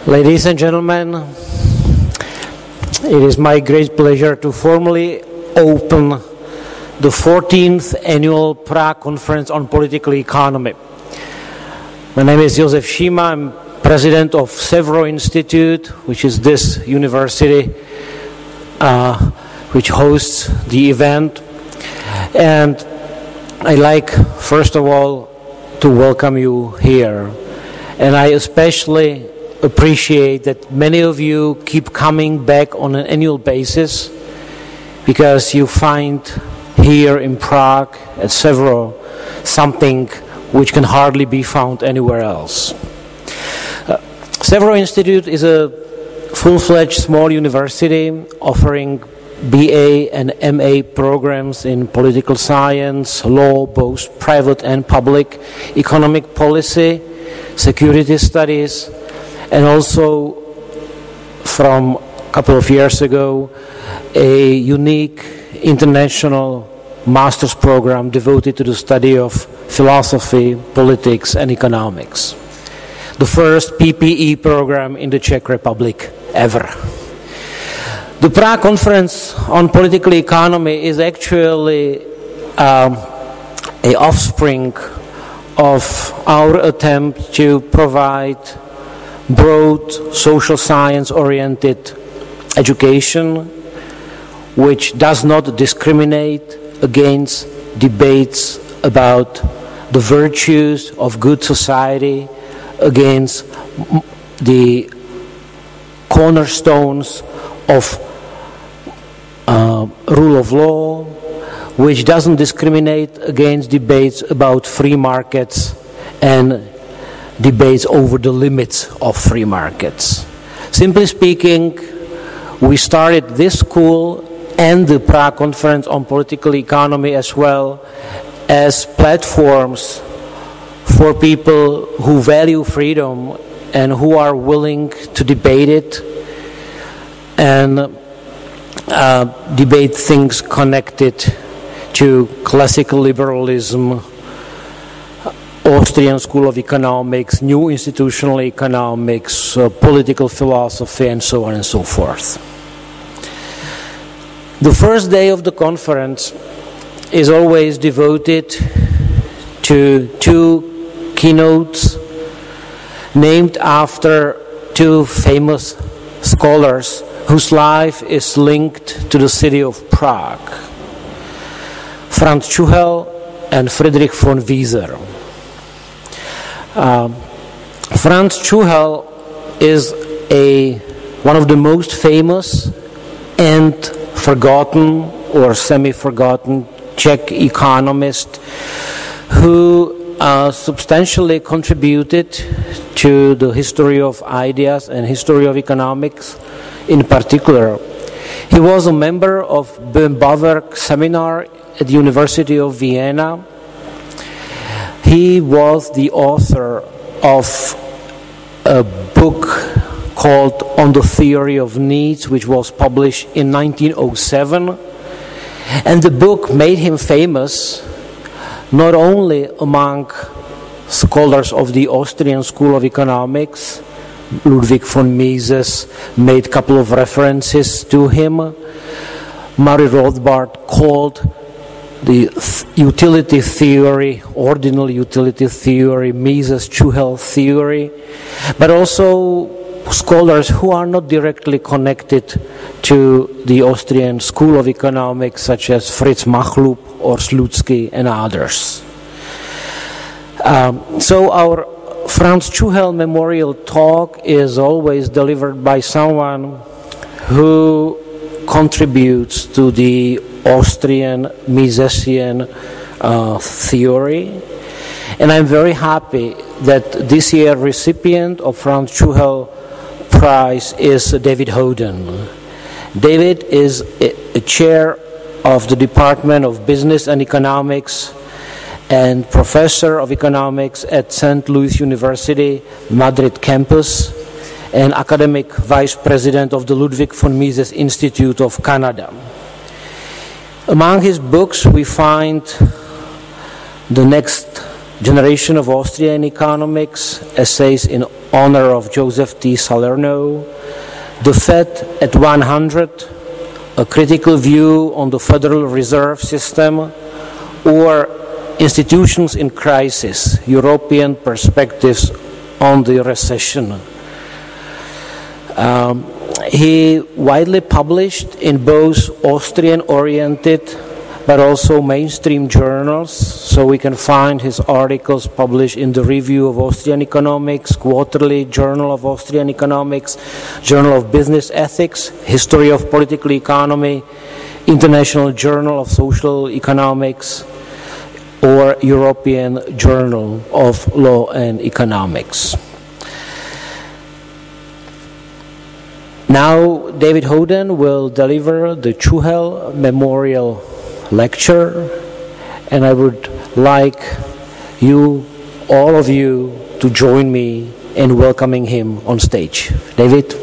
Ladies and gentlemen, it is my great pleasure to formally open the 14th Annual Prague Conference on Political Economy. My name is Josef Šíma. I'm president of Severo Institute, which is this university which hosts the event. And I'd like, first of all, to welcome you here. And I especially appreciate that many of you keep coming back on an annual basis because you find here in Prague at Severo something which can hardly be found anywhere else. Severo Institute is a full-fledged small university offering BA and MA programs in political science, law, both private and public, economic policy, security studies, and also from a couple of years ago, a unique international master's program devoted to the study of philosophy, politics, and economics. The first Pcpe program in the Czech Republic ever. The Prague Conference on Political Economy is actually an offspring of our attempt to provide broad social science-oriented education which does not discriminate against debates about the virtues of good society, against the cornerstones of rule of law, which doesn't discriminate against debates about free markets and debates over the limits of free markets. Simply speaking, we started this school and the Prague Conference on Political Economy as well as platforms for people who value freedom and who are willing to debate it and debate things connected to classical liberalism, Austrian School of Economics, New Institutional Economics, political philosophy, and so on and so forth. The first day of the conference is always devoted to two keynotes named after two famous scholars whose life is linked to the city of Prague, Franz Čuhel and Friedrich von Hayek. Franz Čuhel is one of the most famous and forgotten or semi-forgotten Czech economists who substantially contributed to the history of ideas and history of economics in particular. He was a member of Böhm-Bawerk seminar at the University of Vienna. He was the author of a book called On the Theory of Needs, which was published in 1907. And the book made him famous not only among scholars of the Austrian School of Economics. Ludwig von Mises made a couple of references to him. Murray Rothbard called the utility theory, ordinal utility theory, Mises-Čuhel theory, but also scholars who are not directly connected to the Austrian School of Economics, such as Fritz Machlup or Slutsky and others. So our Franz Čuhel Memorial Talk is always delivered by someone who contributes to the Austrian Misesian theory, and I'm very happy that this year recipient of Franz Čuhel Prize is David Holden. David is a chair of the Department of Business and Economics and professor of economics at St. Louis University, Madrid campus, and academic vice president of the Ludwig von Mises Institute of Canada. Among his books we find the next Generation of Austrian Economics, Essays in Honor of Joseph T. Salerno, The Fed at 100, A Critical View on the Federal Reserve System, or Institutions in Crisis, European Perspectives on the Recession. He widely published in both Austrian-oriented but also mainstream journals, so we can find his articles published in the Review of Austrian Economics, Quarterly Journal of Austrian Economics, Journal of Business Ethics, History of Political Economy, International Journal of Social Economics, or European Journal of Law and Economics. Now, David Holden will deliver the Chuhel Memorial Lecture, and I would like you, all of you, to join me in welcoming him on stage. David?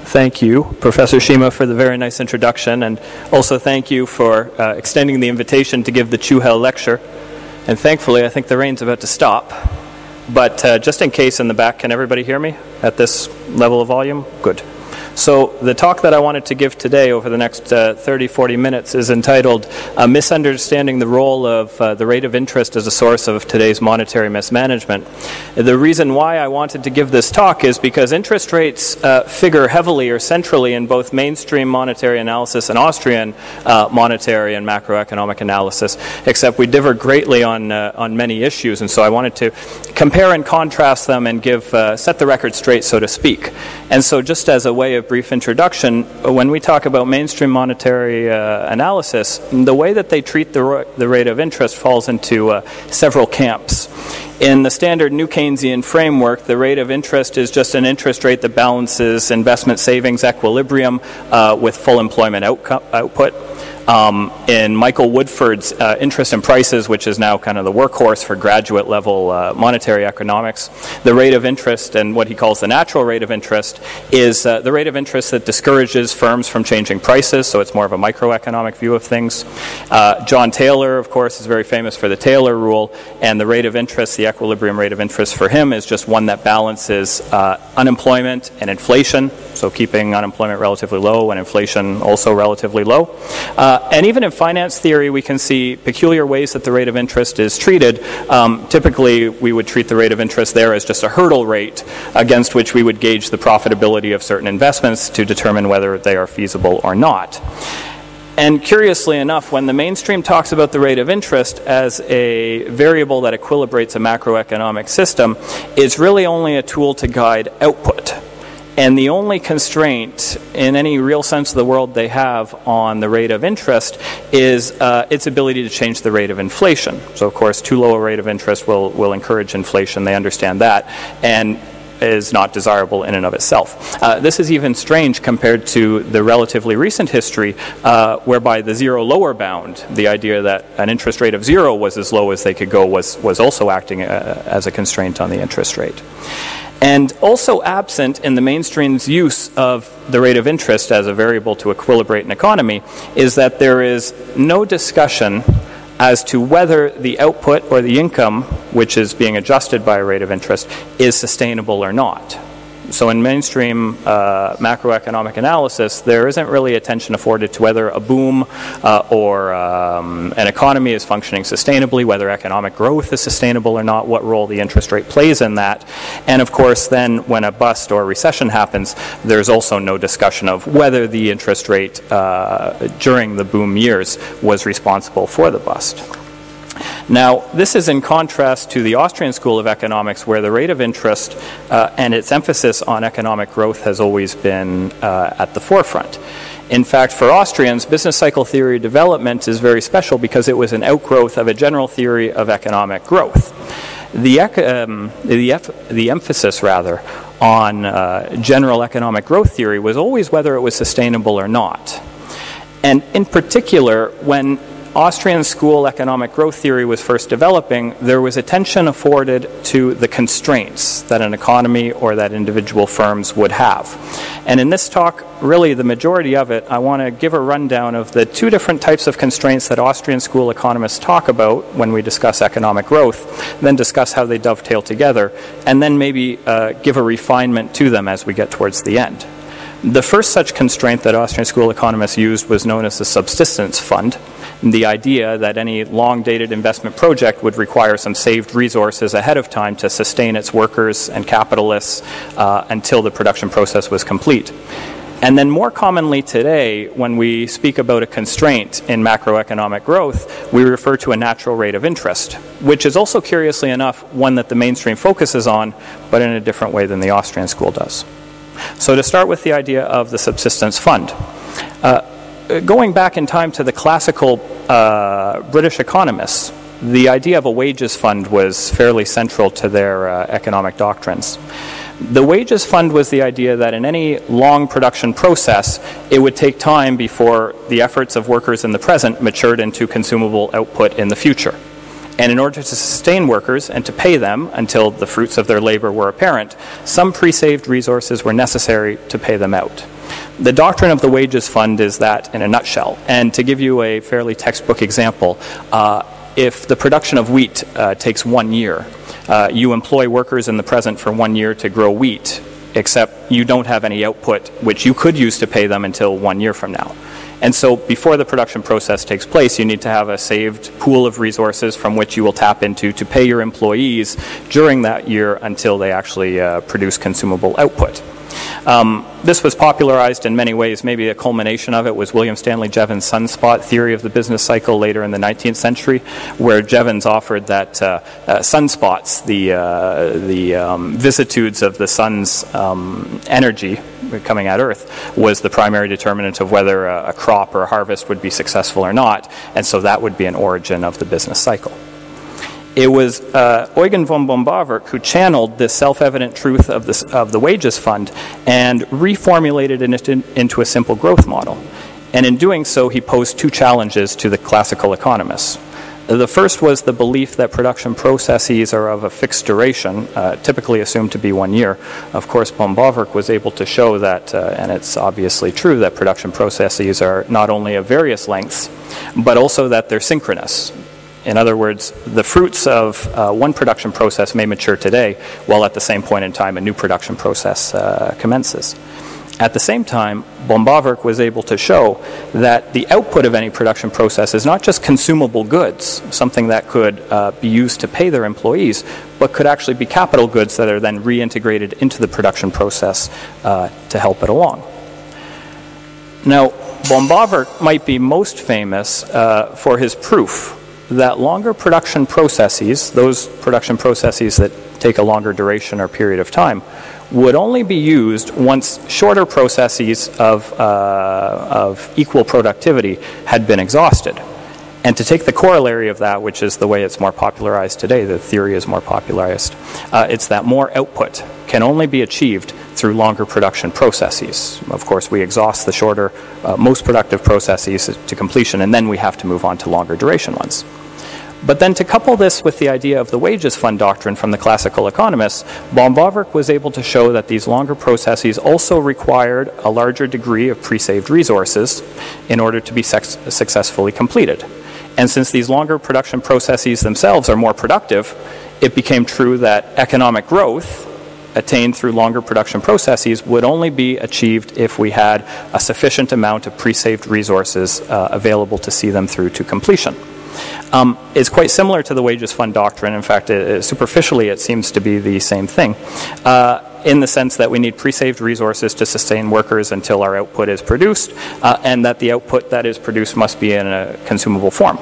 Thank you, Professor Shima, for the very nice introduction, and also thank you for extending the invitation to give the Chuhel lecture. And thankfully, I think the rain's about to stop. But just in case in the back, can everybody hear me at this level of volume? Good. So the talk that I wanted to give today over the next 30-40 minutes is entitled Misunderstanding the Role of the Rate of Interest as a Source of Today's Monetary Mismanagement. The reason why I wanted to give this talk is because interest rates figure heavily or centrally in both mainstream monetary analysis and Austrian monetary and macroeconomic analysis, except we differ greatly on many issues, and so I wanted to compare and contrast them and set the record straight, so to speak. And so just as a way of brief introduction, when we talk about mainstream monetary analysis, the way that they treat the rate of interest falls into several camps. In the standard New Keynesian framework, the rate of interest is just an interest rate that balances investment savings equilibrium with full employment output. In Michael Woodford's Interest and Prices, which is now kind of the workhorse for graduate level monetary economics, the rate of interest, and what he calls the natural rate of interest, is the rate of interest that discourages firms from changing prices, so it's more of a microeconomic view of things. John Taylor, of course, is very famous for the Taylor rule, and the rate of interest, the equilibrium rate of interest for him, is just one that balances unemployment and inflation, so keeping unemployment relatively low and inflation also relatively low. And even in finance theory, we can see peculiar ways that the rate of interest is treated. Typically, we would treat the rate of interest there as just a hurdle rate against which we would gauge the profitability of certain investments to determine whether they are feasible or not. And curiously enough, when the mainstream talks about the rate of interest as a variable that equilibrates a macroeconomic system, it's really only a tool to guide output. And the only constraint in any real sense of the word they have on the rate of interest is its ability to change the rate of inflation. So, of course, too low a rate of interest will encourage inflation. They understand that, and is not desirable in and of itself. This is even strange compared to the relatively recent history whereby the zero lower bound, the idea that an interest rate of zero was as low as they could go, was also acting as a constraint on the interest rate. And also absent in the mainstream's use of the rate of interest as a variable to equilibrate an economy is that there is no discussion as to whether the output or the income, which is being adjusted by a rate of interest, is sustainable or not. So in mainstream macroeconomic analysis, there isn't really attention afforded to whether a boom or an economy is functioning sustainably, whether economic growth is sustainable or not, what role the interest rate plays in that. And of course, then when a bust or a recession happens, there's also no discussion of whether the interest rate during the boom years was responsible for the bust. Now, this is in contrast to the Austrian School of Economics, where the rate of interest and its emphasis on economic growth has always been at the forefront. In fact, for Austrians, business cycle theory development is very special because it was an outgrowth of a general theory of economic growth. The emphasis, rather, on general economic growth theory was always whether it was sustainable or not. And in particular, when Austrian school economic growth theory was first developing, there was attention afforded to the constraints that an economy or that individual firms would have. And in this talk, really the majority of it, I want to give a rundown of the two different types of constraints that Austrian school economists talk about when we discuss economic growth, then discuss how they dovetail together, and then maybe give a refinement to them as we get towards the end. The first such constraint that Austrian school economists used was known as the subsistence fund. The idea that any long-dated investment project would require some saved resources ahead of time to sustain its workers and capitalists until the production process was complete. And then more commonly today, when we speak about a constraint in macroeconomic growth, we refer to a natural rate of interest, which is also, curiously enough, one that the mainstream focuses on, but in a different way than the Austrian school does. So to start with the idea of the subsistence fund. Going back in time to the classical British economists, the idea of a wages fund was fairly central to their economic doctrines. The wages fund was the idea that in any long production process, it would take time before the efforts of workers in the present matured into consumable output in the future. And in order to sustain workers and to pay them until the fruits of their labor were apparent, some pre-saved resources were necessary to pay them out. The doctrine of the wages fund is that in a nutshell. And to give you a fairly textbook example, if the production of wheat takes 1 year, you employ workers in the present for 1 year to grow wheat, except you don't have any output which you could use to pay them until 1 year from now. And so before the production process takes place, you need to have a saved pool of resources from which you will tap into to pay your employees during that year until they actually produce consumable output. This was popularized in many ways. Maybe a culmination of it was William Stanley Jevons' sunspot theory of the business cycle later in the 19th century, where Jevons offered that sunspots, the vicissitudes of the sun's energy coming at Earth, was the primary determinant of whether a crop or a harvest would be successful or not, and so that would be an origin of the business cycle. It was Eugen von Bombawerk who channeled this self-evident truth of the wages fund and reformulated it into a simple growth model. And in doing so, he posed two challenges to the classical economists. The first was the belief that production processes are of a fixed duration, typically assumed to be 1 year. Of course, Bombawerk was able to show that, and it's obviously true, that production processes are not only of various lengths, but also that they're synchronous. In other words, the fruits of one production process may mature today, while at the same point in time a new production process commences. At the same time, Bombawerk was able to show that the output of any production process is not just consumable goods, something that could be used to pay their employees, but could actually be capital goods that are then reintegrated into the production process to help it along. Now, Bombawerk might be most famous for his proof that longer production processes, those production processes that take a longer duration or period of time, would only be used once shorter processes of equal productivity had been exhausted. And to take the corollary of that, which is the way it's more popularized today, the theory is more popularized, it's that more output can only be achieved through longer production processes. Of course, we exhaust the shorter, most productive processes to completion, and then we have to move on to longer duration ones. But then to couple this with the idea of the wages fund doctrine from the classical economists, Bombawerk was able to show that these longer processes also required a larger degree of pre-saved resources in order to be successfully completed. And since these longer production processes themselves are more productive, it became true that economic growth attained through longer production processes would only be achieved if we had a sufficient amount of pre-saved resources available to see them through to completion. It's quite similar to the wages fund doctrine. In fact, superficially it seems to be the same thing, in the sense that we need pre-saved resources to sustain workers until our output is produced, and that the output that is produced must be in a consumable form.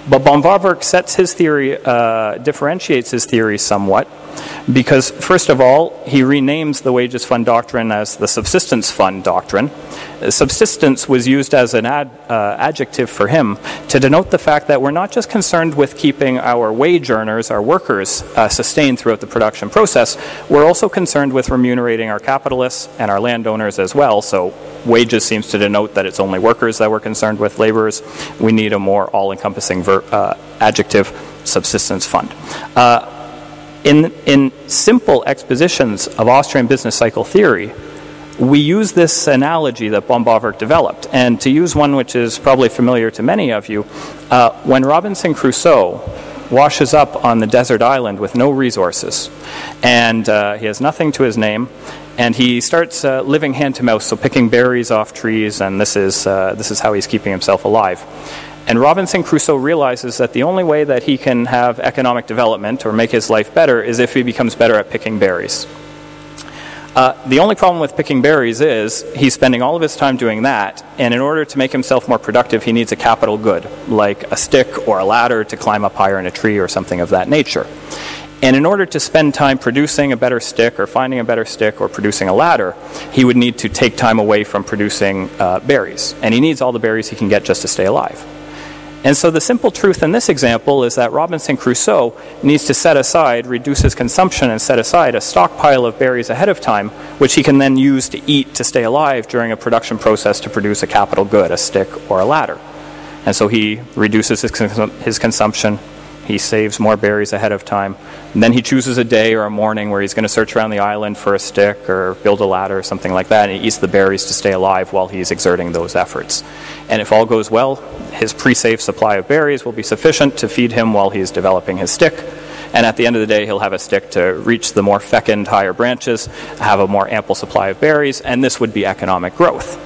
But Bombawerk sets his theory, differentiates his theory somewhat, Because, first of all, he renames the wages fund doctrine as the subsistence fund doctrine. Subsistence was used as an adjective for him to denote the fact that we're not just concerned with keeping our wage earners, our workers, sustained throughout the production process, we're also concerned with remunerating our capitalists and our landowners as well. So wages seems to denote that it's only workers that we're concerned with, laborers. We need a more all-encompassing adjective, subsistence fund. In simple expositions of Austrian business cycle theory, we use this analogy that von Bauwerk developed. And to use one which is probably familiar to many of you, when Robinson Crusoe washes up on the desert island with no resources, and he has nothing to his name, and he starts living hand to mouth, so picking berries off trees, and this is how he's keeping himself alive. And Robinson Crusoe realizes that the only way that he can have economic development or make his life better is if he becomes better at picking berries. The only problem with picking berries is he's spending all of his time doing that, and in order to make himself more productive, he needs a capital good, like a stick or a ladder to climb up higher in a tree or something of that nature. And in order to spend time producing a better stick or finding a better stick or producing a ladder, he would need to take time away from producing berries. And he needs all the berries he can get just to stay alive. And so the simple truth in this example is that Robinson Crusoe needs to set aside, reduce his consumption and set aside a stockpile of berries ahead of time, which he can then use to eat to stay alive during a production process to produce a capital good, a stick or a ladder. And so he reduces his consumption, he saves more berries ahead of time, and then he chooses a day or a morning where he's going to search around the island for a stick or build a ladder or something like that, and he eats the berries to stay alive while he's exerting those efforts. And if all goes well, his pre-saved supply of berries will be sufficient to feed him while he's developing his stick, and at the end of the day he'll have a stick to reach the more fecund higher branches, have a more ample supply of berries, and this would be economic growth.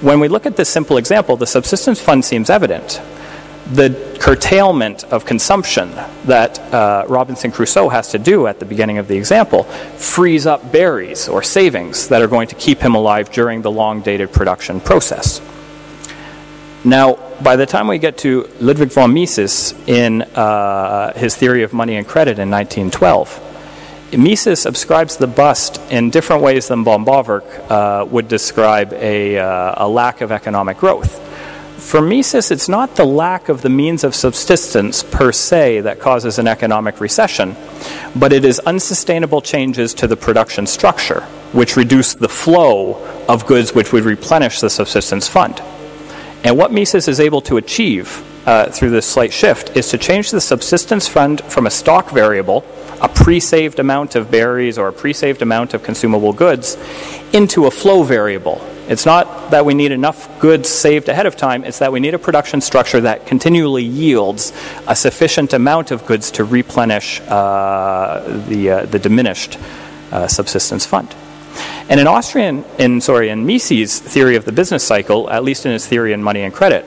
When we look at this simple example, the subsistence fund seems evident. The curtailment of consumption that Robinson Crusoe has to do at the beginning of the example frees up berries or savings that are going to keep him alive during the long-dated production process. Now, by the time we get to Ludwig von Mises in his theory of money and credit in 1912, Mises ascribes the bust in different ways than von Bauwerk would describe a lack of economic growth. For Mises, it's not the lack of the means of subsistence per se that causes an economic recession, but it is unsustainable changes to the production structure, which reduce the flow of goods which would replenish the subsistence fund. And what Mises is able to achieve through this slight shift is to change the subsistence fund from a stock variable, a pre-saved amount of berries or a pre-saved amount of consumable goods, into a flow variable. It's not that we need enough goods saved ahead of time, it's that we need a production structure that continually yields a sufficient amount of goods to replenish the diminished subsistence fund. And in Mises' theory of the business cycle, at least in his theory in Money and Credit,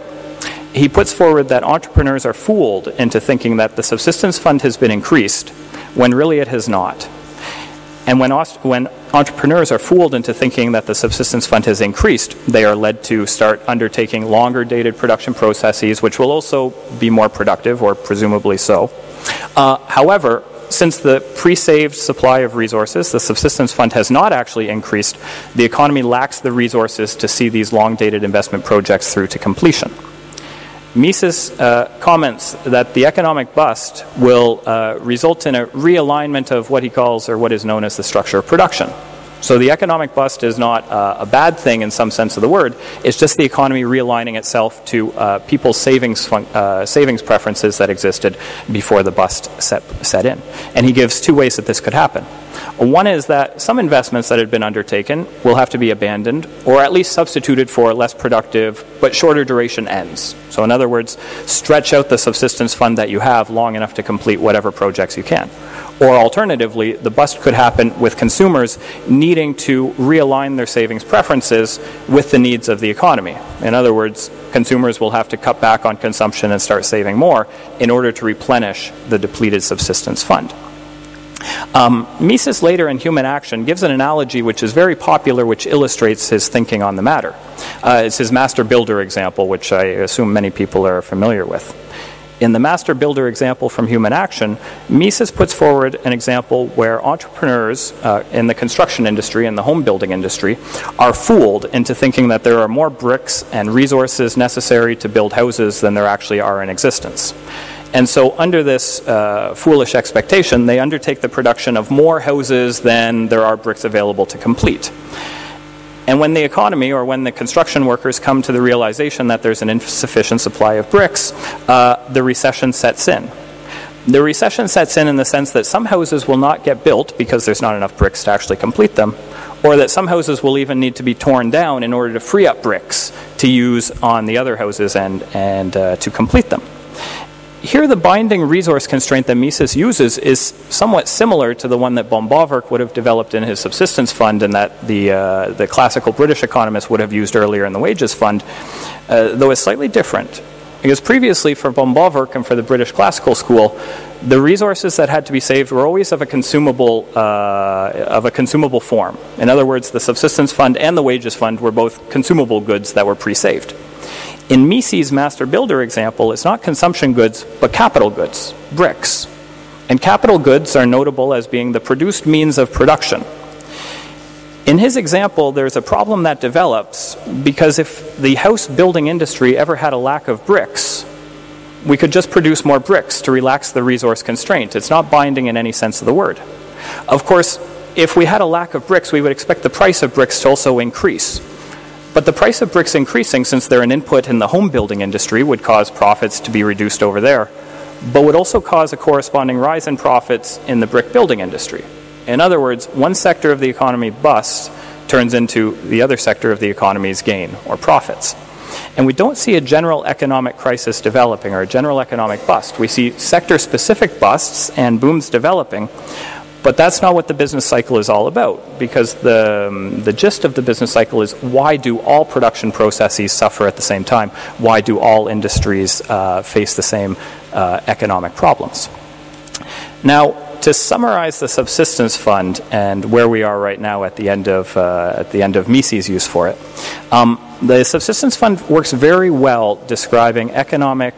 he puts forward that entrepreneurs are fooled into thinking that the subsistence fund has been increased when really it has not. And when entrepreneurs are fooled into thinking that the subsistence fund has increased, they are led to start undertaking longer dated production processes, which will also be more productive, or presumably so. However, since the pre-saved supply of resources, the subsistence fund has not actually increased, the economy lacks the resources to see these long-dated investment projects through to completion. Mises comments that the economic bust will result in a realignment of what he calls, or what is known as, the structure of production. So the economic bust is not a bad thing in some sense of the word, it's just the economy realigning itself to people's savings preferences that existed before the bust set in. And he gives two ways that this could happen. One is that some investments that had been undertaken will have to be abandoned, or at least substituted for less productive but shorter duration ends. So in other words, stretch out the subsistence fund that you have long enough to complete whatever projects you can. Or alternatively, the bust could happen with consumers needing to realign their savings preferences with the needs of the economy. In other words, consumers will have to cut back on consumption and start saving more in order to replenish the depleted subsistence fund. Mises later in Human Action gives an analogy which is very popular, which illustrates his thinking on the matter. It's his master builder example, which I assume many people are familiar with. In the master builder example from Human Action, Mises puts forward an example where entrepreneurs in the construction industry and the home building industry are fooled into thinking that there are more bricks and resources necessary to build houses than there actually are in existence. And so under this foolish expectation, they undertake the production of more houses than there are bricks available to complete. And when the economy or when the construction workers come to the realization that there's an insufficient supply of bricks, the recession sets in. The recession sets in the sense that some houses will not get built because there's not enough bricks to actually complete them, or that some houses will even need to be torn down in order to free up bricks to use on the other houses and to complete them. Here the binding resource constraint that Mises uses is somewhat similar to the one that von Bauwerk would have developed in his subsistence fund and that the classical British economists would have used earlier in the wages fund, though it's slightly different. Because previously for von Bauwerk and for the British classical school, the resources that had to be saved were always of a consumable form. In other words, the subsistence fund and the wages fund were both consumable goods that were pre-saved. In Mises' master builder example, it's not consumption goods, but capital goods, bricks. And capital goods are notable as being the produced means of production. In his example, there's a problem that develops because if the house building industry ever had a lack of bricks, we could just produce more bricks to relax the resource constraint. It's not binding in any sense of the word. Of course, if we had a lack of bricks, we would expect the price of bricks to also increase. But the price of bricks increasing, since they're an input in the home building industry, would cause profits to be reduced over there, but would also cause a corresponding rise in profits in the brick building industry. In other words, one sector of the economy busts turns into the other sector of the economy's gain or profits. And we don't see a general economic crisis developing or a general economic bust. We see sector-specific busts and booms developing, but that's not what the business cycle is all about, because the gist of the business cycle is why do all production processes suffer at the same time? Why do all industries face the same economic problems? Now, to summarize the subsistence fund and where we are right now at the end of Mises' use for it, the subsistence fund works very well describing economic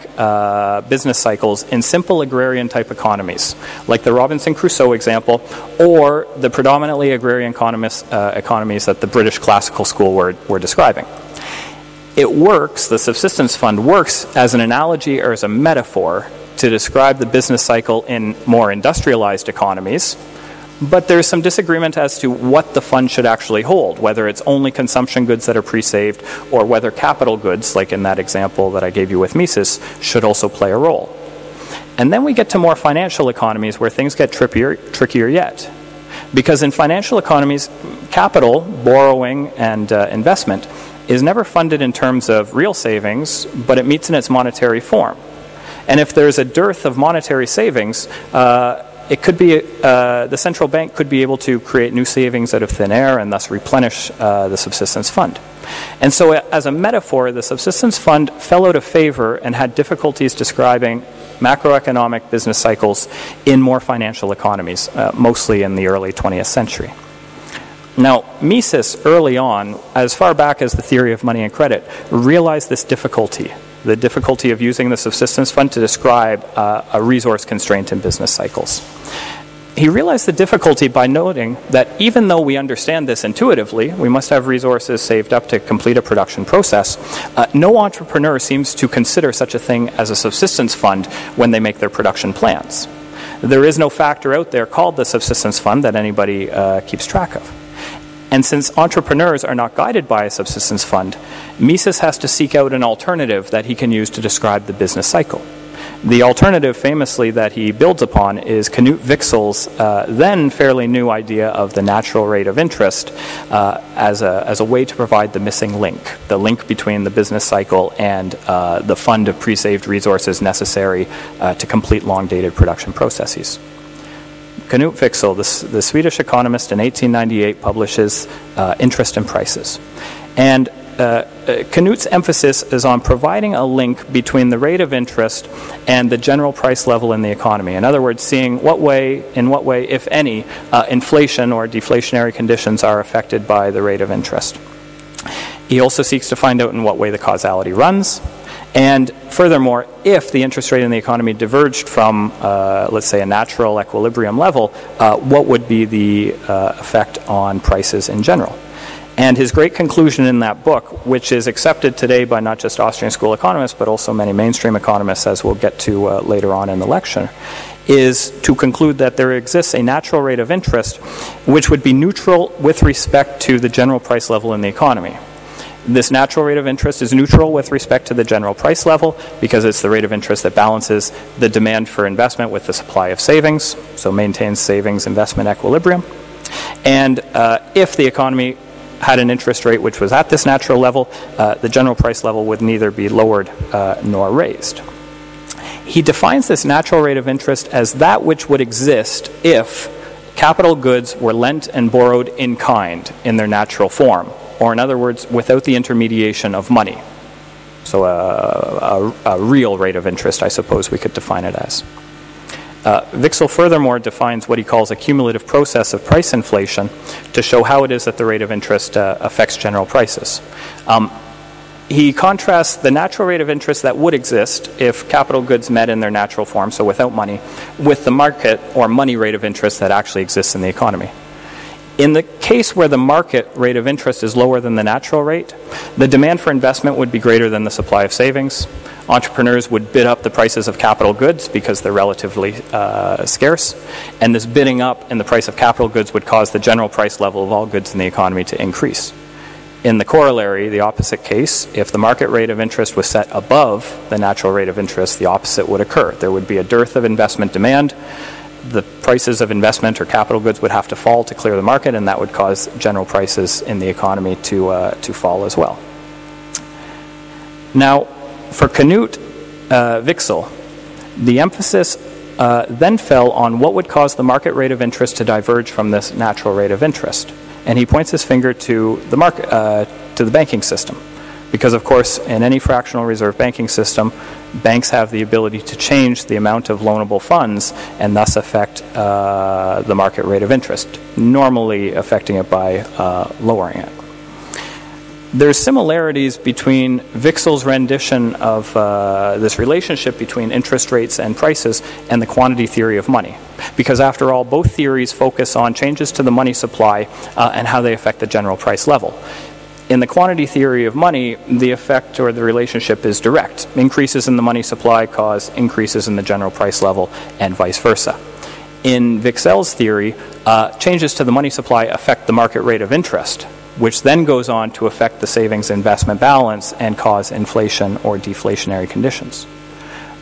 business cycles in simple agrarian type economies, like the Robinson Crusoe example, or the predominantly agrarian economies that the British classical school were describing. It works, the subsistence fund works as an analogy or as a metaphor to describe the business cycle in more industrialized economies, but there's some disagreement as to what the fund should actually hold, whether it's only consumption goods that are pre-saved or whether capital goods, like in that example that I gave you with Mises, should also play a role. And then we get to more financial economies where things get trickier yet. Because in financial economies, capital, borrowing, and investment is never funded in terms of real savings, but it meets in its monetary form. And if there's a dearth of monetary savings, it could be the central bank could be able to create new savings out of thin air and thus replenish the subsistence fund. And so as a metaphor, the subsistence fund fell out of favor and had difficulties describing macroeconomic business cycles in more financial economies, mostly in the early 20th century. Now, Mises, early on, as far back as the theory of money and credit, realized this difficulty, the difficulty of using the subsistence fund to describe a resource constraint in business cycles. He realized the difficulty by noting that even though we understand this intuitively, we must have resources saved up to complete a production process, no entrepreneur seems to consider such a thing as a subsistence fund when they make their production plans. There is no factor out there called the subsistence fund that anybody keeps track of. And since entrepreneurs are not guided by a subsistence fund, Mises has to seek out an alternative that he can use to describe the business cycle. The alternative, famously, that he builds upon is Knut Wicksel's then fairly new idea of the natural rate of interest as a way to provide the missing link, the link between the business cycle and the fund of pre-saved resources necessary to complete long-dated production processes. Knut Wicksell, the Swedish economist, in 1898 publishes Interest and Prices. And Knut's emphasis is on providing a link between the rate of interest and the general price level in the economy. In other words, seeing in what way, if any, inflation or deflationary conditions are affected by the rate of interest. He also seeks to find out in what way the causality runs, And furthermore, if the interest rate in the economy diverged from, let's say, a natural equilibrium level, what would be the effect on prices in general? And his great conclusion in that book, which is accepted today by not just Austrian school economists, but also many mainstream economists, as we'll get to later on in the lecture, is to conclude that there exists a natural rate of interest which would be neutral with respect to the general price level in the economy. This natural rate of interest is neutral with respect to the general price level because it's the rate of interest that balances the demand for investment with the supply of savings, so maintains savings investment equilibrium. And if the economy had an interest rate which was at this natural level, the general price level would neither be lowered nor raised. He defines this natural rate of interest as that which would exist if capital goods were lent and borrowed in kind in their natural form, or in other words, without the intermediation of money. So a real rate of interest, I suppose we could define it as. Wicksell furthermore defines what he calls a cumulative process of price inflation to show how it is that the rate of interest affects general prices. He contrasts the natural rate of interest that would exist if capital goods met in their natural form, so without money, with the market or money rate of interest that actually exists in the economy. In the case where the market rate of interest is lower than the natural rate, the demand for investment would be greater than the supply of savings. Entrepreneurs would bid up the prices of capital goods because they're relatively scarce, and this bidding up in the price of capital goods would cause the general price level of all goods in the economy to increase. In the corollary, the opposite case, if the market rate of interest was set above the natural rate of interest, the opposite would occur. There would be a dearth of investment demand. The prices of investment or capital goods would have to fall to clear the market, and that would cause general prices in the economy to fall as well. Now, for Knut Wicksell, the emphasis then fell on what would cause the market rate of interest to diverge from this natural rate of interest. And he points his finger to the market, to the banking system. Because, of course, in any fractional reserve banking system, banks have the ability to change the amount of loanable funds and thus affect the market rate of interest, normally affecting it by lowering it. There's similarities between Wicksell's rendition of this relationship between interest rates and prices and the quantity theory of money. Because after all, both theories focus on changes to the money supply and how they affect the general price level. In the quantity theory of money, the effect or the relationship is direct. Increases in the money supply cause increases in the general price level and vice versa. In Wicksell's theory, changes to the money supply affect the market rate of interest, which then goes on to affect the savings investment balance and cause inflation or deflationary conditions.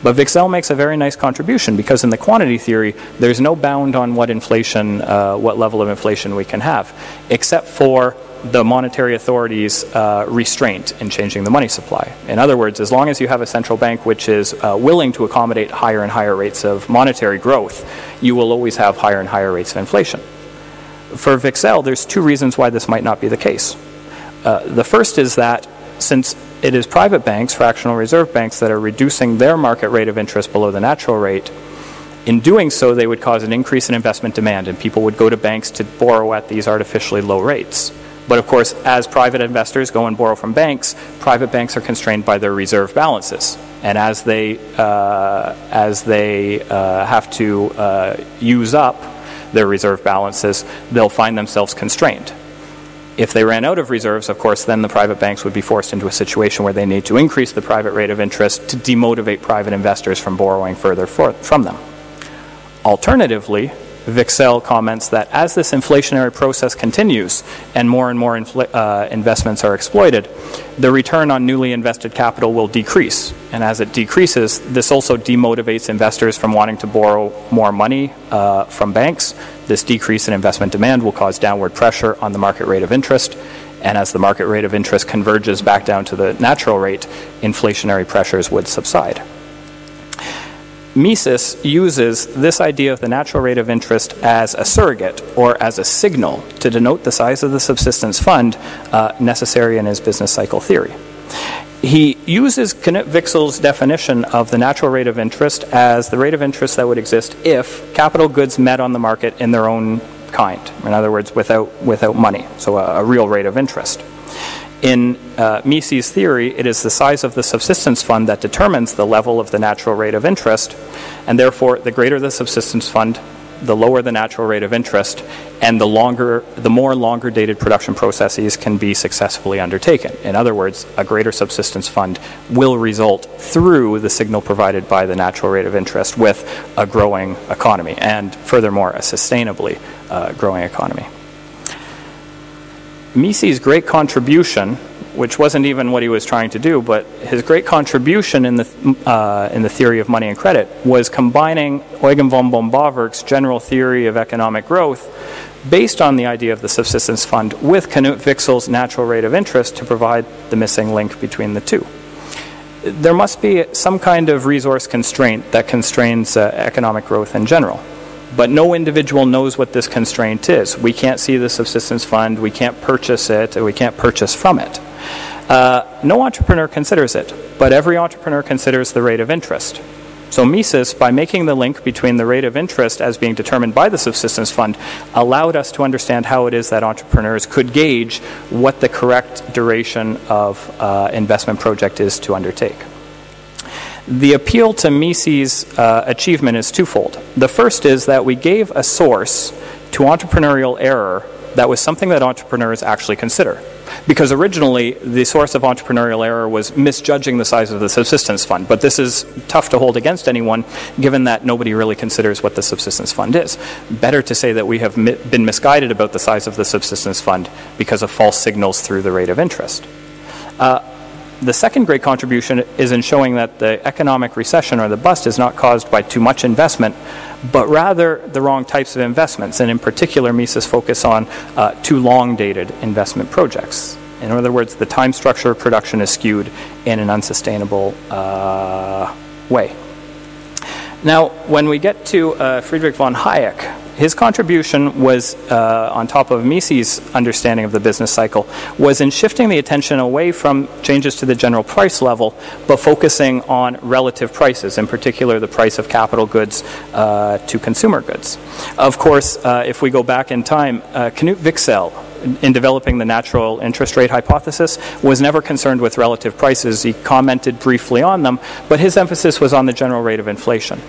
But Wicksell makes a very nice contribution because in the quantity theory, there's no bound on what inflation, what level of inflation we can have, except for the monetary authorities' restraint in changing the money supply. In other words, as long as you have a central bank which is willing to accommodate higher and higher rates of monetary growth, you will always have higher and higher rates of inflation. For Wicksell, there's two reasons why this might not be the case. The first is that since it is private banks, fractional reserve banks, that are reducing their market rate of interest below the natural rate, in doing so, they would cause an increase in investment demand, and people would go to banks to borrow at these artificially low rates. But of course, as private investors go and borrow from banks, private banks are constrained by their reserve balances. And as they have to use up their reserve balances, they'll find themselves constrained. If they ran out of reserves, of course, then the private banks would be forced into a situation where they need to increase the private rate of interest to demotivate private investors from borrowing further from them. Alternatively, Wicksell comments that as this inflationary process continues and more investments are exploited, the return on newly invested capital will decrease. And as it decreases, this also demotivates investors from wanting to borrow more money from banks. This decrease in investment demand will cause downward pressure on the market rate of interest. And as the market rate of interest converges back down to the natural rate, inflationary pressures would subside. Mises uses this idea of the natural rate of interest as a surrogate or as a signal to denote the size of the subsistence fund necessary in his business cycle theory. He uses Knut Wicksell's definition of the natural rate of interest as the rate of interest that would exist if capital goods met on the market in their own kind. In other words, without money, so a real rate of interest. In Mises' theory, it is the size of the subsistence fund that determines the level of the natural rate of interest, and therefore the greater the subsistence fund, the lower the natural rate of interest, and the more longer dated production processes can be successfully undertaken. In other words, a greater subsistence fund will result through the signal provided by the natural rate of interest with a growing economy, and furthermore, a sustainably growing economy. Mises' great contribution, which wasn't even what he was trying to do, but his great contribution in the theory of money and credit was combining Eugen von Bombawerk's general theory of economic growth based on the idea of the subsistence fund with Knut Wicksel's natural rate of interest to provide the missing link between the two. There must be some kind of resource constraint that constrains economic growth in general. But no individual knows what this constraint is. We can't see the subsistence fund, we can't purchase it, we can't purchase from it. No entrepreneur considers it, but every entrepreneur considers the rate of interest. So Mises, by making the link between the rate of interest as being determined by the subsistence fund, allowed us to understand how it is that entrepreneurs could gauge what the correct duration of investment project is to undertake. The appeal to Mises' achievement is twofold. The first is that we gave a source to entrepreneurial error that was something that entrepreneurs actually consider. Because originally, the source of entrepreneurial error was misjudging the size of the subsistence fund. But this is tough to hold against anyone, given that nobody really considers what the subsistence fund is. Better to say that we have been misguided about the size of the subsistence fund because of false signals through the rate of interest. The second great contribution is in showing that the economic recession or the bust is not caused by too much investment, but rather the wrong types of investments, and in particular Mises' focus on too long-dated investment projects. In other words, the time structure of production is skewed in an unsustainable way. Now, when we get to Friedrich von Hayek, his contribution was, on top of Mises' understanding of the business cycle, was in shifting the attention away from changes to the general price level, but focusing on relative prices, in particular the price of capital goods to consumer goods. Of course, if we go back in time, Knut Wicksell, in developing the natural interest rate hypothesis, was never concerned with relative prices. He commented briefly on them, but his emphasis was on the general rate of inflation.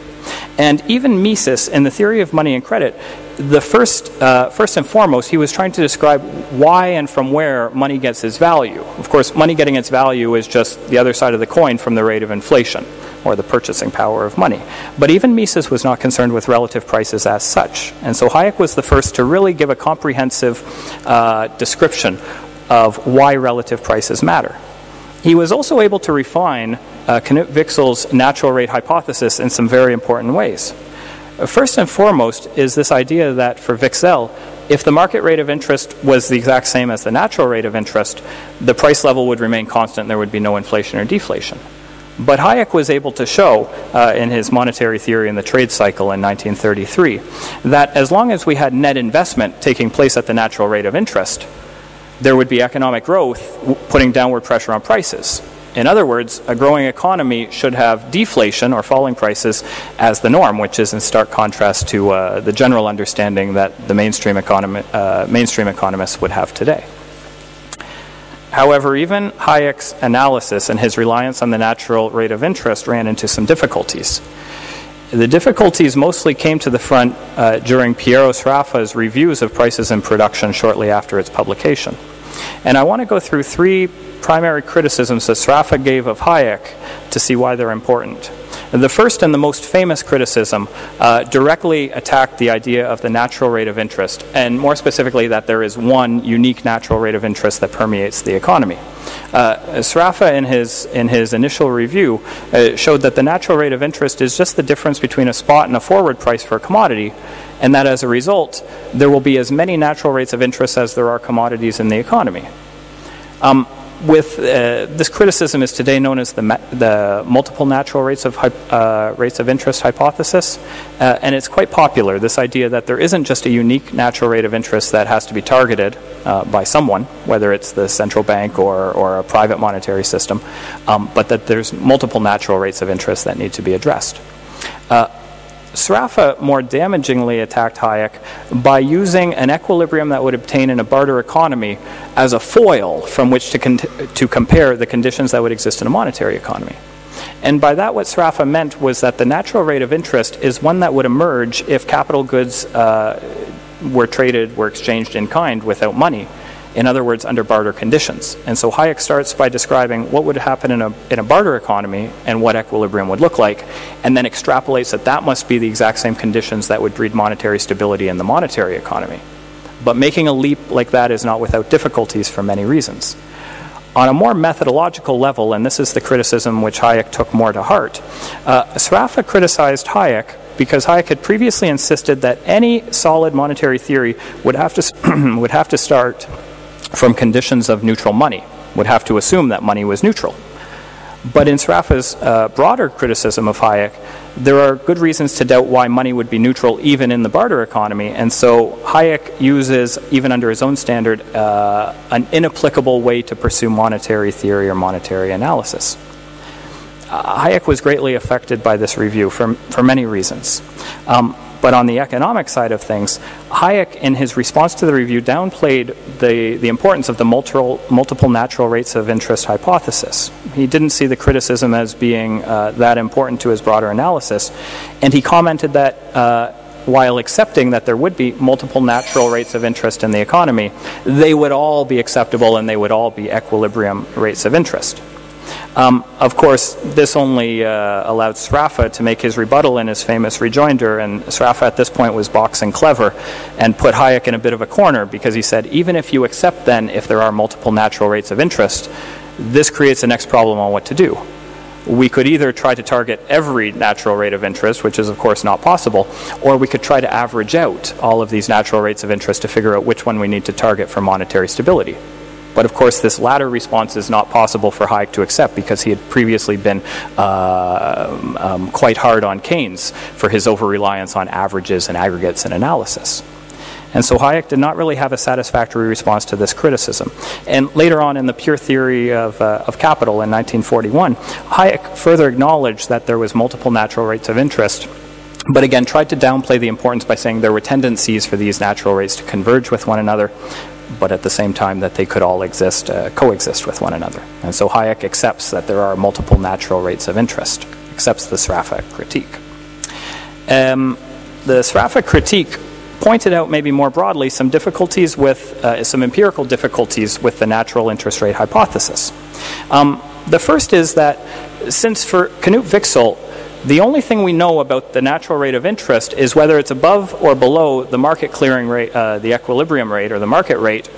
And even Mises, in the theory of money and credit, the first and foremost, he was trying to describe why and from where money gets its value. Of course, money getting its value is just the other side of the coin from the rate of inflation, or the purchasing power of money. But even Mises was not concerned with relative prices as such. And so Hayek was the first to really give a comprehensive description of why relative prices matter. He was also able to refine Knut Wicksel's natural rate hypothesis in some very important ways. First and foremost is this idea that for Wicksell, if the market rate of interest was the exact same as the natural rate of interest, the price level would remain constant and there would be no inflation or deflation. But Hayek was able to show in his monetary theory in the trade cycle in 1933 that as long as we had net investment taking place at the natural rate of interest, there would be economic growth putting downward pressure on prices. In other words, a growing economy should have deflation or falling prices as the norm, which is in stark contrast to the general understanding that the mainstream economists would have today. However, even Hayek's analysis and his reliance on the natural rate of interest ran into some difficulties. The difficulties mostly came to the front during Piero Sraffa's reviews of prices and production shortly after its publication. And I want to go through three primary criticisms that Sraffa gave of Hayek to see why they're important. And the first and the most famous criticism directly attacked the idea of the natural rate of interest, and more specifically that there is one unique natural rate of interest that permeates the economy. Sraffa, in his initial review, showed that the natural rate of interest is just the difference between a spot and a forward price for a commodity, and that as a result, there will be as many natural rates of interest as there are commodities in the economy. This criticism is today known as the multiple natural rates of interest hypothesis, and it's quite popular, this idea that there isn't just a unique natural rate of interest that has to be targeted by someone, whether it's the central bank or a private monetary system, but that there's multiple natural rates of interest that need to be addressed. Seraphic more damagingly attacked Hayek by using an equilibrium that would obtain in a barter economy as a foil from which to compare the conditions that would exist in a monetary economy. And by that, what Seraphic meant was that the natural rate of interest is one that would emerge if capital goods were exchanged in kind without money. In other words, under barter conditions. And so Hayek starts by describing what would happen in a barter economy and what equilibrium would look like, and then extrapolates that must be the exact same conditions that would breed monetary stability in the monetary economy. But making a leap like that is not without difficulties for many reasons. On a more methodological level, and this is the criticism which Hayek took more to heart, Seraphic criticized Hayek because Hayek had previously insisted that any solid monetary theory would have to start from conditions of neutral money, would have to assume that money was neutral. But in Seraphic's broader criticism of Hayek, there are good reasons to doubt why money would be neutral even in the barter economy, and so Hayek uses, even under his own standard, an inapplicable way to pursue monetary theory or monetary analysis. Hayek was greatly affected by this review for many reasons. But on the economic side of things, Hayek, in his response to the review, downplayed the importance of the multiple natural rates of interest hypothesis. He didn't see the criticism as being that important to his broader analysis, and he commented that while accepting that there would be multiple natural rates of interest in the economy, they would all be acceptable and they would all be equilibrium rates of interest. Of course, this only allowed Seraphic to make his rebuttal in his famous rejoinder, and Seraphic at this point was boxing clever and put Hayek in a bit of a corner because he said, even if you accept then if there are multiple natural rates of interest, this creates the next problem on what to do. We could either try to target every natural rate of interest, which is of course not possible, or we could try to average out all of these natural rates of interest to figure out which one we need to target for monetary stability. But of course, this latter response is not possible for Hayek to accept because he had previously been quite hard on Keynes for his over-reliance on averages and aggregates and analysis. And so Hayek did not really have a satisfactory response to this criticism. And later on in the Pure Theory of Capital in 1941, Hayek further acknowledged that there was multiple natural rates of interest, but again tried to downplay the importance by saying there were tendencies for these natural rates to converge with one another, but at the same time that they could all coexist with one another. And so Hayek accepts that there are multiple natural rates of interest, accepts the Seraphic Critique. The Seraphic Critique pointed out maybe more broadly some difficulties with, some empirical difficulties with the natural interest rate hypothesis. The first is that since for Knut Wicksell, the only thing we know about the natural rate of interest is whether it's above or below the market clearing rate, the equilibrium rate or the market rate,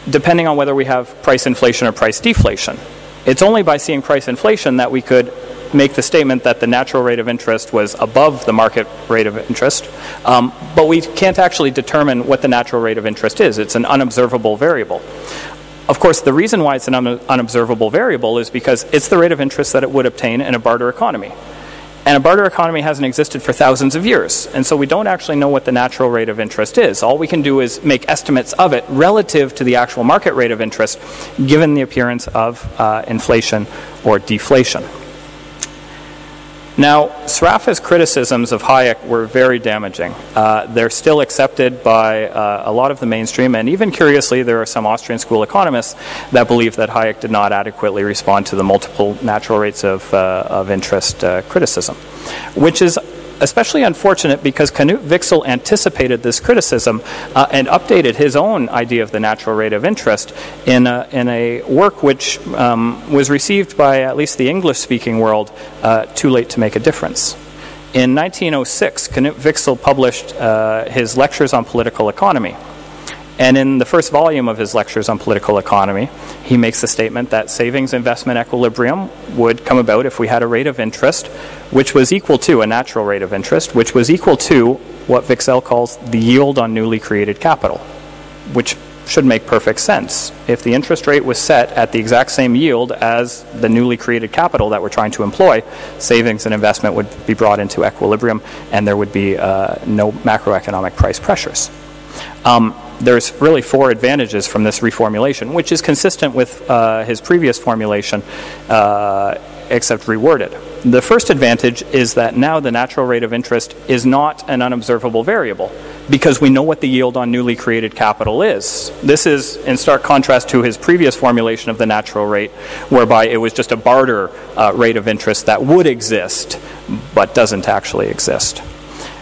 depending on whether we have price inflation or price deflation. It's only by seeing price inflation that we could make the statement that the natural rate of interest was above the market rate of interest, but we can't actually determine what the natural rate of interest is. It's an unobservable variable. Of course, the reason why it's an unobservable variable is because it's the rate of interest that it would obtain in a barter economy. And a barter economy hasn't existed for thousands of years, and so we don't actually know what the natural rate of interest is. All we can do is make estimates of it relative to the actual market rate of interest, given the appearance of inflation or deflation. Now, Seraphic's criticisms of Hayek were very damaging. They're still accepted by a lot of the mainstream, and even curiously, there are some Austrian school economists that believe that Hayek did not adequately respond to the multiple natural rates of interest criticism, which is especially unfortunate because Knut Wicksell anticipated this criticism and updated his own idea of the natural rate of interest in a work which was received by at least the English-speaking world too late to make a difference. In 1906, Knut Wicksell published his Lectures on Political Economy. And in the first volume of his Lectures on Political Economy, he makes the statement that savings investment equilibrium would come about if we had a rate of interest which was equal to a natural rate of interest, which was equal to what Wicksell calls the yield on newly created capital, which should make perfect sense. If the interest rate was set at the exact same yield as the newly created capital that we're trying to employ, savings and investment would be brought into equilibrium and there would be no macroeconomic price pressures. There's really 4 advantages from this reformulation, which is consistent with his previous formulation, except reworded. The first advantage is that now the natural rate of interest is not an unobservable variable, because we know what the yield on newly created capital is. This is in stark contrast to his previous formulation of the natural rate, whereby it was just a barter rate of interest that would exist, but doesn't actually exist.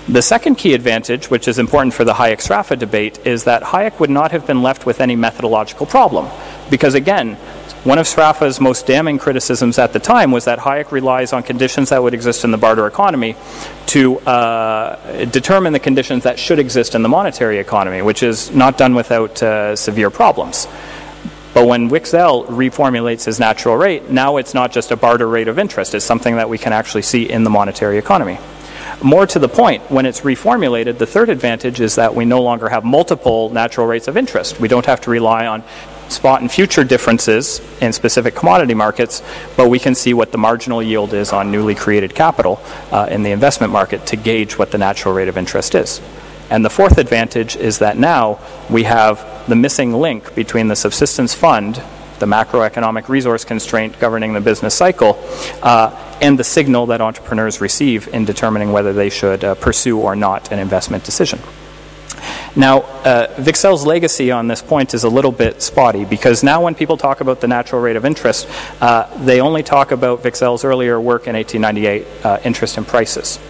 The second key advantage, which is important for the Hayek-Sraffa debate, is that Hayek would not have been left with any methodological problem. Because again, one of Sraffa's most damning criticisms at the time was that Hayek relies on conditions that would exist in the barter economy to determine the conditions that should exist in the monetary economy, which is not done without severe problems. But when Wicksell reformulates his natural rate, now it's not just a barter rate of interest, it's something that we can actually see in the monetary economy. More to the point, when it's reformulated, the third advantage is that we no longer have multiple natural rates of interest. We don't have to rely on spot and future differences in specific commodity markets, but we can see what the marginal yield is on newly created capital in the investment market to gauge what the natural rate of interest is. And the fourth advantage is that now we have the missing link between the subsistence fund, the macroeconomic resource constraint governing the business cycle, and the signal that entrepreneurs receive in determining whether they should pursue or not an investment decision. Now, Wicksell's legacy on this point is a little bit spotty, because now when people talk about the natural rate of interest, they only talk about Wicksell's earlier work in 1898, Interest and Prices.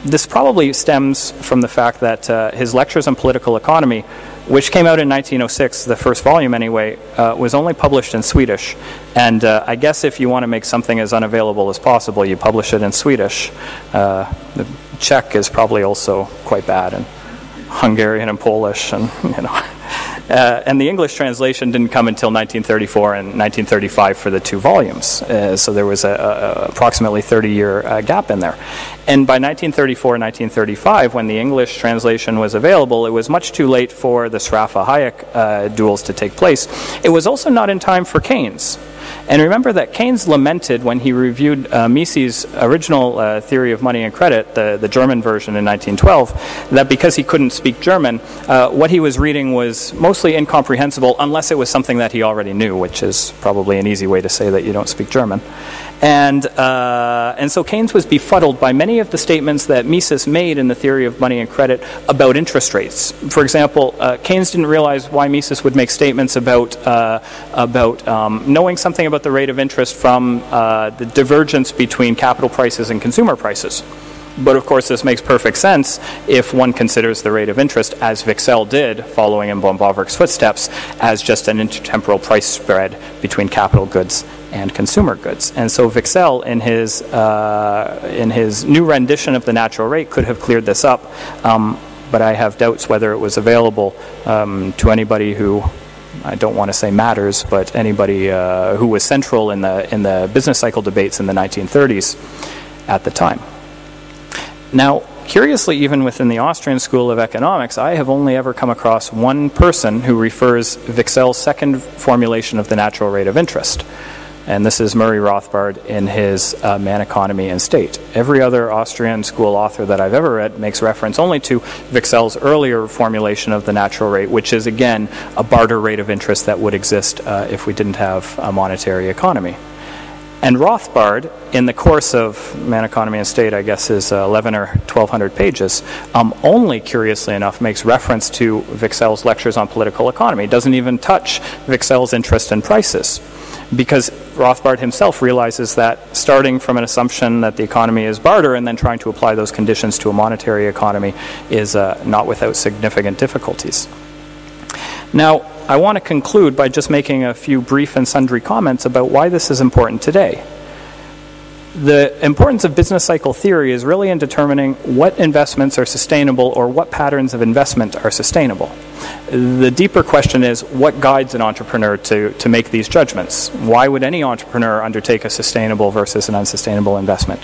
This probably stems from the fact that his lectures on political economy, which came out in 1906, the first volume anyway, was only published in Swedish. And I guess if you want to make something as unavailable as possible, you publish it in Swedish. The Czech is probably also quite bad, and Hungarian and Polish, and and the English translation didn't come until 1934 and 1935 for the two volumes. So there was a approximately 30-year gap in there. And by 1934, 1935, when the English translation was available, it was much too late for the Sraffa-Hayek duels to take place. It was also not in time for Keynes. And remember that Keynes lamented when he reviewed Mises' original theory of money and credit, the German version in 1912, that because he couldn't speak German, what he was reading was mostly incomprehensible unless it was something that he already knew, which is probably an easy way to say that you don't speak German. And so Keynes was befuddled by many of the statements that Mises made in the theory of money and credit about interest rates. For example, Keynes didn't realize why Mises would make statements about knowing something about the rate of interest from the divergence between capital prices and consumer prices. But of course this makes perfect sense if one considers the rate of interest, as Wicksell did, following in von Bauwerk's footsteps, as just an intertemporal price spread between capital goods and consumer goods. And so Wicksell, in his new rendition of the natural rate, could have cleared this up, but I have doubts whether it was available to anybody who, I don't want to say matters, but anybody who was central in the business cycle debates in the 1930s at the time. Now, curiously, even within the Austrian School of Economics, I have only ever come across one person who refers Wicksell's second formulation of the natural rate of interest. And this is Murray Rothbard in his Man, Economy, and State. Every other Austrian school author that I've ever read makes reference only to Wicksell's earlier formulation of the natural rate, which is, again, a barter rate of interest that would exist if we didn't have a monetary economy. And Rothbard, in the course of Man, Economy, and State, I guess is 11 or 1,200 pages, only, curiously enough, makes reference to Wicksell's lectures on political economy. It doesn't even touch Wicksell's interest in prices, because Rothbard himself realizes that starting from an assumption that the economy is barter and then trying to apply those conditions to a monetary economy is not without significant difficulties. Now, I want to conclude by just making a few brief and sundry comments about why this is important today. The importance of business cycle theory is really in determining what investments are sustainable or what patterns of investment are sustainable. The deeper question is what guides an entrepreneur to make these judgments? Why would any entrepreneur undertake a sustainable versus an unsustainable investment?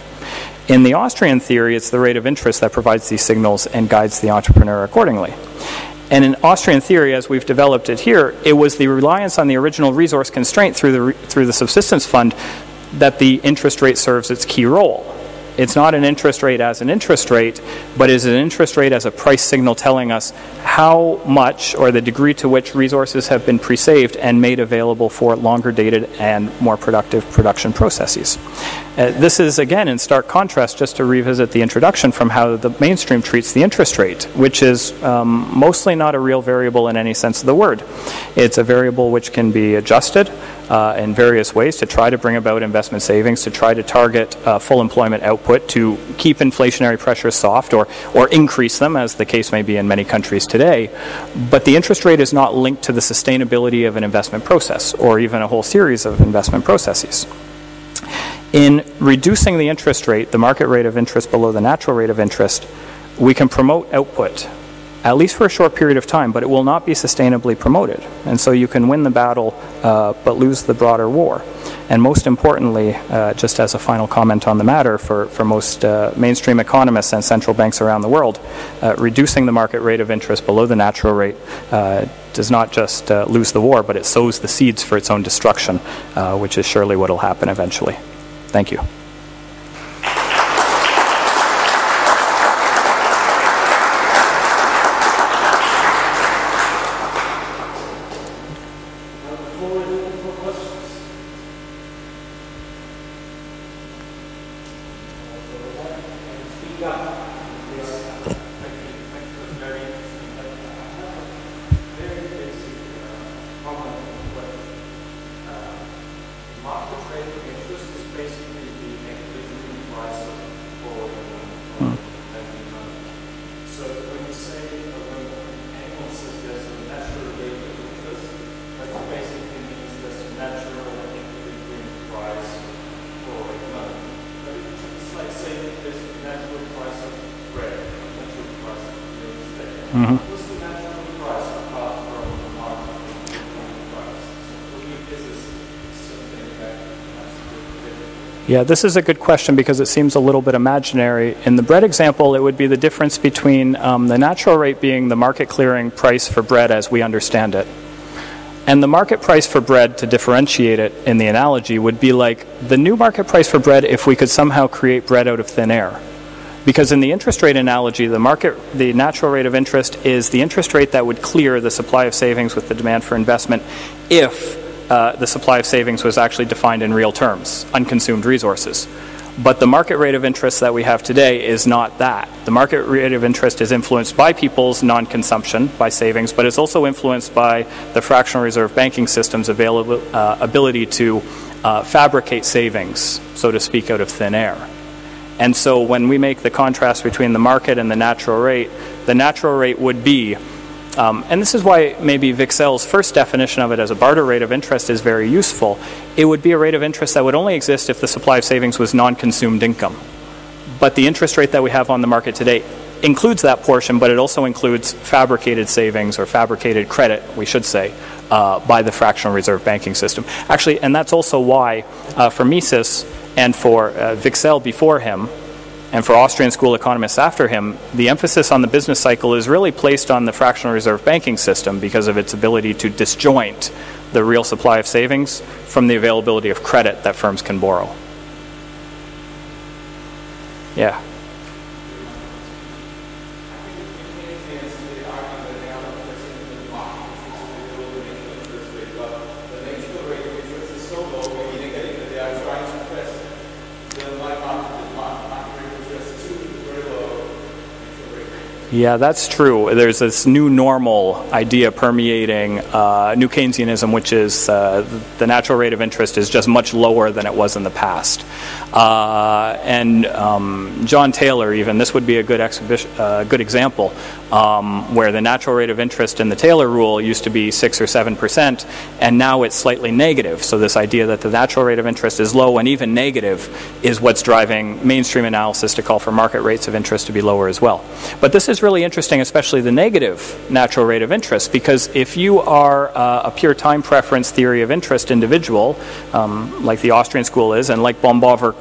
In the Austrian theory, it's the rate of interest that provides these signals and guides the entrepreneur accordingly. And in Austrian theory, as we've developed it here, it was the reliance on the original resource constraint through the subsistence fund that the interest rate serves its key role. It's not an interest rate as an interest rate, but is an interest rate as a price signal telling us how much or the degree to which resources have been pre-saved and made available for longer dated and more productive production processes. This is, again, in stark contrast, just to revisit the introduction, from how the mainstream treats the interest rate, which is mostly not a real variable in any sense of the word. It's a variable which can be adjusted in various ways to try to bring about investment savings, to try to target full employment output, to keep inflationary pressures soft or increase them, as the case may be in many countries today. But the interest rate is not linked to the sustainability of an investment process or even a whole series of investment processes. In reducing the interest rate, the market rate of interest below the natural rate of interest, we can promote output, at least for a short period of time, but it will not be sustainably promoted. And so you can win the battle, but lose the broader war. And most importantly, just as a final comment on the matter, for most mainstream economists and central banks around the world, reducing the market rate of interest below the natural rate does not just lose the war, but it sows the seeds for its own destruction, which is surely what will happen eventually. Thank you. Yeah, this is a good question because it seems a little bit imaginary. In the bread example, it would be the difference between the natural rate being the market clearing price for bread as we understand it. And the market price for bread, to differentiate it in the analogy, would be like the new market price for bread if we could somehow create bread out of thin air. Because in the interest rate analogy, the natural rate of interest is the interest rate that would clear the supply of savings with the demand for investment if the supply of savings was actually defined in real terms, unconsumed resources. But the market rate of interest that we have today is not that. The market rate of interest is influenced by people's non-consumption, by savings, but it's also influenced by the fractional reserve banking system's ability to fabricate savings, so to speak, out of thin air. And so when we make the contrast between the market and the natural rate would be, and this is why maybe Wicksel's first definition of it as a barter rate of interest is very useful. It would be a rate of interest that would only exist if the supply of savings was non-consumed income. But the interest rate that we have on the market today includes that portion, but it also includes fabricated savings or fabricated credit, we should say, by the fractional reserve banking system. Actually, and that's also why for Mises and for Wicksel before him, and for Austrian school economists after him, the emphasis on the business cycle is really placed on the fractional reserve banking system because of its ability to disjoint the real supply of savings from the availability of credit that firms can borrow. Yeah. Yeah, that's true. There's this new normal idea permeating new Keynesianism, which is the natural rate of interest is just much lower than it was in the past. And John Taylor, even, this would be a good example, where the natural rate of interest in the Taylor rule used to be 6 or 7%, and now it's slightly negative. So this idea that the natural rate of interest is low and even negative is what's driving mainstream analysis to call for market rates of interest to be lower as well. But this is really interesting, especially the negative natural rate of interest, because if you are a pure time preference theory of interest individual, like the Austrian school is, and like Baumbacher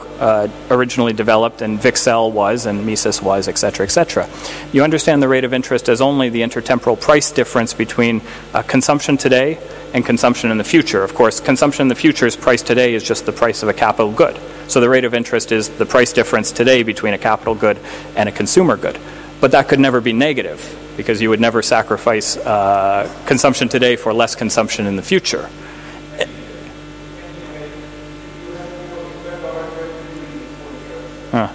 originally developed, and Wicksel was, and Mises was, etc., etc., you understand the rate of interest as only the intertemporal price difference between consumption today and consumption in the future. Of course, consumption in the future's price today is just the price of a capital good. So the rate of interest is the price difference today between a capital good and a consumer good. But that could never be negative, because you would never sacrifice consumption today for less consumption in the future. Huh.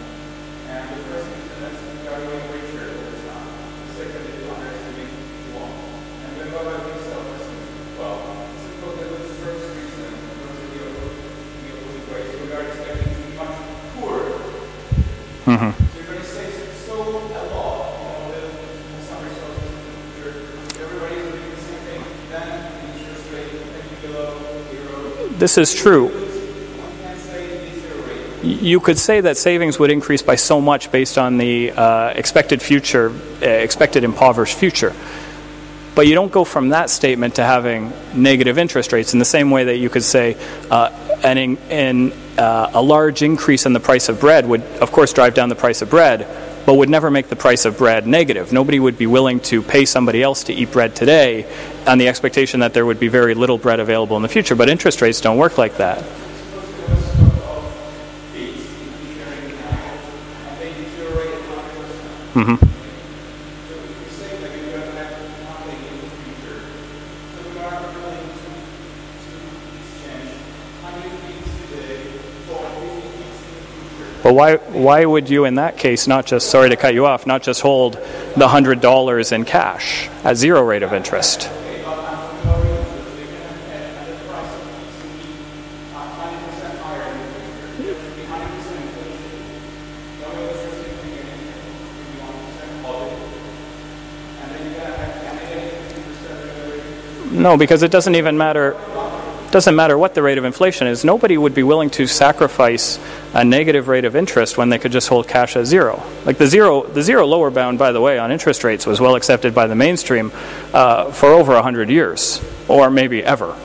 This is true. You could say that savings would increase by so much based on the expected impoverished future. But you don't go from that statement to having negative interest rates in the same way that you could say a large increase in the price of bread would, of course, drive down the price of bread, but would never make the price of bread negative. Nobody would be willing to pay somebody else to eat bread today on the expectation that there would be very little bread available in the future. But interest rates don't work like that. Mm-hmm. But why would you in that case not just, sorry to cut you off, not just hold the $100 in cash at zero rate of interest? No, because it doesn't even matter. Doesn't matter what the rate of inflation is. Nobody would be willing to sacrifice a negative rate of interest when they could just hold cash at zero. Like the zero lower bound, by the way, on interest rates was well accepted by the mainstream for over 100 years, or maybe ever.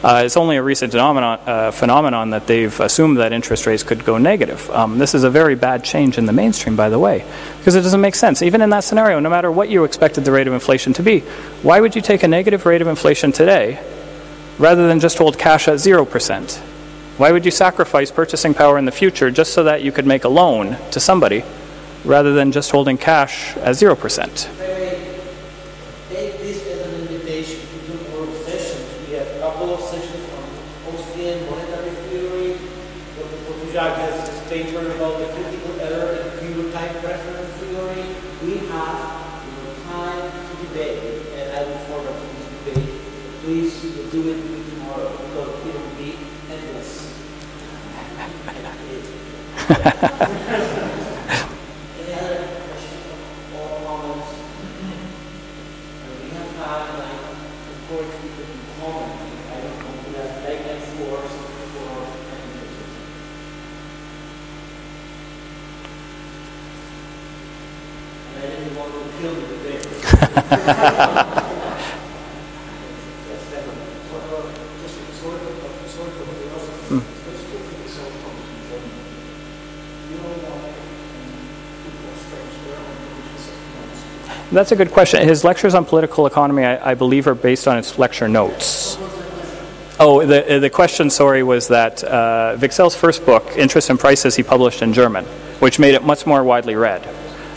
It's only a recent phenomenon that they've assumed that interest rates could go negative. This is a very bad change in the mainstream, by the way, because it doesn't make sense. Even in that scenario, no matter what you expected the rate of inflation to be, why would you take a negative rate of inflation today rather than just hold cash at 0%? Why would you sacrifice purchasing power in the future just so that you could make a loan to somebody rather than just holding cash at 0%? Take this as an invitation to do more sessions. We have a couple of sessions on Austrian monetary theory. Dr. Jacques has his paper about the critical error and pure time preference theory. We have time to debate, and I look forward to this debate. Please do it tomorrow because it will be endless. Any other questions or comments? We have had the court people in common. I don't know, we have like force for and I didn't want to kill the debate. That's a good question. His lectures on political economy, I believe, are based on his lecture notes. Oh, the question, sorry, was that Wicksel's first book, Interest and Prices, he published in German, which made it much more widely read.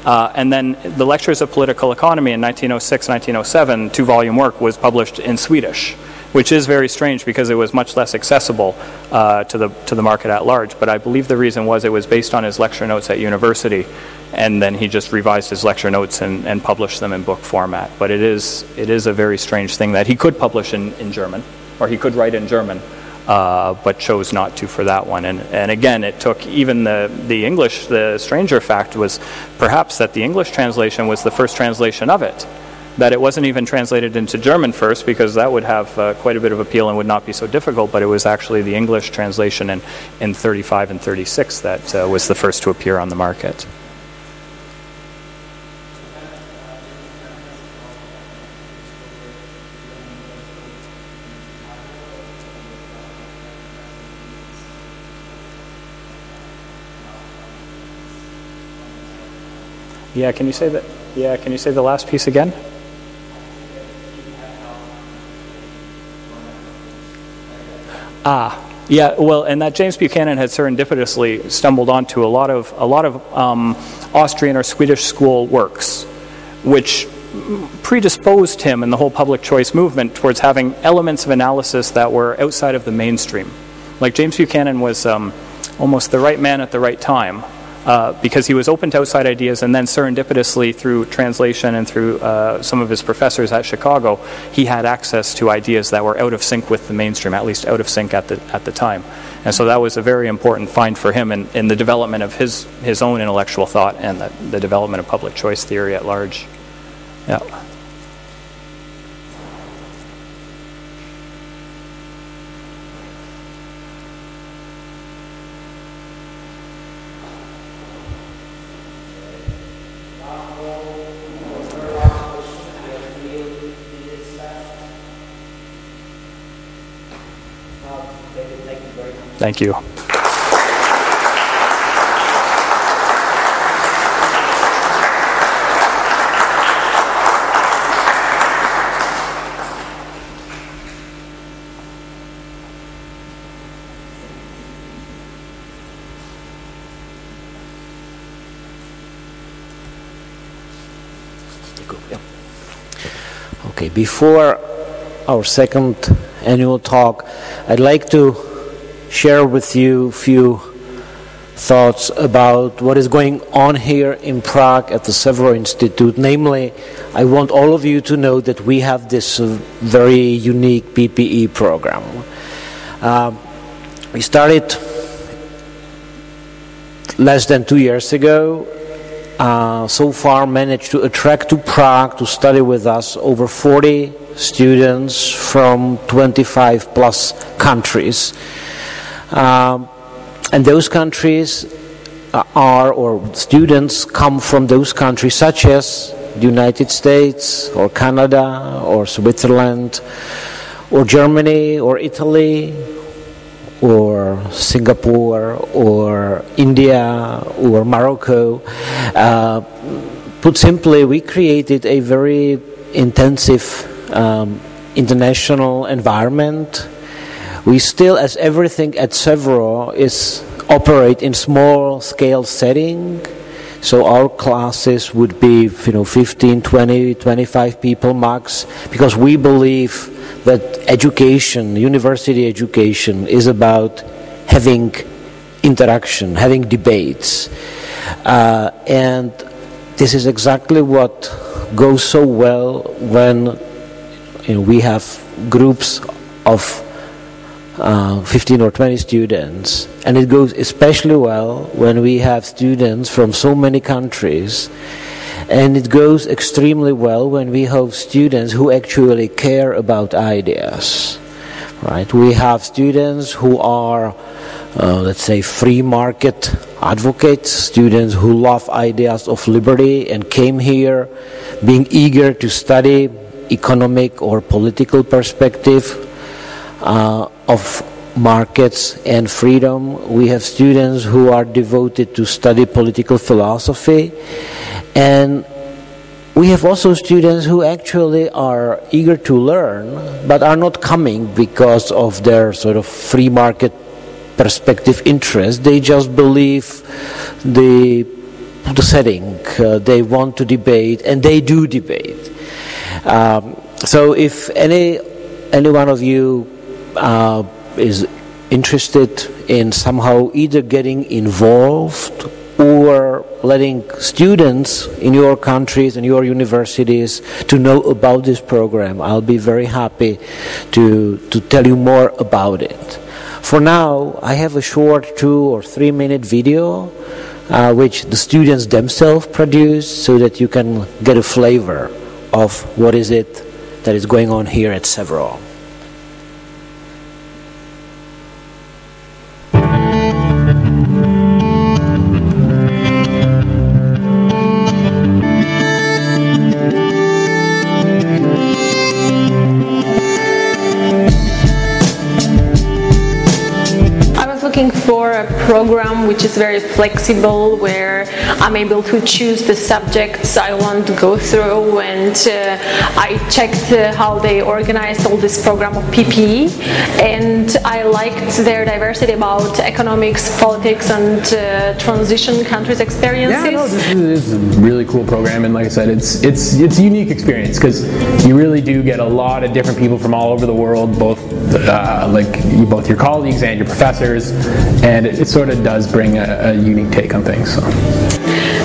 And then the Lectures of Political Economy in 1906, 1907, two-volume work, was published in Swedish, which is very strange because it was much less accessible to the market at large. But I believe the reason was it was based on his lecture notes at university, and then he just revised his lecture notes and published them in book format. But it is a very strange thing that he could publish in German, or he could write in German, but chose not to for that one. And again, it took even the English. The stranger fact was perhaps that the English translation was the first translation of it, that it wasn't even translated into German first, because that would have quite a bit of appeal and would not be so difficult, but it was actually the English translation in 35 and 36 that was the first to appear on the market. Yeah, can you say that? Yeah, can you say the last piece again? Yeah, well, and that James Buchanan had serendipitously stumbled onto a lot of Austrian or Swedish school works, which predisposed him in the whole public choice movement towards having elements of analysis that were outside of the mainstream. Like James Buchanan was almost the right man at the right time. because he was open to outside ideas, and then serendipitously through translation and through some of his professors at Chicago, he had access to ideas that were out of sync with the mainstream, at least out of sync at the time. And so that was a very important find for him in the development of his own intellectual thought and the development of public choice theory at large. Yeah. Thank you. Okay, before our second annual talk, I'd like to share with you a few thoughts about what is going on here in Prague at the Severo Institute. Namely, I want all of you to know that we have this very unique PPE program. We started less than 2 years ago. So far managed to attract to Prague to study with us over 40 students from 25 plus countries. And those countries or students come from those countries such as the United States or Canada or Switzerland or Germany or Italy or Singapore or India or Morocco. Put simply, we created a very intensive international environment. We still, as everything at Severo, operate in small scale setting. So our classes would be 15, 20, 25 people max, because we believe that education, university education, is about having interaction, having debates. And this is exactly what goes so well when we have groups of 15 or 20 students, and it goes especially well when we have students from so many countries, and it goes extremely well when we have students who actually care about ideas, right? We have students who are, let's say, free market advocates, students who love ideas of liberty and came here being eager to study economic or political perspective of markets and freedom. We have students who are devoted to study political philosophy, and we have also students who actually are eager to learn but are not coming because of their sort of free market perspective interest. They just believe the setting, they want to debate, and they do debate. So if any one of you is interested in somehow either getting involved or letting students in your countries and your universities to know about this program, I'll be very happy to tell you more about it. For now, I have a short 2 or 3 minute video which the students themselves produced, so that you can get a flavor of what is it that is going on here at Severo. For a program which is very flexible, where I'm able to choose the subjects I want to go through, and I checked how they organized all this program of Pcpe, and I liked their diversity about economics, politics, and transition countries' experiences. Yeah, no, this is a really cool program, and like I said, it's a unique experience because you really do get a lot of different people from all over the world, both both your colleagues and your professors, and it sort of does bring a unique take on things.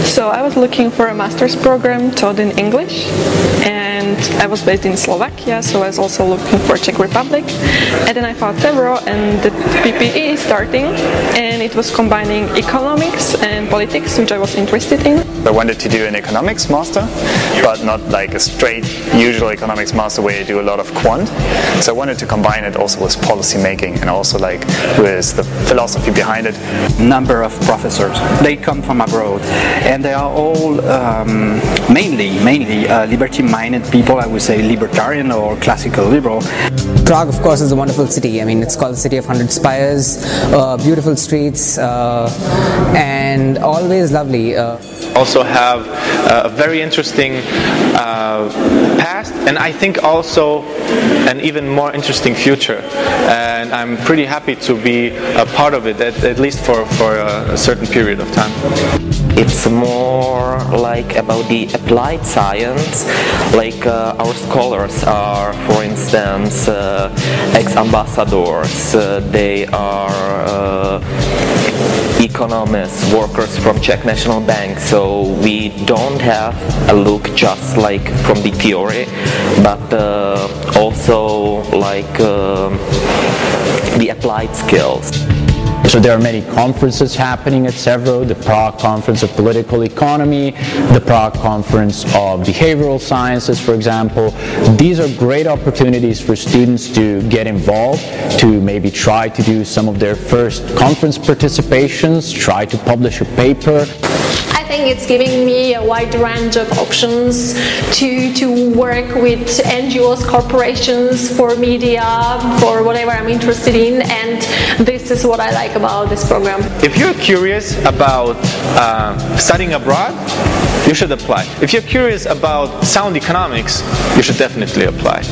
So I was looking for a master's program taught in English, and I was based in Slovakia, so I was also looking for Czech Republic, and then I found several, and the Pcpe is starting, and it was combining economics and politics, which I was interested in. I wanted to do an economics master, but not like a straight usual economics master where you do a lot of quant. So I wanted to combine it also with policy making and also like with the philosophy behind it. Number of professors, they come from abroad, and they are all mainly liberty-minded people. I would say libertarian or classical liberal. Prague, of course, is a wonderful city. I mean, it's called the City of 100 Spires, beautiful streets, and always lovely. Also have a very interesting past, and I think also an even more interesting future. And I'm pretty happy to be a part of it, at least for a certain period of time. It's more like about the applied science, like our scholars are, for instance, ex-ambassadors, they are economists, workers from Czech National Bank, so we don't have a look just like from the theory, but also like the applied skills. So there are many conferences happening at several, the Prague Conference of Political Economy, the Prague Conference of Behavioral Sciences, for example. These are great opportunities for students to get involved, to maybe try to do some of their first conference participations, try to publish a paper. I think it's giving me a wide range of options to work with NGOs, corporations, for media, for whatever I'm interested in, and this is what I like about this program. If you're curious about studying abroad, you should apply. If you're curious about sound economics, you should definitely apply.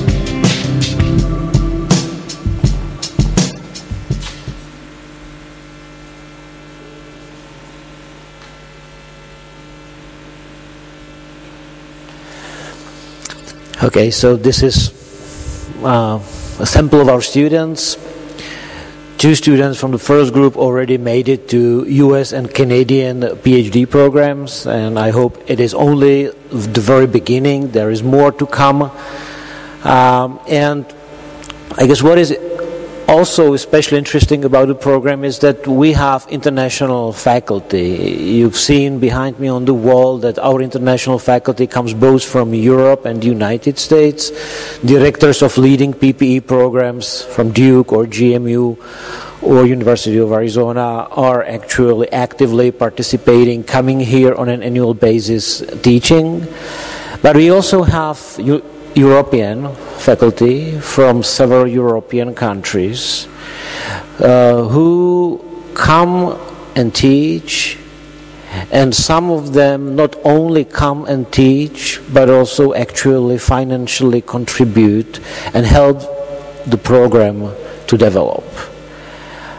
Okay, so this is a sample of our students. 2 students from the first group already made it to US and Canadian PhD programs, and I hope it is only the very beginning. There is more to come. And I guess what is also especially interesting about the program is that we have international faculty. You've seen behind me on the wall that our international faculty comes both from Europe and the United States. Directors of leading PPE programs from Duke or GMU or University of Arizona are actually actively participating, coming here on an annual basis teaching. But we also have European faculty from several European countries who come and teach, and some of them not only come and teach but also actually financially contribute and help the program to develop.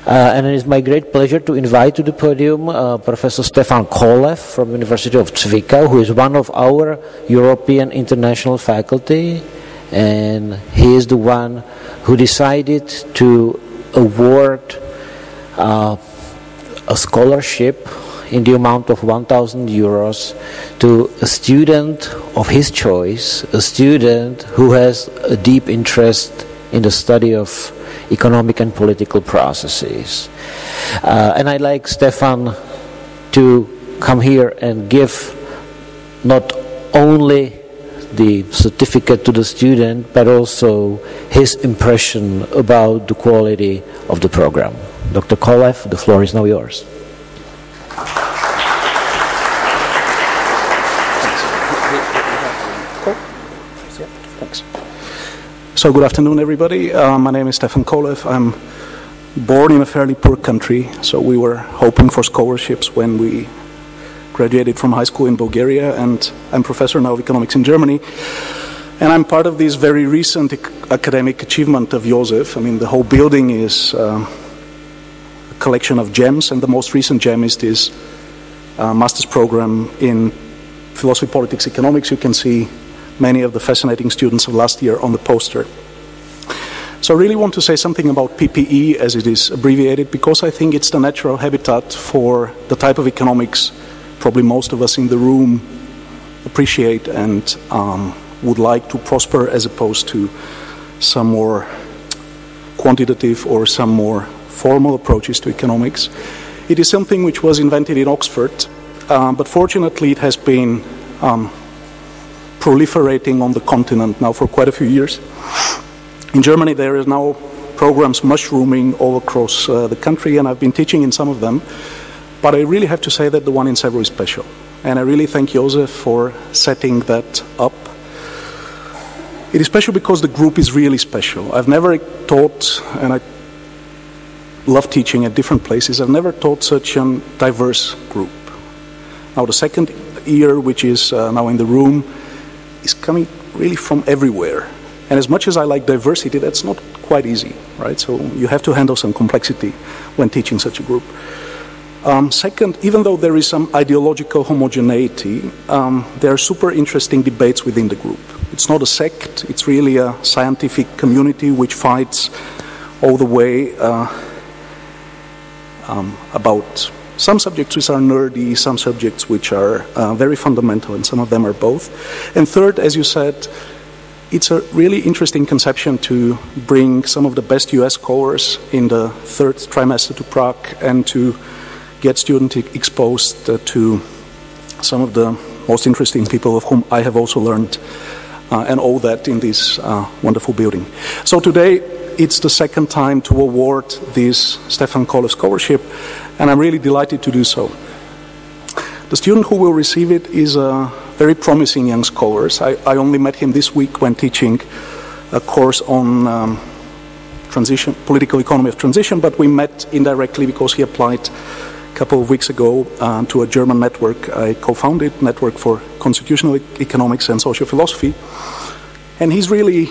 And it is my great pleasure to invite to the podium Professor Stefan Koloff from University of Zwickau, who is one of our European international faculty, and he is the one who decided to award a scholarship in the amount of 1,000 euros to a student of his choice, a student who has a deep interest in the study of economic and political processes. And I'd like Stefan to come here and give not only the certificate to the student, but also his impression about the quality of the program. Dr. Koloff, the floor is now yours. So good afternoon, everybody. My name is Stefan Koloff. I'm born in a fairly poor country, so we were hoping for scholarships when we graduated from high school in Bulgaria, and I'm professor now of economics in Germany. And I'm part of this very recent academic achievement of Josef. I mean, the whole building is a collection of gems, and the most recent gem is this master's program in philosophy, politics, economics. You can see many of the fascinating students of last year on the poster. So I really want to say something about PPE, as it is abbreviated, because I think it's the natural habitat for the type of economics probably most of us in the room appreciate and would like to prosper, as opposed to some more quantitative or some more formal approaches to economics. It is something which was invented in Oxford, but fortunately it has been proliferating on the continent now for quite a few years. In Germany there is now programs mushrooming all across the country, and I've been teaching in some of them, but I really have to say that the one in Severo is special, and I really thank Josef for setting that up. It is special because the group is really special. I've never taught, and I love teaching at different places, I've never taught such a diverse group. Now the second year, which is now in the room, is coming really from everywhere. And as much as I like diversity, that's not quite easy, right? So you have to handle some complexity when teaching such a group. Second, even though there is some ideological homogeneity, there are super interesting debates within the group. It's not a sect, it's really a scientific community which fights all the way about some subjects which are nerdy, some subjects which are very fundamental, and some of them are both. And third, as you said, it's a really interesting conception to bring some of the best US scholars in the third trimester to Prague and to get students exposed to some of the most interesting people of whom I have also learned, and all that in this wonderful building. So today it's the second time to award this Stefan Koloff scholarship, and I'm really delighted to do so. The student who will receive it is a very promising young scholar. I only met him this week when teaching a course on transition, political economy of transition, but we met indirectly because he applied a couple of weeks ago to a German network I co-founded, Network for Constitutional Economics and Social Philosophy. And he's really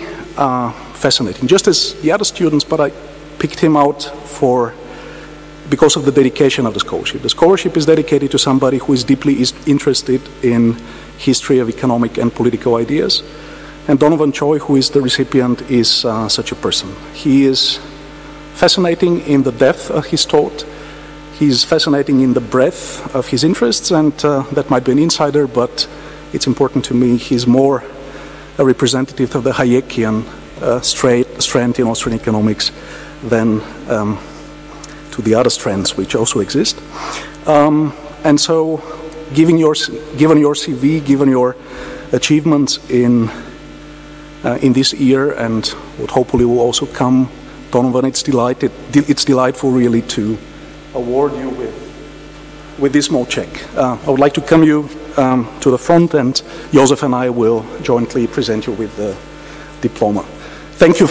fascinating, just as the other students, but I picked him out because of the dedication of the scholarship. The scholarship is dedicated to somebody who is deeply interested in history of economic and political ideas. And Donovan Choi, who is the recipient, is such a person. He is fascinating in the depth of his thought. He's fascinating in the breadth of his interests, and that might be an insider, but it's important to me. He's more a representative of the Hayekian strand in Austrian economics than to the other strands which also exist. And so, given your CV, given your achievements in this year, and what hopefully will also come, Donovan, it's delightful really to award you with this small check. I would like to come you to the front, and Josef and I will jointly present you with the diploma. Thank you.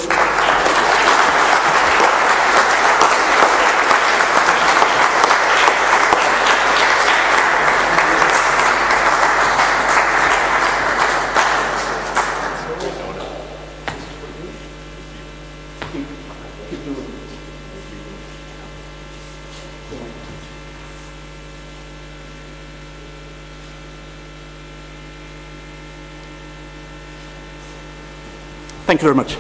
Thank you very much.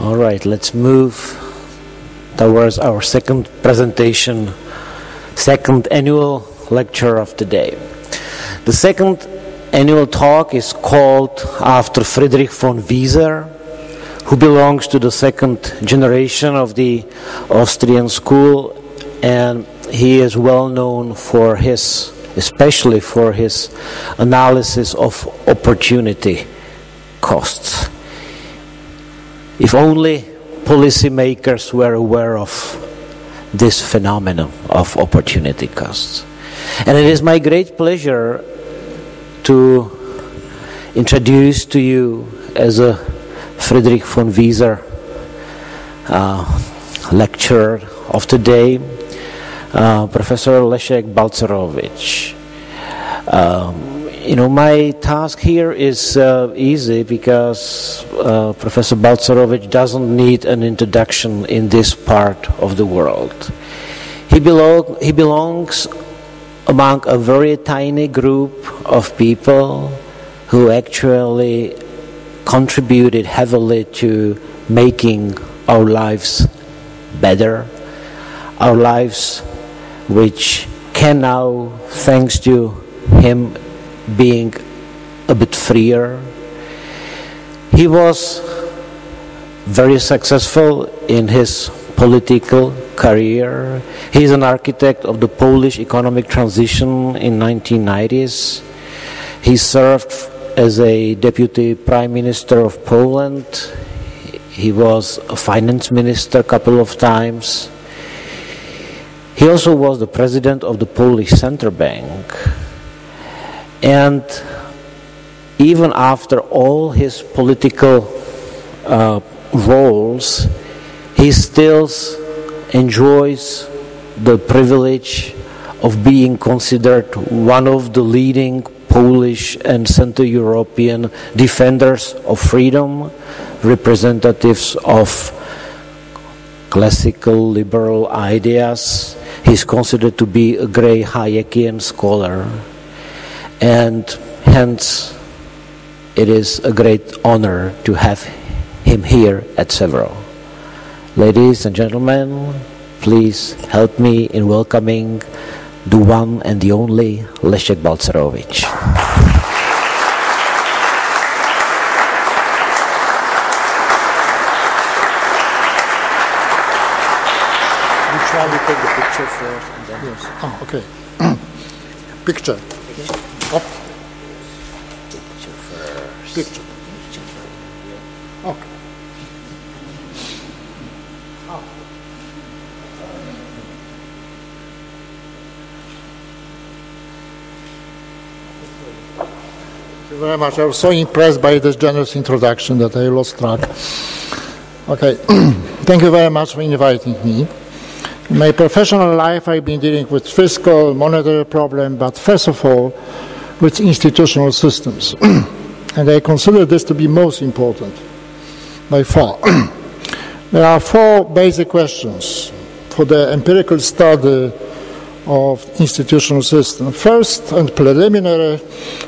All right, let's move towards our second presentation, second annual lecture of the day. The second annual talk is called after Friedrich von Wieser, who belongs to the second generation of the Austrian school, and he is well known for especially for his analysis of opportunity costs. If only policymakers were aware of this phenomenon of opportunity costs. And it is my great pleasure to introduce to you as a Friedrich von Wieser lecturer of today, Professor Leszek Balcerowicz. My task here is easy because Professor Balcerowicz doesn't need an introduction in this part of the world. He belongs among a very tiny group of people who actually contributed heavily to making our lives better, our lives which can now, thanks to him, being a bit freer. He was very successful in his political career. He is an architect of the Polish economic transition in 1990s. He served as a deputy prime minister of Poland. He was a finance minister a couple of times. He also was the president of the Polish Central Bank. And even after all his political roles, he still enjoys the privilege of being considered one of the leading Polish and Central European defenders of freedom, representatives of classical liberal ideas. He's considered to be a great Hayekian scholar. And hence, it is a great honor to have him here at Severo. Ladies and gentlemen, please help me in welcoming the one and the only Leszek Balcerowicz. We try to take the picture first. And then yes. Oh, okay. Picture. Up. Picture first. Picture. Okay. Oh. Thank you very much. I was so impressed by this generous introduction that I lost track. Okay. Thank you very much for inviting me. In my professional life, I've been dealing with fiscal, monetary problem, but first of all, with institutional systems. And I consider this to be most important, by far. There are four basic questions for the empirical study of institutional system. First, and preliminary,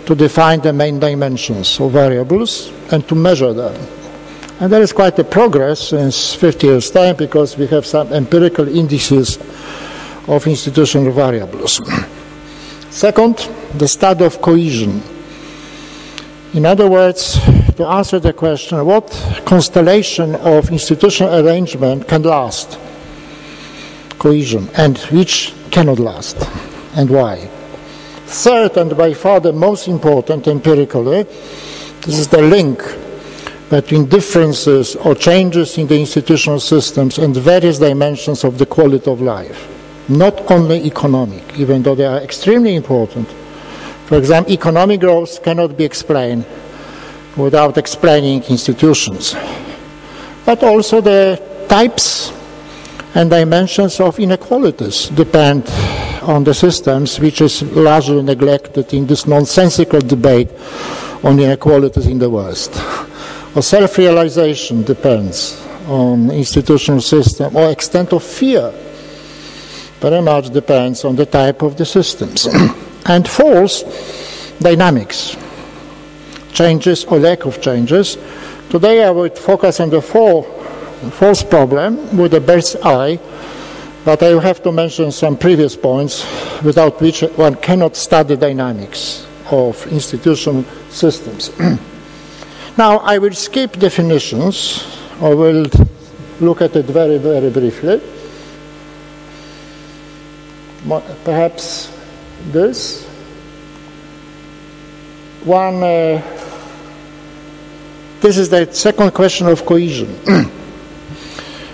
to define the main dimensions of variables and to measure them. And there is quite a progress since 50 years' time because we have some empirical indices of institutional variables. Second, the study of cohesion. In other words, to answer the question, what constellation of institutional arrangement can last? Cohesion, and which cannot last, and why? Third, and by far the most important empirically, this is the link between differences or changes in the institutional systems and various dimensions of the quality of life. Not only economic, even though they are extremely important. For example, economic growth cannot be explained without explaining institutions. But also the types and dimensions of inequalities depend on the systems, which is largely neglected in this nonsensical debate on inequalities in the West. Or self-realization depends on institutional system, or extent of fear very much depends on the type of the systems. And fourth, dynamics, changes or lack of changes. Today I would focus on the fourth problem with a bird's eye, but I have to mention some previous points without which one cannot study dynamics of institutional systems. Now, I will skip definitions, or will look at it very, very briefly. Perhaps this. This is the second question of cohesion.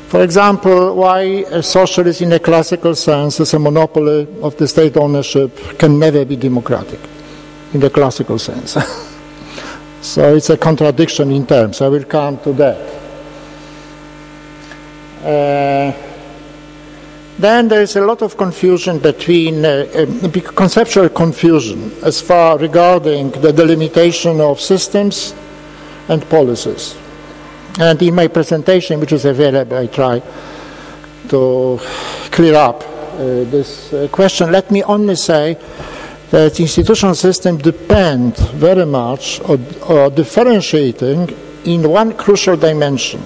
For example, why a socialist in a classical sense as a monopoly of the state ownership can never be democratic in the classical sense. So it's a contradiction in terms. I will come to that. Then there is a lot of confusion between, conceptual confusion as far regarding the delimitation of systems and policies. And in my presentation, which is available, I try to clear up this question. Let me only say that institutional systems depend very much on differentiating in one crucial dimension,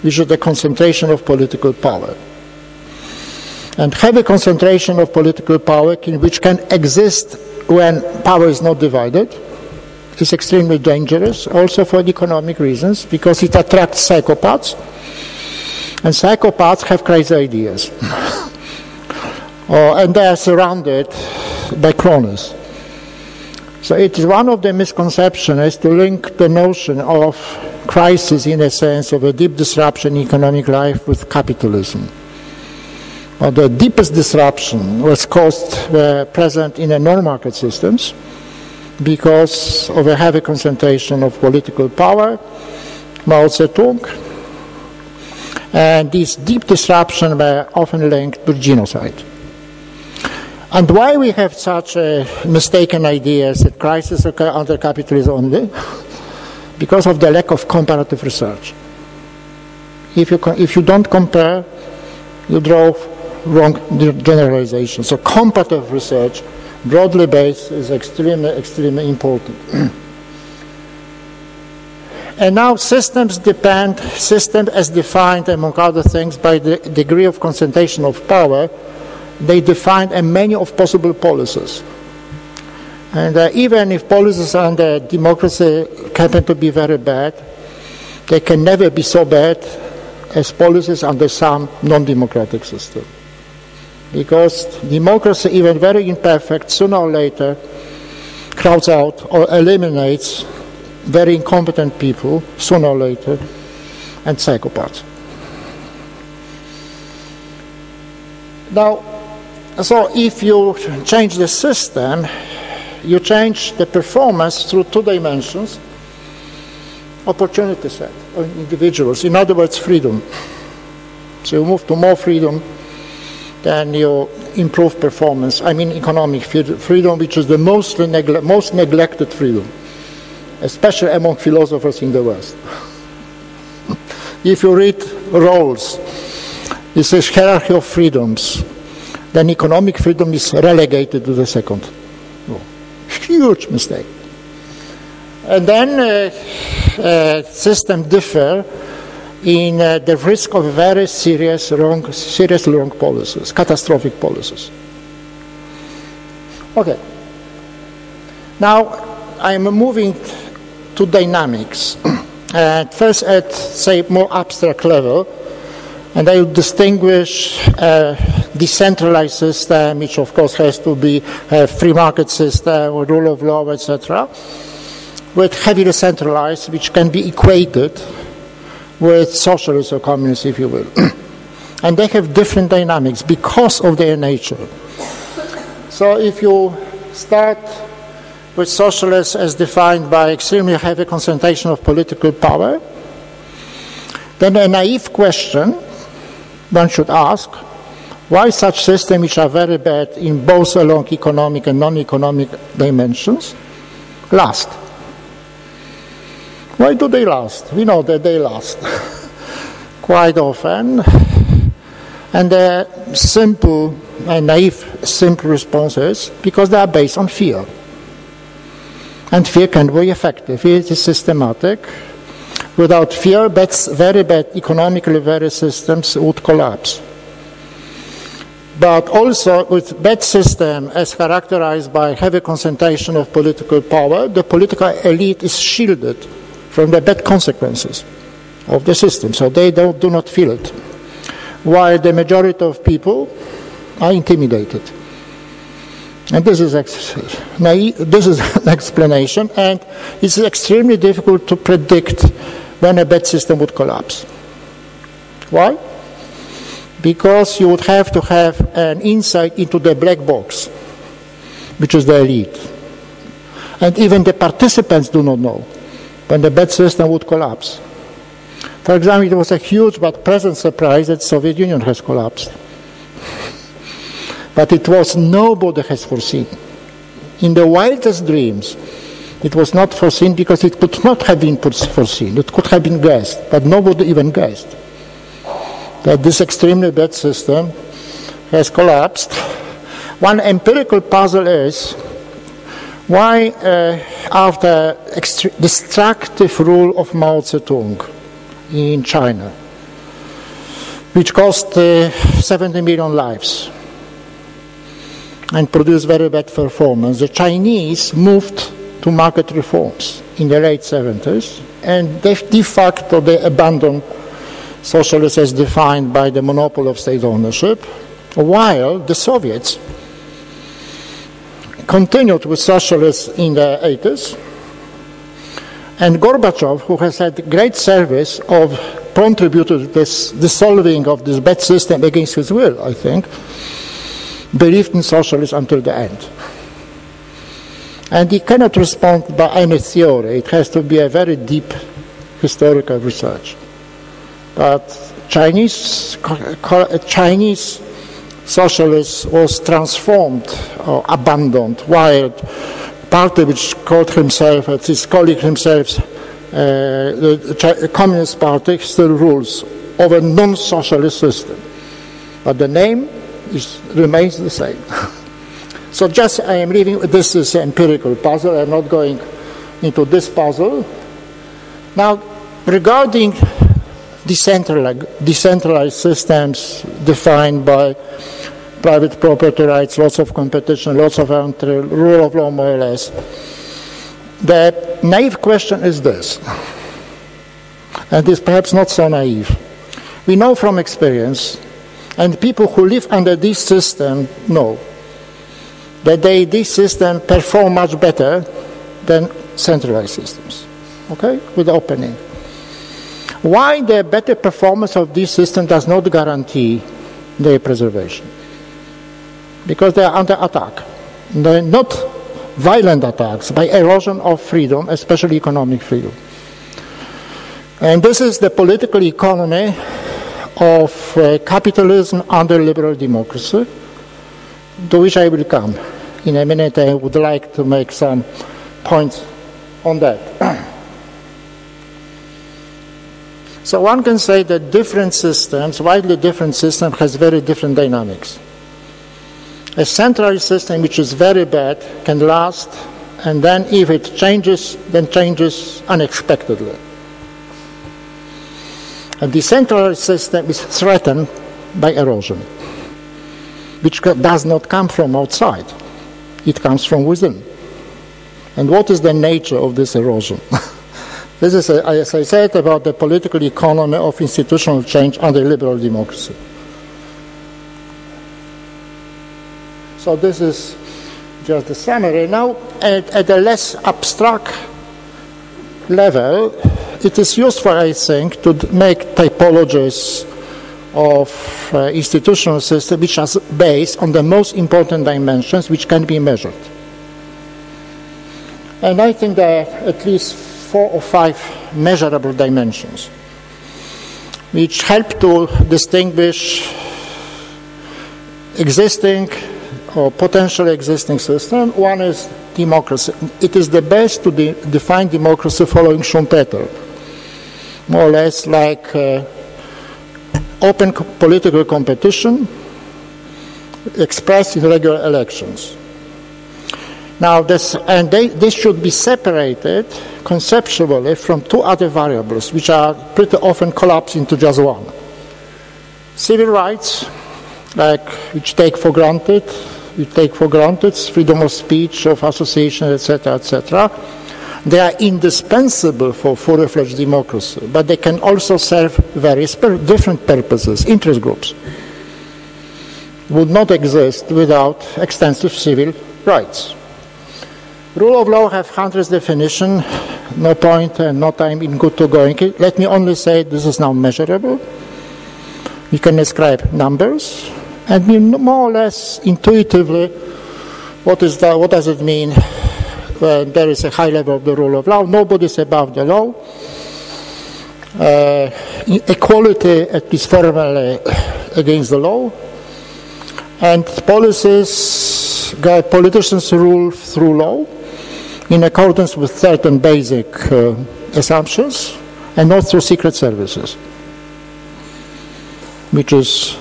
which is the concentration of political power. And heavy concentration of political power, which can exist when power is not divided, is extremely dangerous, also for economic reasons, because it attracts psychopaths, and psychopaths have crazy ideas. And they are surrounded by cronies. So it is one of the misconceptions to link the notion of crisis, in a sense, of a deep disruption in economic life with capitalism. But the deepest disruption was present in non-market systems because of a heavy concentration of political power, Mao Zedong, and these deep disruptions were often linked to genocide. And why we have such mistaken ideas that crises occur under capitalism only? Because of the lack of comparative research. If you don't compare, you draw wrong generalization. So comparative research, broadly based, is extremely important. And now systems as defined, among other things, by the degree of concentration of power. They define a menu of possible policies. And even if policies under democracy happen to be very bad, they can never be so bad as policies under some non-democratic system. Because democracy, even very imperfect, sooner or later crowds out or eliminates very incompetent people, sooner or later, and psychopaths. Now, so if you change the system, you change the performance through two dimensions: opportunity set of individuals, in other words, freedom. So you move to more freedom, then you improve performance. I mean economic freedom, which is the most neglected freedom, especially among philosophers in the West. If you read Rawls, it says hierarchy of freedoms, then economic freedom is relegated to the second. Huge mistake. And then systems differ in the risk of very seriously wrong policies, catastrophic policies. Okay. Now I'm moving to dynamics. First at, say, more abstract level, and I will distinguish decentralized system, which of course has to be a free market system or rule of law, etc., with heavily centralized, which can be equated with socialist or communist, if you will. And they have different dynamics because of their nature. So if you start with socialists as defined by extremely heavy concentration of political power, then a naive question one should ask: why such systems, which are very bad in both along economic and non-economic dimensions, last? Why do they last? We know that they last quite often. And the simple and naive, simple response is because they are based on fear. And fear can be effective. It is systematic. Without fear, very bad, economically very systems would collapse. But also, with bad system as characterized by heavy concentration of political power, the political elite is shielded from the bad consequences of the system, so they do not feel it. While the majority of people are intimidated. And this is an explanation, and it's extremely difficult to predict when a bad system would collapse. Why? because you would have to have an insight into the black box, which is the elite. And even the participants do not know when the bad system would collapse. For example, it was a huge but pleasant surprise that the Soviet Union has collapsed. But it was nobody has foreseen. In the wildest dreams, it was not foreseen because it could not have been foreseen. It could have been guessed, but nobody even guessed that this extremely bad system has collapsed. One empirical puzzle is why, after destructive rule of Mao Zedong in China, which cost 70 million lives and produced very bad performance, the Chinese moved to market reforms in the late 70s, and de facto they abandoned socialism as defined by the monopoly of state ownership, while the Soviets continued with socialism in the 80s, and Gorbachev, who has had great service of contributed to this dissolving of this bad system against his will, I think, believed in socialism until the end. And he cannot respond by any theory. It has to be a very deep historical research. But Chinese socialism was transformed or abandoned, while party which called himself, is calling himself the Communist Party, still rules over a non-socialist system. But the name remains the same. So just I am leaving, this is an empirical puzzle, I'm not going into this puzzle. Now, regarding decentralized systems defined by private property rights, lots of competition, lots of rule of law more or less, the naive question is this, and it's perhaps not so naive. We know from experience, and people who live under this system know, that this system perform much better than centralized systems, okay, with opening. Why the better performance of this system does not guarantee their preservation? Because they are under attack. They're not violent attacks, by erosion of freedom, especially economic freedom. And this is the political economy of capitalism under liberal democracy, to which I will come in a minute. I would like to make some points on that. So one can say that different systems, widely different systems, has very different dynamics. A centralized system which is very bad can last, and then if it changes, then changes unexpectedly. A decentralized system is threatened by erosion, which does not come from outside. It comes from within. And what is the nature of this erosion? This is, as I said, about the political economy of institutional change under liberal democracy. So this is just the summary. Now, at a less abstract level, it is useful, I think, to make typologies of institutional systems which are based on the most important dimensions which can be measured. And I think there are at least 4 or 5 measurable dimensions which help to distinguish existing or potentially existing system. One is democracy. It is the best to define democracy following Schumpeter, more or less like open political competition expressed in regular elections. Now, this should be separated conceptually from 2 other variables, which are pretty often collapsed into just one. Civil rights, which take for granted freedom of speech, of association, etc., etc. They are indispensable for fully-fledged democracy, but they can also serve various different purposes. Interest groups would not exist without extensive civil rights. Rule of law have hundreds of definitions, no point and no time in good to going. Let me only say this is now measurable. We can ascribe numbers, and we more or less intuitively what does it mean when there is a high level of the rule of law. Nobody is above the law. Equality, at least formally, against the law. And politicians rule through law in accordance with certain basic assumptions, and not through secret services. Which is,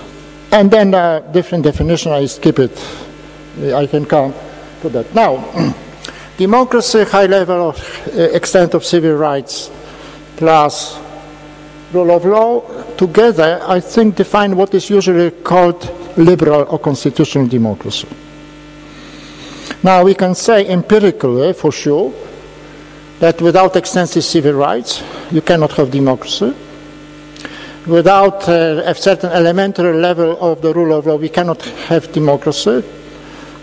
and then a different definition, I skip it. I can come to that. Now, democracy, high level of extent of civil rights, plus rule of law, together, I think, define what is usually called liberal or constitutional democracy. Now, we can say empirically, for sure, that without extensive civil rights, you cannot have democracy. Without a certain elementary level of the rule of law, we cannot have democracy.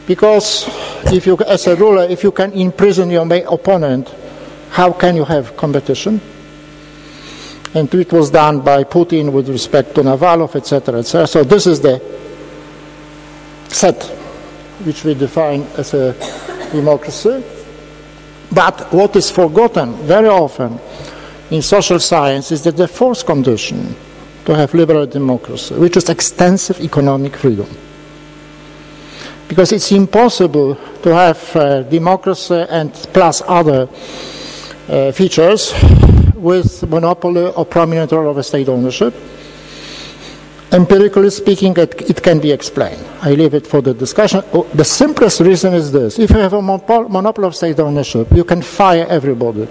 Because if you, as a ruler, if you can imprison your main opponent, how can you have competition? And it was done by Putin with respect to Navalny, etc., etc. So this is the set which we define as a democracy. But what is forgotten very often in social science is that the fourth condition to have liberal democracy, which is extensive economic freedom. Because it's impossible to have democracy and plus other features with monopoly or prominent role of state ownership. Empirically speaking, it can be explained. I leave it for the discussion. The simplest reason is this. If you have a monopoly of state ownership, you can fire everybody.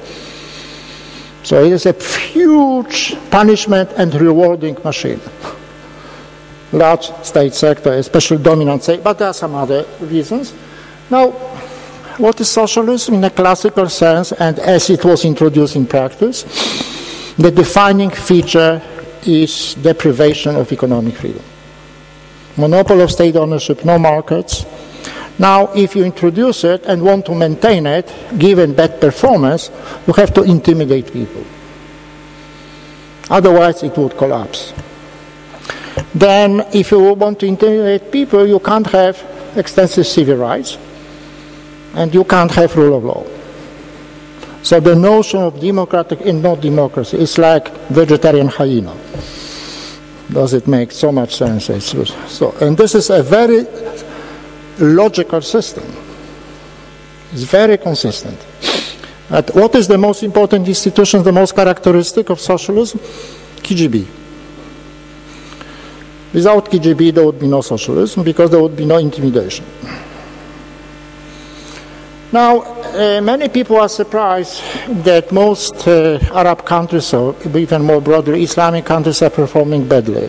So it is a huge punishment and rewarding machine. Large state sector, especially dominant state, but there are some other reasons. Now, what is socialism in a classical sense, and as it was introduced in practice? The defining feature is deprivation of economic freedom. Monopoly of state ownership, no markets. Now, if you introduce it and want to maintain it, given bad performance, you have to intimidate people. Otherwise, it would collapse. Then, if you want to intimidate people, you can't have extensive civil rights, and you can't have rule of law. So the notion of democratic and not democracy is like vegetarian hyena. Does it make so much sense? So, and this is a very logical system. It's very consistent. But what is the most important institution, the most characteristic of socialism? KGB. Without KGB, there would be no socialism because there would be no intimidation. Now, many people are surprised that most Arab countries, or even more broadly, Islamic countries are performing badly.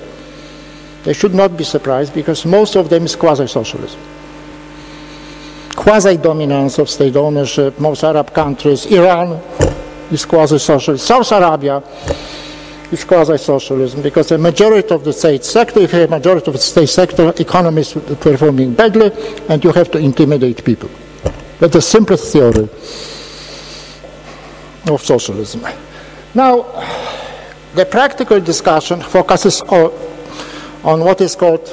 They should not be surprised because most of them is quasi-socialism. Quasi-dominance of state ownership, most Arab countries, Iran is quasi-socialist, South Arabia is quasi-socialism because the majority of the state sector, if you have a majority of the state sector, economies are performing badly and you have to intimidate people. That's the simplest theory of socialism. Now, the practical discussion focuses on what is called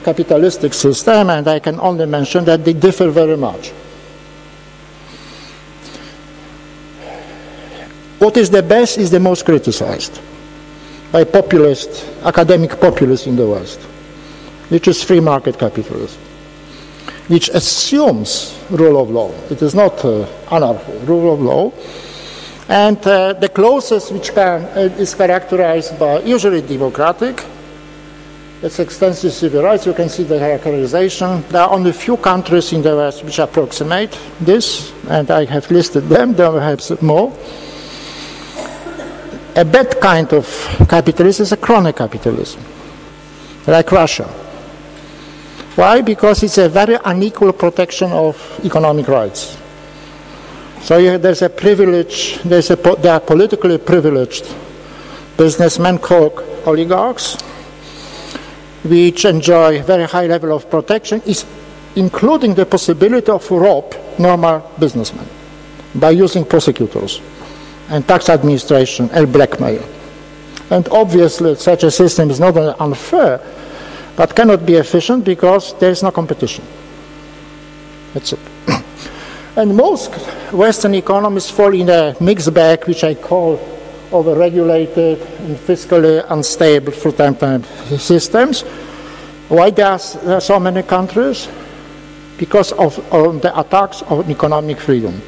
capitalistic system, and I can only mention that they differ very much. What is the best is the most criticized by academic populists in the West, which is free market capitalism, which assumes rule of law. It is not anarchy, rule of law. And the closest which is characterized by usually democratic. It's extensive civil rights. You can see the characterization. There are only a few countries in the West which approximate this, and I have listed them. There are perhaps more. A bad kind of capitalism is a crony capitalism, like Russia. Why? Because it's a very unequal protection of economic rights. So there's a privilege, they are politically privileged businessmen called oligarchs, which enjoy very high level of protection, including the possibility of rob normal businessmen by using prosecutors and tax administration and blackmail. And obviously such a system is not only unfair, but cannot be efficient because there is no competition. That's it. And most Western economies fall in a mixed bag, which I call overregulated and fiscally unstable for time systems. Why there are so many countries? Because of the attacks on economic freedom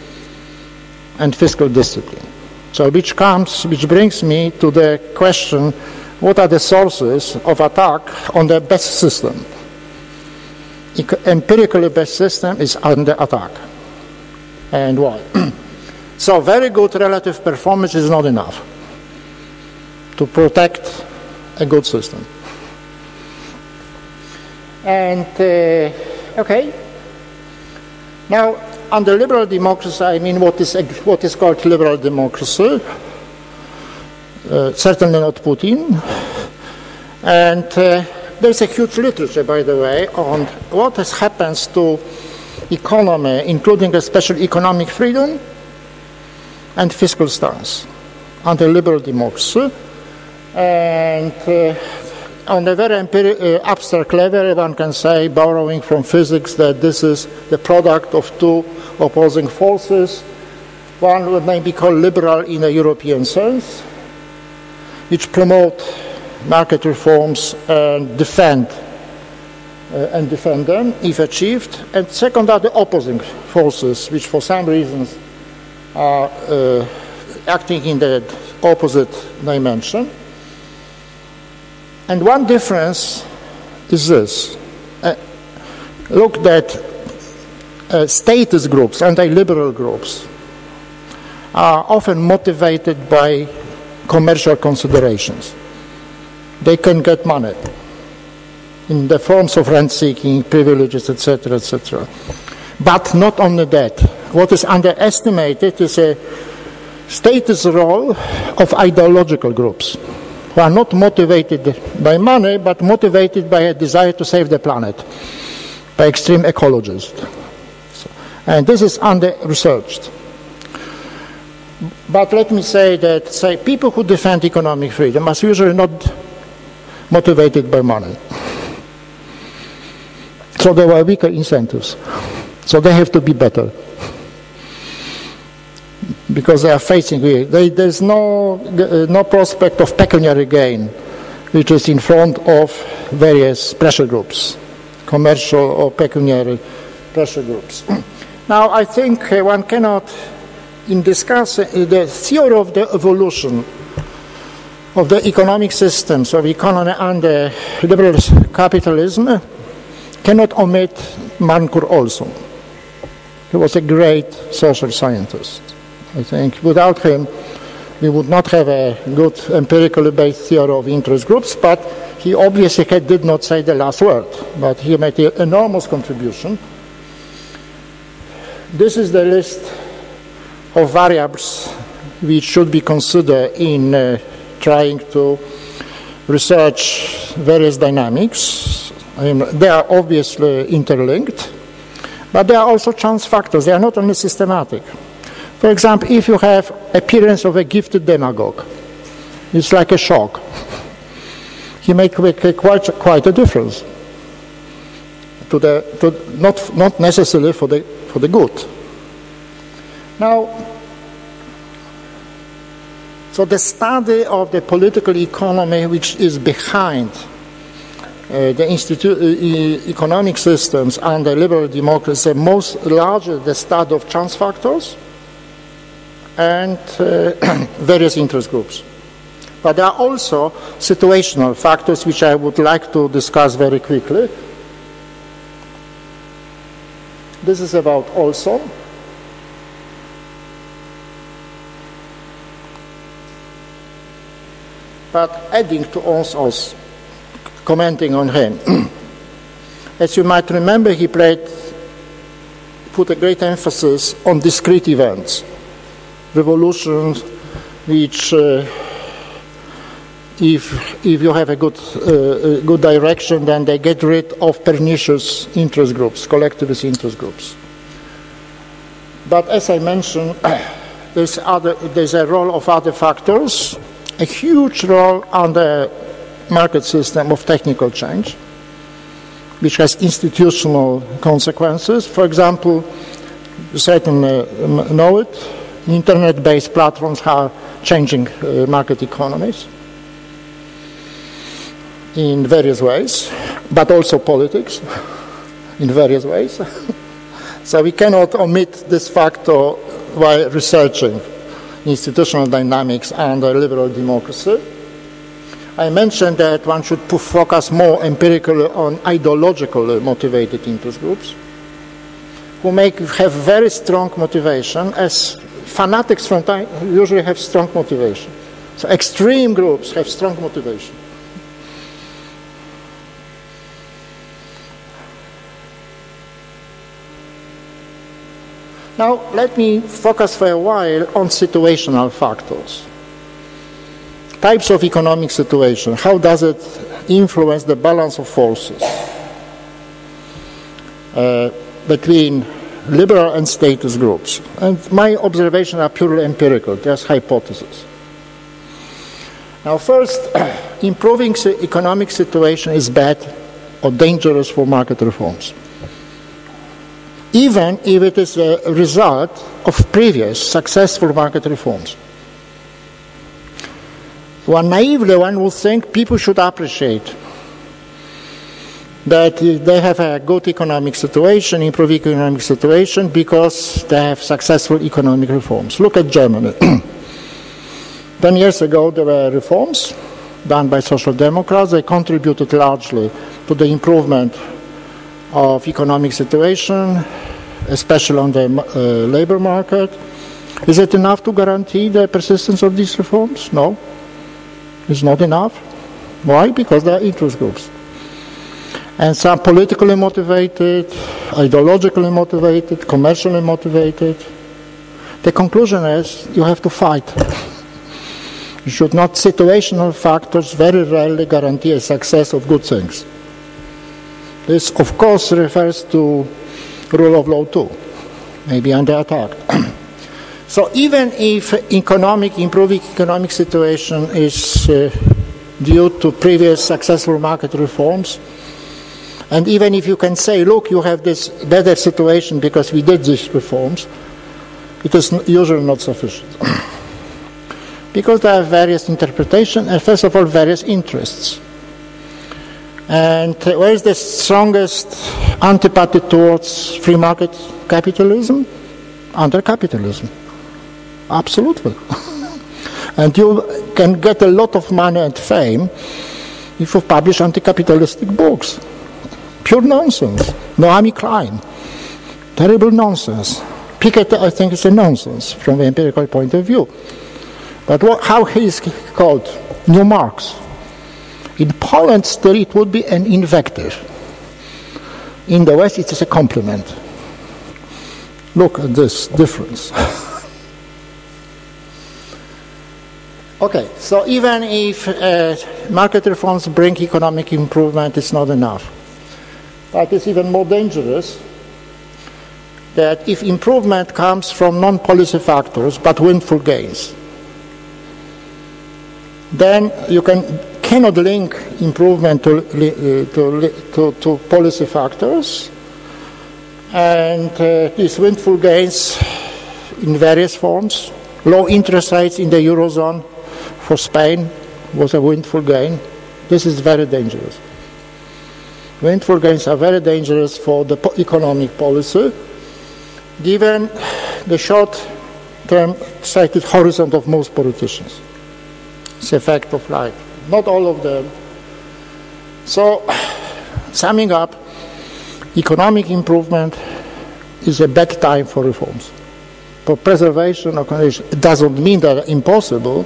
and fiscal discipline. So which brings me to the question, what are the sources of attack on the best system? Empirically best system is under attack. And why? So very good relative performance is not enough to protect a good system. And, okay. Now, under liberal democracy, I mean what is called liberal democracy. Certainly not Putin. And there's a huge literature, by the way, on what happens to economy, including especially economic freedom and fiscal stance under liberal democracy. And on a very abstract level, one can say, borrowing from physics, that this is the product of two opposing forces. One would maybe called liberal in a European sense, which promote market reforms and defend them if achieved. And second are the opposing forces, which for some reasons are acting in the opposite dimension. And one difference is this. Look that statist groups, anti-liberal groups, are often motivated by commercial considerations. They can get money in the forms of rent-seeking, privileges, etc., etc. But not only that. What is underestimated is a statist role of ideological groups, who are not motivated by money, but motivated by a desire to save the planet, by extreme ecologists. And this is under-researched. But let me say that, people who defend economic freedom are usually not motivated by money. So there are weaker incentives. So they have to be better. Because they are facing, there's no prospect of pecuniary gain, which is in front of various pressure groups, commercial or pecuniary pressure groups. Now, I think one cannot, in discussing the theory of the evolution of the economic systems of economy under liberal capitalism, cannot omit Mancur also. He was a great social scientist. I think without him, we would not have a good empirically based theory of interest groups, but he obviously did not say the last word, but he made an enormous contribution. This is the list of variables which should be considered in trying to research various dynamics. They are obviously interlinked, but there are also chance factors. They are not only systematic. For example, if you have appearance of a gifted demagogue, it's like a shock. He makes quite a difference. Not necessarily for the good. Now, so the study of the political economy which is behind the economic systems under liberal democracy, largely the study of chance factors and various interest groups. But there are also situational factors which I would like to discuss very quickly. This is about Olson. But adding to Olson's, commenting on him. As you might remember, he put a great emphasis on discrete events, revolutions which, if you have a good direction, then they get rid of pernicious interest groups, collectivist interest groups. But as I mentioned, there's a role of other factors, a huge role on the market system of technical change, which has institutional consequences. For example, you certainly know it, internet-based platforms are changing market economies in various ways, but also politics in various ways. So we cannot omit this factor while researching institutional dynamics and liberal democracy. I mentioned that one should focus more empirically on ideologically motivated interest groups who have very strong motivation, as fanatics from time usually have strong motivation. So extreme groups have strong motivation. Now, let me focus for a while on situational factors. Types of economic situation. How does it influence the balance of forces between liberal and status groups? And my observations are purely empirical, just hypotheses. Now, first, improving the economic situation is bad or dangerous for market reforms, even if it is a result of previous successful market reforms. Naively, one would think people should appreciate that they have a good economic situation, improved economic situation, because they have successful economic reforms. Look at Germany. 10 years ago, there were reforms done by Social Democrats. They contributed largely to the improvement of economic situation, especially on the labor market. Is it enough to guarantee the persistence of these reforms? No, it's not enough. Why? Because there are interest groups. And some politically motivated, ideologically motivated, commercially motivated. The conclusion is you have to fight. You should not, situational factors very rarely guarantee a success of good things. This, of course, refers to rule of law too, maybe under attack. So even if improving economic situation is due to previous successful market reforms, and even if you can say, look, you have this better situation because we did these reforms, it is usually not sufficient. Because there are various interpretations, and first of all, various interests. And where is the strongest antipathy towards free market capitalism? Under capitalism. Absolutely. And you can get a lot of money and fame if you publish anti-capitalistic books. Pure nonsense. Noami Klein. Terrible nonsense. Piketty, I think, is a nonsense from the empirical point of view. But how he is called? New Marx. In Poland, still, it would be an invective. In the West, it is a compliment. Look at this difference. Okay, so even if market reforms bring economic improvement, it's not enough. But it's even more dangerous that if improvement comes from non-policy factors but windfall gains, then you cannot link improvement to policy factors, and these windfall gains in various forms. Low interest rates in the Eurozone for Spain was a windfall gain. This is very dangerous. Windfall gains are very dangerous for the economic policy, given the short-term sighted horizon of most politicians. It's a fact of life. Not all of them. So, summing up, economic improvement is a bad time for reforms. For preservation of conditions, it doesn't mean they're impossible,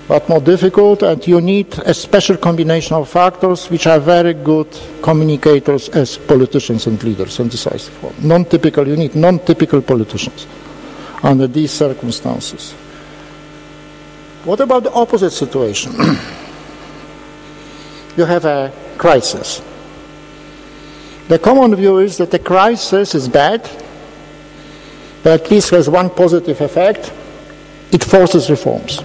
but more difficult, and you need a special combination of factors which are very good communicators as politicians and leaders in decisive form. Non-typical, you need non-typical politicians under these circumstances. What about the opposite situation? You have a crisis. The common view is that the crisis is bad, but at least has one positive effect. It forces reforms.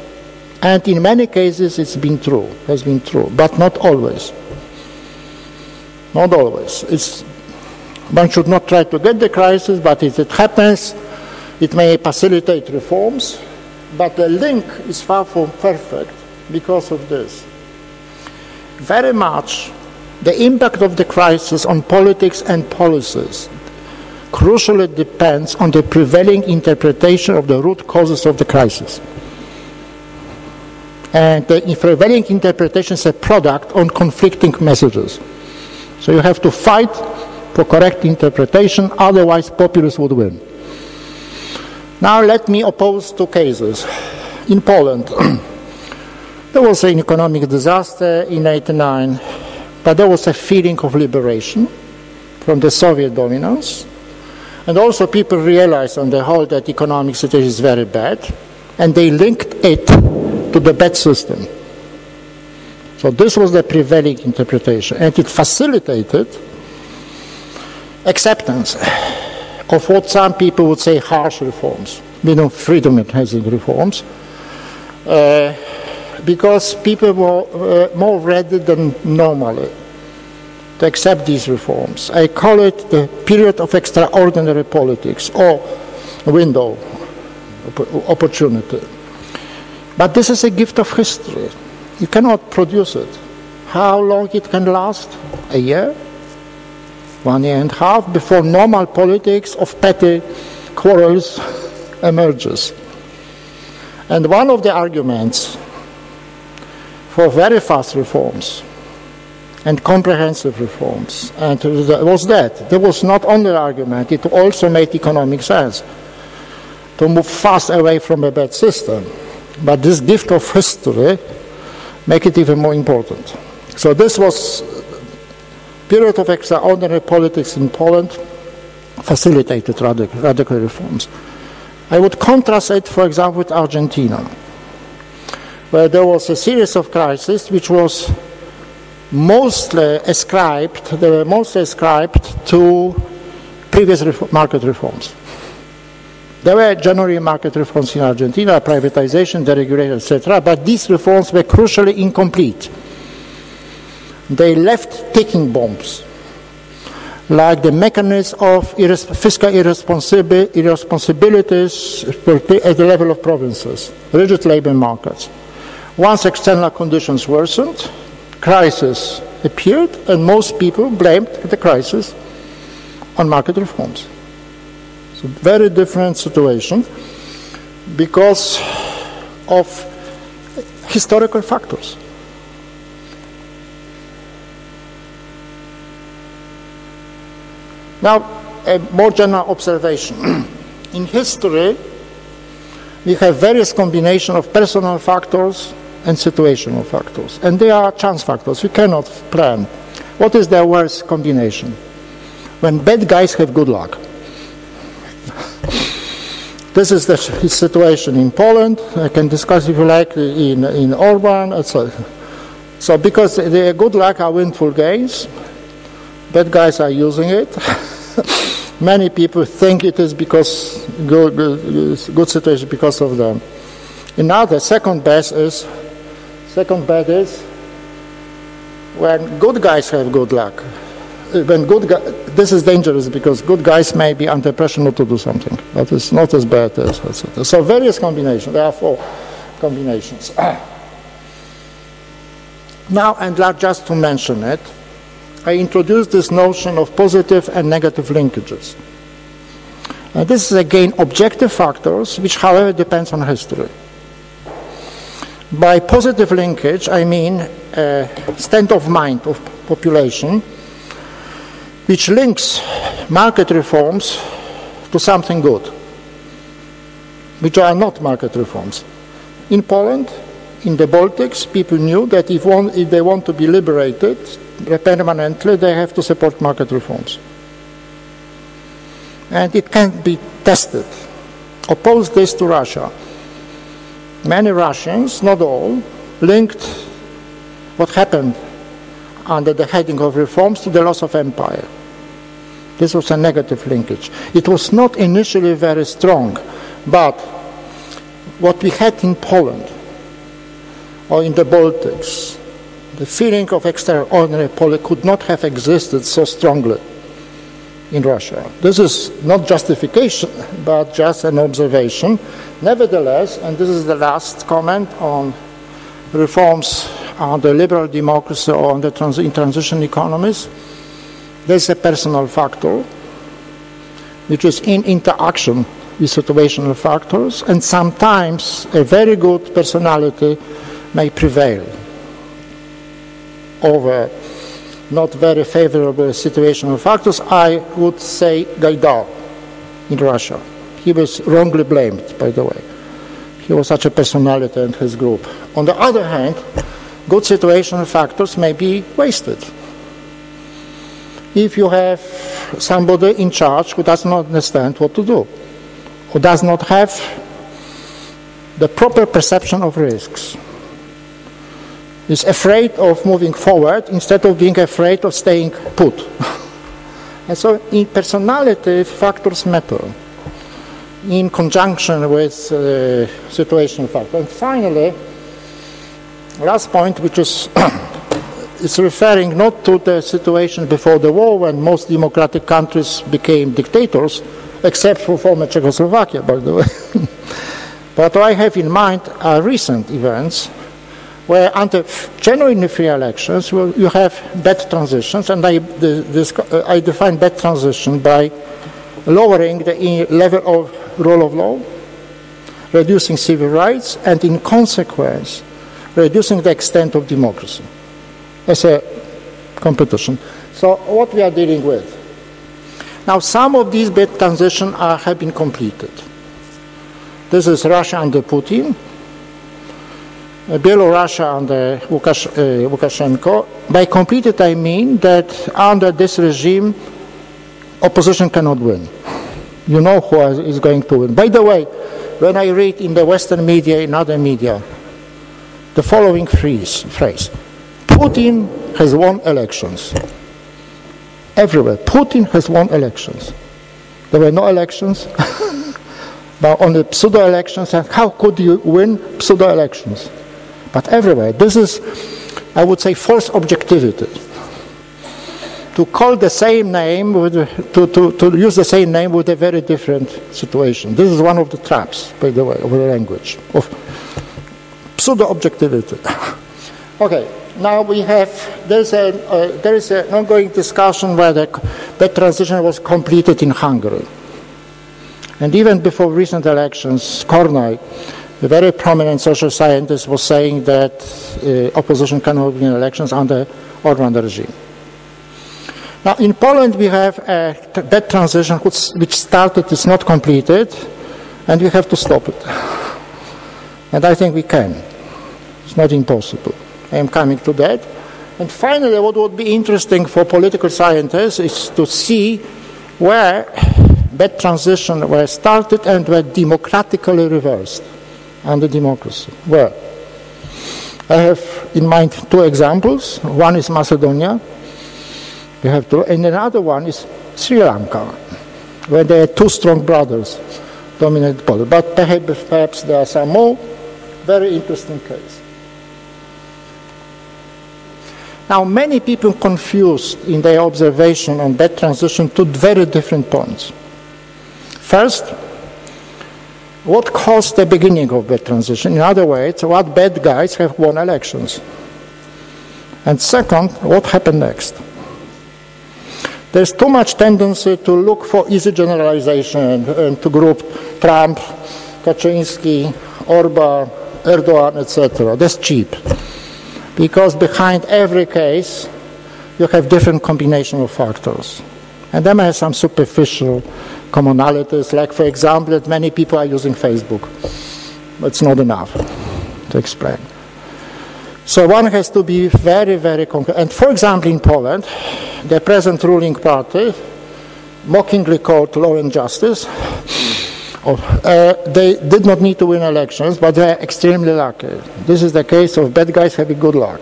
And in many cases it's been true, has been true, but not always. Not always. One should not try to get the crisis, but if it happens, it may facilitate reforms, but the link is far from perfect because of this. Very much the impact of the crisis on politics and policies crucially depends on the prevailing interpretation of the root causes of the crisis. And the prevailing interpretation is a product on conflicting messages. So you have to fight for correct interpretation, otherwise populists would win. Now let me oppose two cases. In Poland, there was an economic disaster in 1989, but there was a feeling of liberation from the Soviet dominance. And also people realized on the whole that economic situation is very bad, and they linked it to the bad system. So this was the prevailing interpretation, and it facilitated acceptance of what some people would say harsh reforms, freedom-enhancing reforms, because people were more ready than normally to accept these reforms. I call it the period of extraordinary politics, or window opportunity. But this is a gift of history. You cannot produce it. How long it can last? A year? 1.5 years before normal politics of petty quarrels emerges. And one of the arguments for very fast reforms and comprehensive reforms and was that there was not only an argument, it also made economic sense to move fast away from a bad system. But this gift of history make it even more important. So this was period of extraordinary politics in Poland, facilitated radical reforms. I would contrast it, for example, with Argentina, where there was a series of crises which was mostly ascribed to previous market reforms. There were generally market reforms in Argentina, privatization, deregulation, etc., but these reforms were crucially incomplete. They left ticking bombs, like the mechanism of fiscal irresponsibilities at the level of provinces, rigid labor markets. Once external conditions worsened, crisis appeared, and most people blamed the crisis on market reforms. So very different situation because of historical factors. Now, a more general observation. In history, we have various combinations of personal factors and situational factors, and they are chance factors. We cannot plan. What is the worst combination? When bad guys have good luck. This is the situation in Poland. I can discuss, if you like, in Orban, etc. So because the good luck are windfall gains, bad guys are using it. Many people think it is because good situation because of them. Another second bet is when good guys have good luck. This is dangerous because good guys may be under pressure not to do something, but it's not as bad as etc. So various combinations. There are 4 combinations. Now, and just to mention it, I introduced this notion of positive and negative linkages. And this is again objective factors, which however depends on history. By positive linkage, I mean a state of mind of population which links market reforms to something good, which are not market reforms. In Poland, in the Baltics, people knew that if they want to be liberated permanently, they have to support market reforms. And it can be tested. Oppose this to Russia. Many Russians, not all, linked what happened under the heading of reforms to the loss of empire. This was a negative linkage. It was not initially very strong, but what we had in Poland or in the Baltics, the feeling of extraordinary politics could not have existed so strongly in Russia. This is not justification, but just an observation. Nevertheless, and this is the last comment on reforms on the liberal democracy or on the in transition economies, there's a personal factor, which is in interaction with situational factors, and sometimes a very good personality may prevail over not very favorable situational factors. I would say Gaidar in Russia. He was wrongly blamed, by the way. He was such a personality in his group. On the other hand, good situational factors may be wasted. If you have somebody in charge who does not understand what to do, who does not have the proper perception of risks, is afraid of moving forward instead of being afraid of staying put. And so in personality, factors matter in conjunction with situational factors. And finally, last point, which is is referring not to the situation before the war when most democratic countries became dictators, except for former Czechoslovakia, by the way. But what I have in mind are recent events where under genuinely free elections you have bad transitions, and I define bad transition by lowering the level of rule of law, reducing civil rights, and in consequence reducing the extent of democracy as a competition. So what we are dealing with. Now some of these bad transitions have been completed. This is Russia under Putin, Belarus under Lukashenko. By completed I mean that under this regime opposition cannot win. You know who is going to win. By the way, when I read in the Western media, in other media, the following phrase, Putin has won elections. Everywhere, Putin has won elections. There were no elections, but only pseudo-elections, and how could you win pseudo-elections? But everywhere, this is, I would say, false objectivity. To call the same name, to use the same name with a very different situation. This is one of the traps, by the way, of the language, of pseudo-objectivity. Okay, now we have, there is an ongoing discussion whether that transition was completed in Hungary. And even before recent elections, Kornai, a very prominent social scientist, was saying that opposition cannot win elections under Orban regime. Now, in Poland, we have that transition which started, is not completed, and we have to stop it. And I think we can. It's not impossible. I am coming to that. And finally, what would be interesting for political scientists is to see where that transition were started and were democratically reversed under democracy. Where? I have in mind two examples. One is Macedonia. We have to, and another one is Sri Lanka, where there are two strong brothers dominate Poland. But perhaps there are some more very interesting cases. Now, many people confused in their observation on that transition to very different points. First, what caused the beginning of that transition? In other words, what bad guys have won elections? And second, what happened next? There's too much tendency to look for easy generalization and to group Trump, Kaczynski, Orban, Erdogan, etc. That's cheap. Because behind every case, you have different combination of factors. And then have some superficial commonalities, like, for example, that many people are using Facebook. It's not enough to explain. So one has to be very, very concrete. And for example, in Poland, the present ruling party, mockingly called Law and Justice, they did not need to win elections, but they are extremely lucky. This is the case of bad guys having good luck.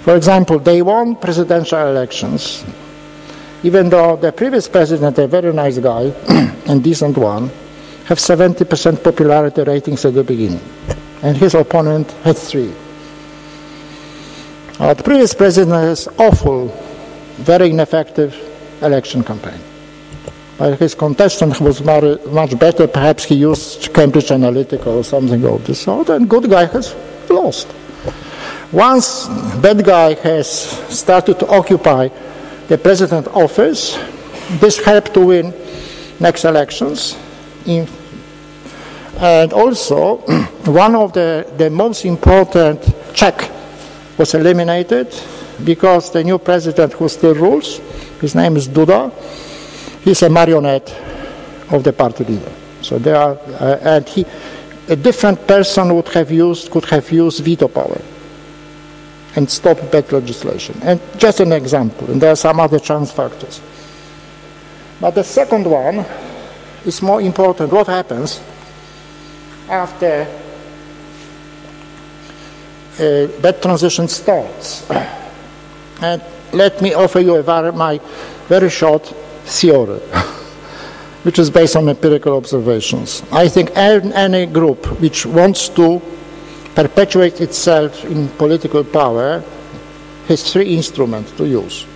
For example, they won presidential elections, even though the previous president, a very nice guy and decent one, have 70% popularity ratings at the beginning. and his opponent had 3. The previous president has awful, very ineffective election campaign. But his contestant was much better. Perhaps he used Cambridge Analytica or something of this sort, and good guy has lost. Once bad guy has started to occupy the president office, this helped to win next elections. And also, one of the most important check was eliminated because the new president who still rules, his name is Duda, he's a marionette of the party leader. So there are, and a different person could have used veto power and stop bad legislation. And just an example, and there are some other chance factors. But the second one is more important. What happens after that transition starts? And let me offer you my very short theory, which is based on empirical observations. I think any group which wants to perpetuate itself in political power has 3 instruments to use.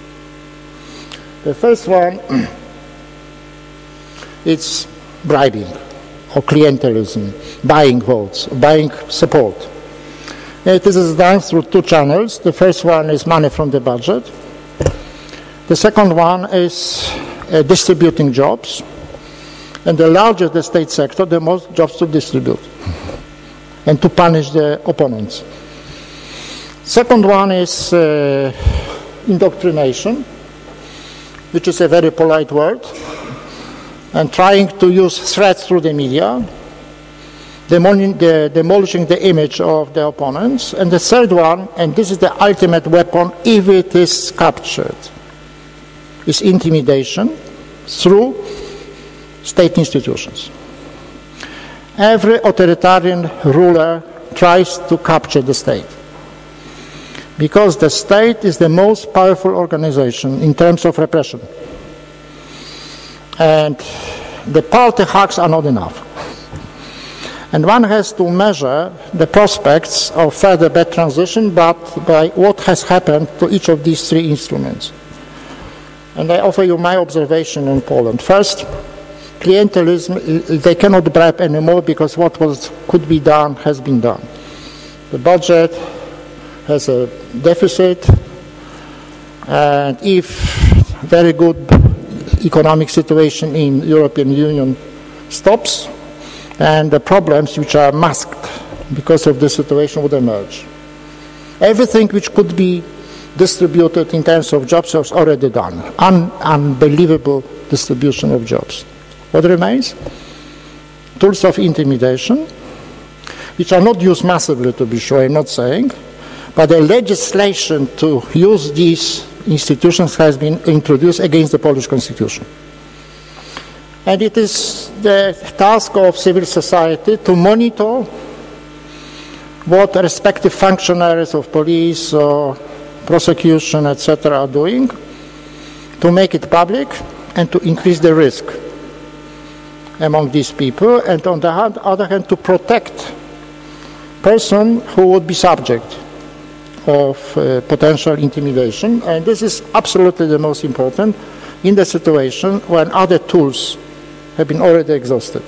The first one is bribing or clientelism, buying votes, buying support. This is done through 2 channels. The first one is money from the budget. The second one is distributing jobs. And the larger the state sector, the more jobs to distribute and to punish the opponents. Second one is indoctrination, which is a very polite word, and trying to use threats through the media, demolishing the image of the opponents. And the third one, and this is the ultimate weapon if it is captured, is intimidation through state institutions. Every authoritarian ruler tries to capture the state because the state is the most powerful organization in terms of repression. And the party hacks are not enough. And one has to measure the prospects of further bad transition, but by what has happened to each of these 3 instruments. And I offer you my observation in Poland. First, clientelism, they cannot bribe anymore because what could be done has been done. The budget has a deficit, and if very good economic situation in European Union stops, and the problems which are masked because of the situation would emerge. Everything which could be distributed in terms of jobs was already done. Unbelievable distribution of jobs. What remains? Tools of intimidation, which are not used massively, to be sure, I'm not saying, but the legislation to use these institutions has been introduced against the Polish constitution. And it is the task of civil society to monitor what respective functionaries of police or prosecution, etc., are doing, to make it public and to increase the risk among these people, and on the other hand, to protect person who would be subject of potential intimidation. And this is absolutely the most important in the situation when other tools have been already exhausted.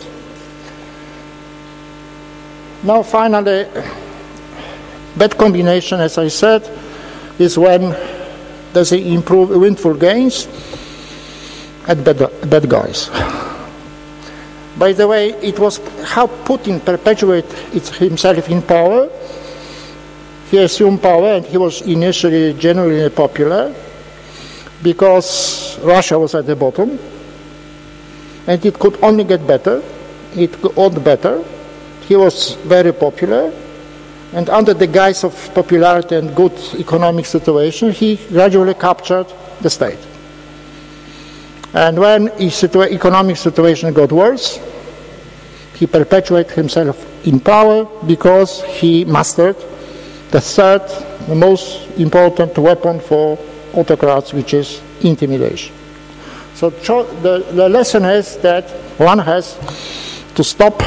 Now finally, bad combination, as I said, is when there's an improve windful gains at bad guys. By the way, it was how Putin perpetuated himself in power. He assumed power and he was initially genuinely popular because Russia was at the bottom. And it could only get better. It got better. He was very popular. And under the guise of popularity and good economic situation, he gradually captured the state. And when his economic situation got worse, he perpetuated himself in power because he mastered the third, the most important weapon for autocrats, which is intimidation. So the lesson is that one has to stop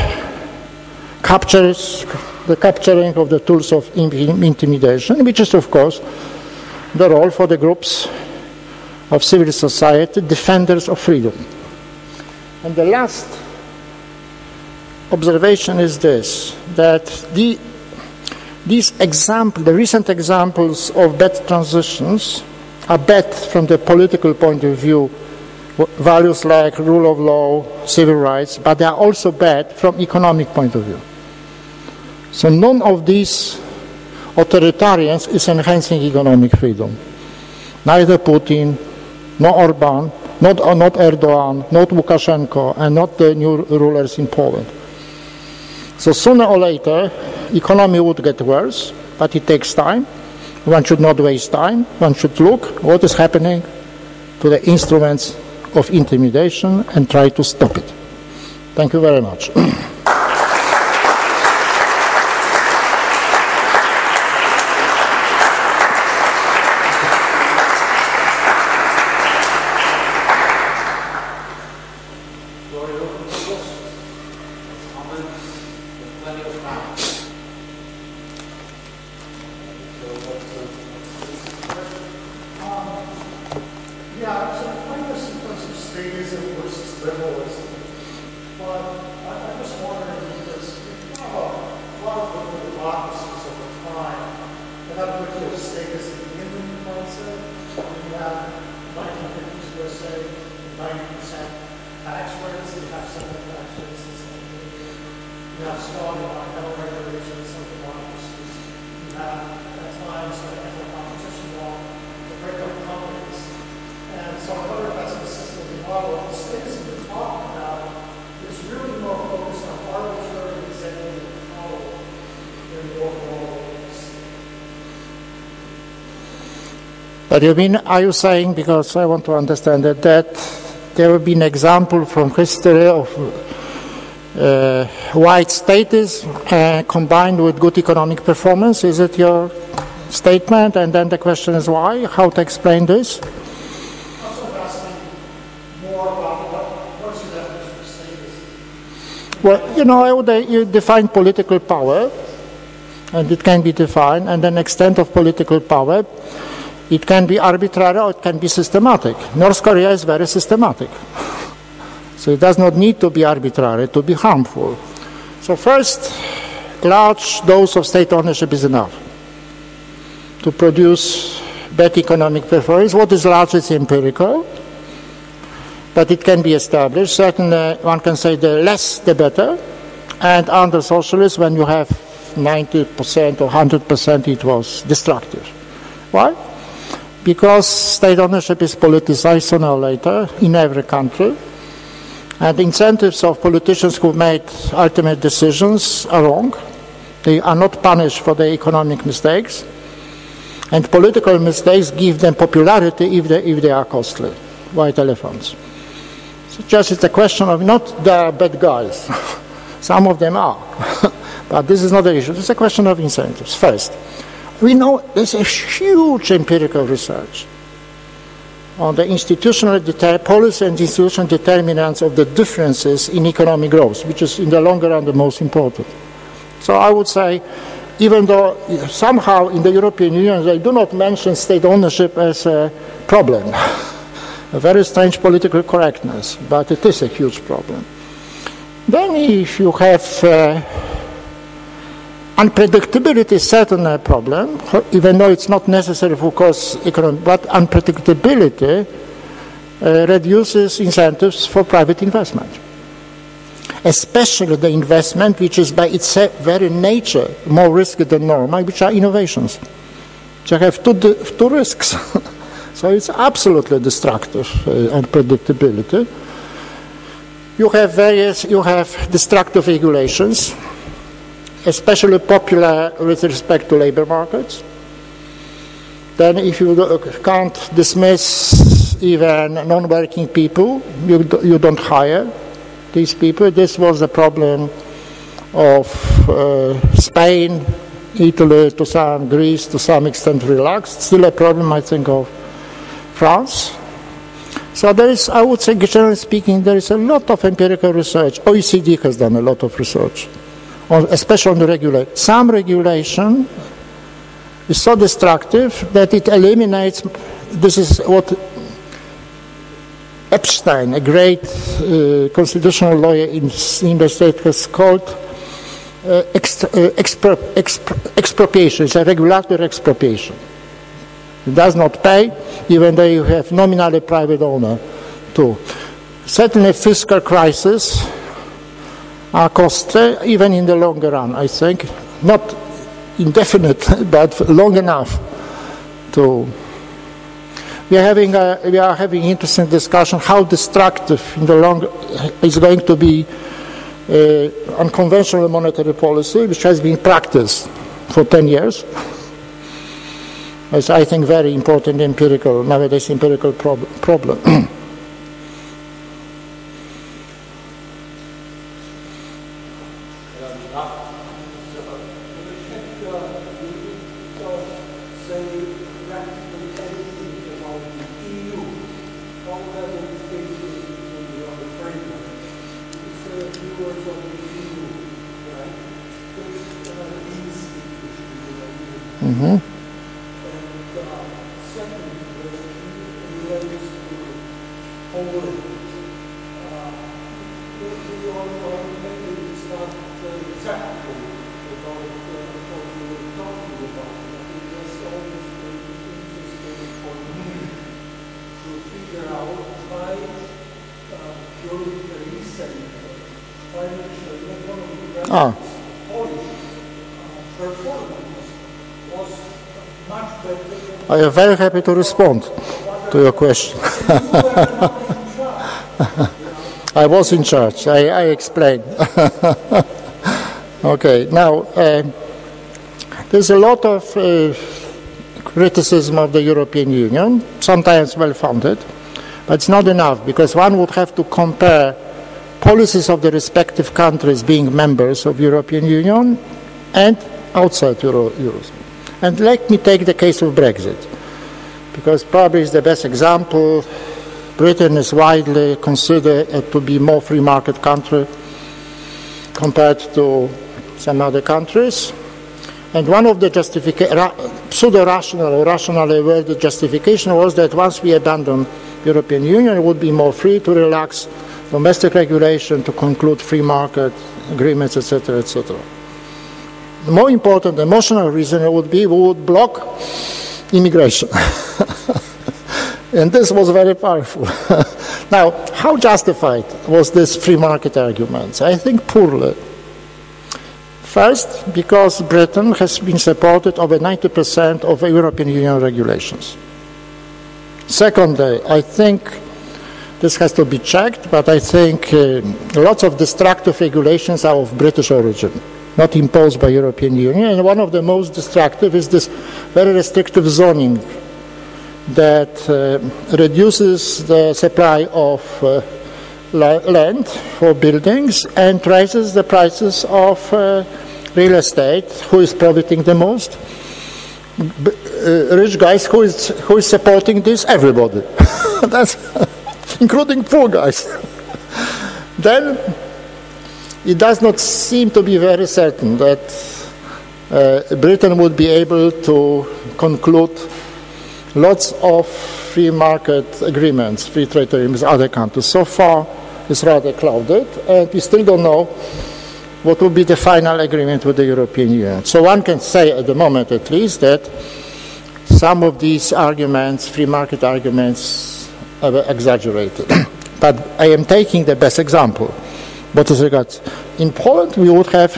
captures the capturing of the tools of intimidation, which is, of course, the role for the groups of civil society, defenders of freedom. And the last observation is this, that the recent examples of bad transitions are bad from the political point of view, values like rule of law, civil rights, but they are also bad from economic point of view. So none of these authoritarians is enhancing economic freedom. Neither Putin, nor Orban, not Erdogan, not Lukashenko, and not the new rulers in Poland. So sooner or later, economy would get worse, but it takes time. One should not waste time. One should look what is happening to the instruments of intimidation and try to stop it. Thank you very much. But are you saying, because I want to understand that there will be an example from history of white status combined with good economic performance? Is it your statement? And then the question is why? How to explain this? Well, you define political power, and it can be defined, and an extent of political power. It can be arbitrary or it can be systematic. North Korea is very systematic. So it does not need to be arbitrary to be harmful. So first, large dose of state ownership is enough to produce bad economic performance. What is large is empirical, but it can be established. Certainly, one can say the less the better. And under socialism, when you have 90% or 100%, it was destructive. Why? Because state ownership is politicized sooner or later in every country, and the incentives of politicians who made ultimate decisions are wrong. They are not punished for their economic mistakes, and political mistakes give them popularity if they are costly. White elephants. So just it's a question of not they are bad guys. Some of them are, but this is not the issue. It's a question of incentives. First, we know there's a huge empirical research on the institutional policy and institutional determinants of the differences in economic growth, which is in the longer run the most important. So I would say, even though somehow in the European Union they do not mention state ownership as a problem, a very strange political correctness, but it is a huge problem. Then if you have unpredictability is certainly a problem, even though it's not necessary for cause economic, but unpredictability reduces incentives for private investment. Especially the investment which is by its very nature more risky than normal, which are innovations. So you have two risks. So it's absolutely destructive, unpredictability. You have destructive regulations, especially popular with respect to labor markets. Then if you can't dismiss even non-working people, you don't hire these people. This was the problem of Spain, Italy, to some Greece, to some extent relaxed. Still a problem, I think, of France. So there is, I would say, generally speaking, there is a lot of empirical research. OECD has done a lot of research especially on the regulation. Some regulation is so destructive that it eliminates, this is what Epstein, a great constitutional lawyer in the state, has called expropriation. It's a regulatory expropriation. It does not pay, even though you have nominally private owner too. Certainly fiscal crisis are costly, even in the longer run, I think. Not indefinitely, but long enough to... We are having interesting discussion how destructive in the long is going to be unconventional monetary policy, which has been practiced for 10 years. It's, I think, very important nowadays empirical problem. I am very happy to respond to your question. I was in charge. I explained. Okay, now there's a lot of criticism of the European Union, sometimes well-founded, but it's not enough, because one would have to compare policies of the respective countries being members of European Union and outside Eurozone. And let me take the case of Brexit, because probably it's the best example. Britain is widely considered to be more free market country compared to some other countries. And one of the pseudo-rational or rationally worded justification was that once we abandon European Union, it would be more free to relax domestic regulation, to conclude free market agreements, etc., etc. The more important emotional reason would be we would block immigration. And this was very powerful. Now, how justified was this free market argument? I think poorly. First, because Britain has been supported over 90% of European Union regulations. Secondly, I think this has to be checked, but I think lots of destructive regulations are of British origin, not imposed by European Union. And one of the most destructive is this very restrictive zoning that reduces the supply of land for buildings and raises the prices of real estate. Who is profiting the most? Rich guys. Who is supporting this? Everybody. That's including poor guys. Then it does not seem to be very certain that Britain would be able to conclude lots of free market agreements, free trade agreements with other countries. So far, it's rather clouded, and we still don't know what will be the final agreement with the European Union. So one can say, at the moment at least, that some of these arguments, free market arguments, are exaggerated. But I am taking the best example. What is regards in Poland, we would have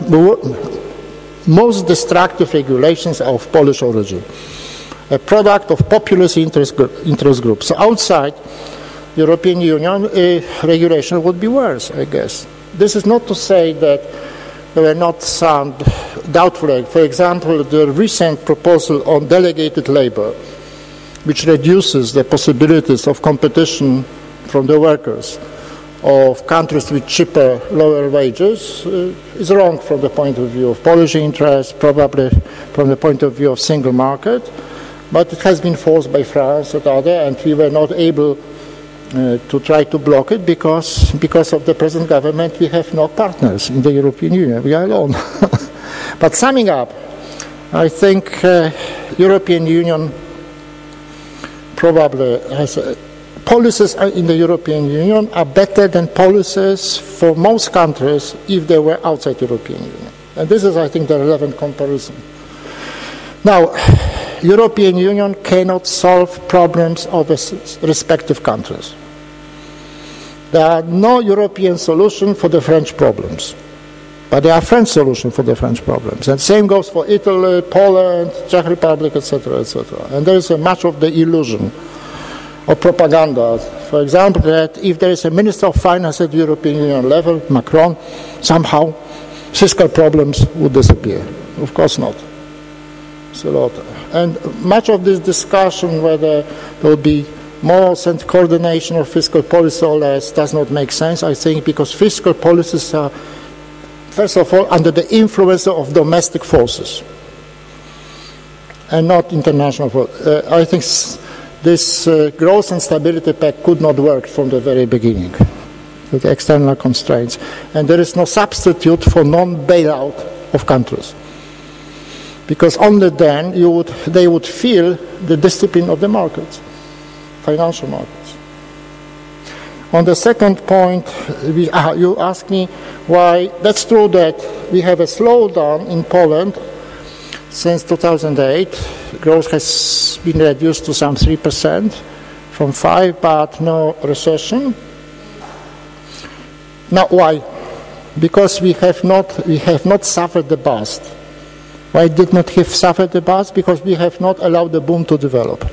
most destructive regulations of Polish origin, a product of populist interest groups. So outside European Union, regulation would be worse, I guess. This is not to say that there were not some doubtful. For example, the recent proposal on delegated labor, which reduces the possibilities of competition from the workers of countries with cheaper, lower wages, is wrong from the point of view of Polish interests, probably from the point of view of single market, but it has been forced by France and others, and we were not able to try to block it because of the present government we have no partners in the European Union. We are alone. But summing up, I think European Union probably has policies in the European Union are better than policies for most countries if they were outside European Union. And this is, I think, the relevant comparison. Now, European Union cannot solve problems of respective countries. There are no European solution for the French problems, but there are French solutions for the French problems. And same goes for Italy, Poland, Czech Republic, etc., etc. And there is much of the illusion of propaganda. For example, that if there is a Minister of Finance at the European Union level, Macron, somehow fiscal problems would disappear. Of course not. It's a lot. And much of this discussion whether there will be more coordination of fiscal policy or less does not make sense, I think, because fiscal policies are, first of all, under the influence of domestic forces and not international forces. I think this growth and stability pact could not work from the very beginning with the external constraints. And there is no substitute for non-bailout of countries. Because only then they would feel the discipline of the markets, financial markets. On the second point, you asked me why. That's true that we have a slowdown in Poland since 2008. Growth has been reduced to some 3% from 5%, but no recession. Now, why? Because we have not suffered the bust. Why did not have suffered the bust? Because we have not allowed the boom to develop.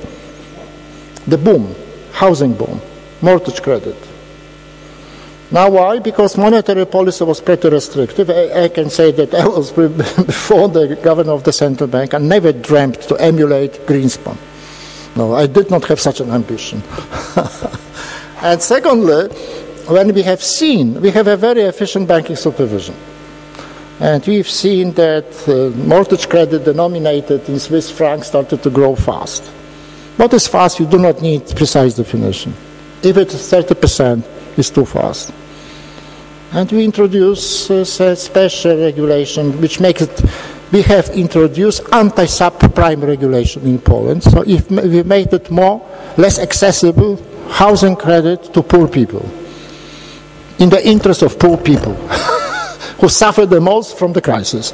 The boom, housing boom, mortgage credit. Now why? Because monetary policy was pretty restrictive. I can say that I was before the governor of the central bank. I never dreamt to emulate Greenspan. No, I did not have such an ambition. And secondly, when we have a very efficient banking supervision. And we've seen that mortgage credit denominated in Swiss francs started to grow fast. What is fast? You do not need precise definition. If it is 30%, it's too fast. And we introduce a special regulation which makes it, we have introduced anti-subprime regulation in Poland. So if we made it less accessible housing credit to poor people, in the interest of poor people who suffer the most from the crisis.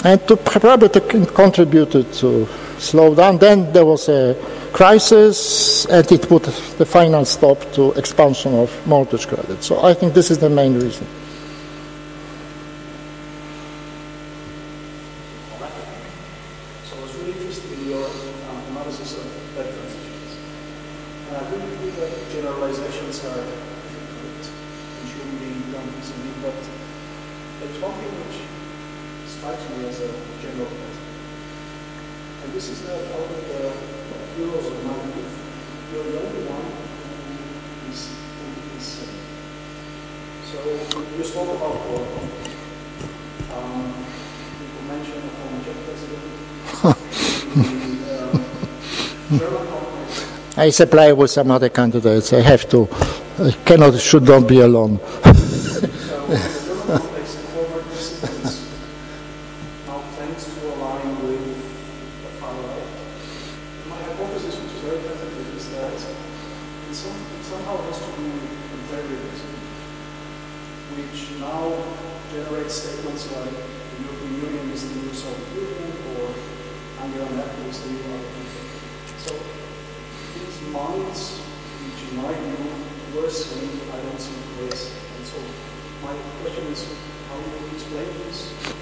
And probably contributed to slow down. Then there was a crisis, and it put the final stop to expansion of mortgage credit. So I think this is the main reason. So I was really interested in your analysis of bad transitions. And I really believe that generalizations are difficult and shouldn't be done easily, but there's one thing which strikes me as a general point. And this is that out of the heroes of my youth, you're the only one who is sane. So you spoke about war. You mentioned the former Czech president. I supply with some other candidates. I have to. I should not be alone.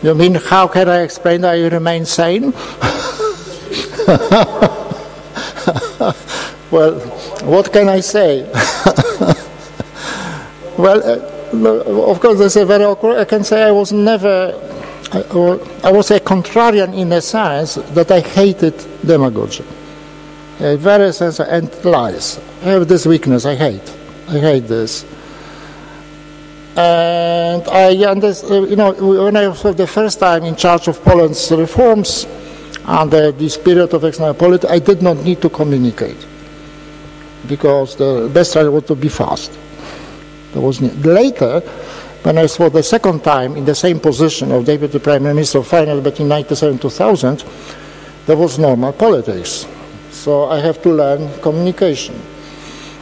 You mean, how can I explain that I remain sane? Well, what can I say? Well, of course, that's a very awkward. I can say I was never. I was a contrarian in a sense that I hated demagogy, very sense and lies. I have this weakness. I hate this. And when I was for the first time in charge of Poland's reforms under this period of external policy, I did not need to communicate. because the best strategy was to be fast. Later, when I was the second time in the same position of Deputy Prime Minister of Finance between 1997 and 2000, there was normal politics. So I have to learn communication.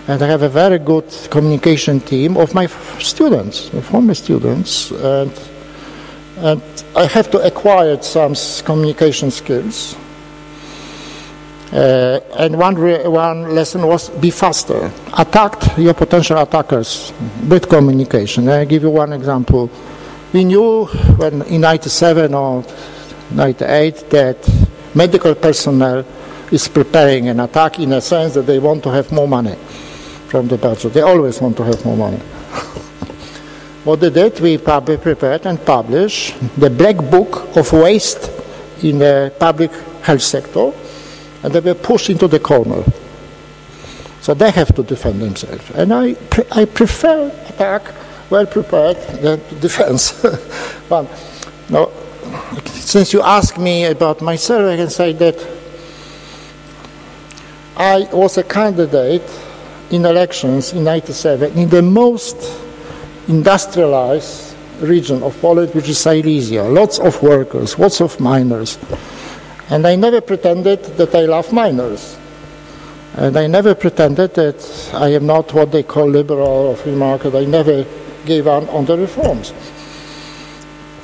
And I have a very good communication team of my students, former students, and I have to acquire some communication skills. And one lesson was be faster. Attack your potential attackers with communication. I give you one example. We knew when in 97 or 98 that medical personnel is preparing an attack in a sense that they want to have more money from the budget. They always want to have more money. What they did, we prepared and published the Black Book of Waste in the public health sector, and they were pushed into the corner. So they have to defend themselves. And I prefer attack well prepared than defense. But no, since you ask me about myself, I can say that I was a candidate in elections in 97 in the most industrialized region of Poland, which is Silesia. Lots of workers, lots of miners. And I never pretended that I love miners. And I never pretended that I am not what they call liberal or free market. I never gave up on the reforms.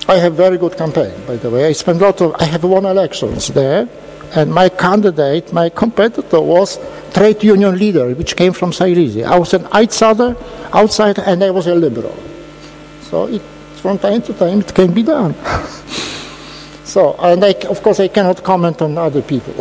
I have very good campaign, by the way. I have won elections there. And my candidate, my competitor was trade union leader, which came from Silesia. I was an outsider, and I was a liberal. So from time to time, it can be done. So, and of course, I cannot comment on other people.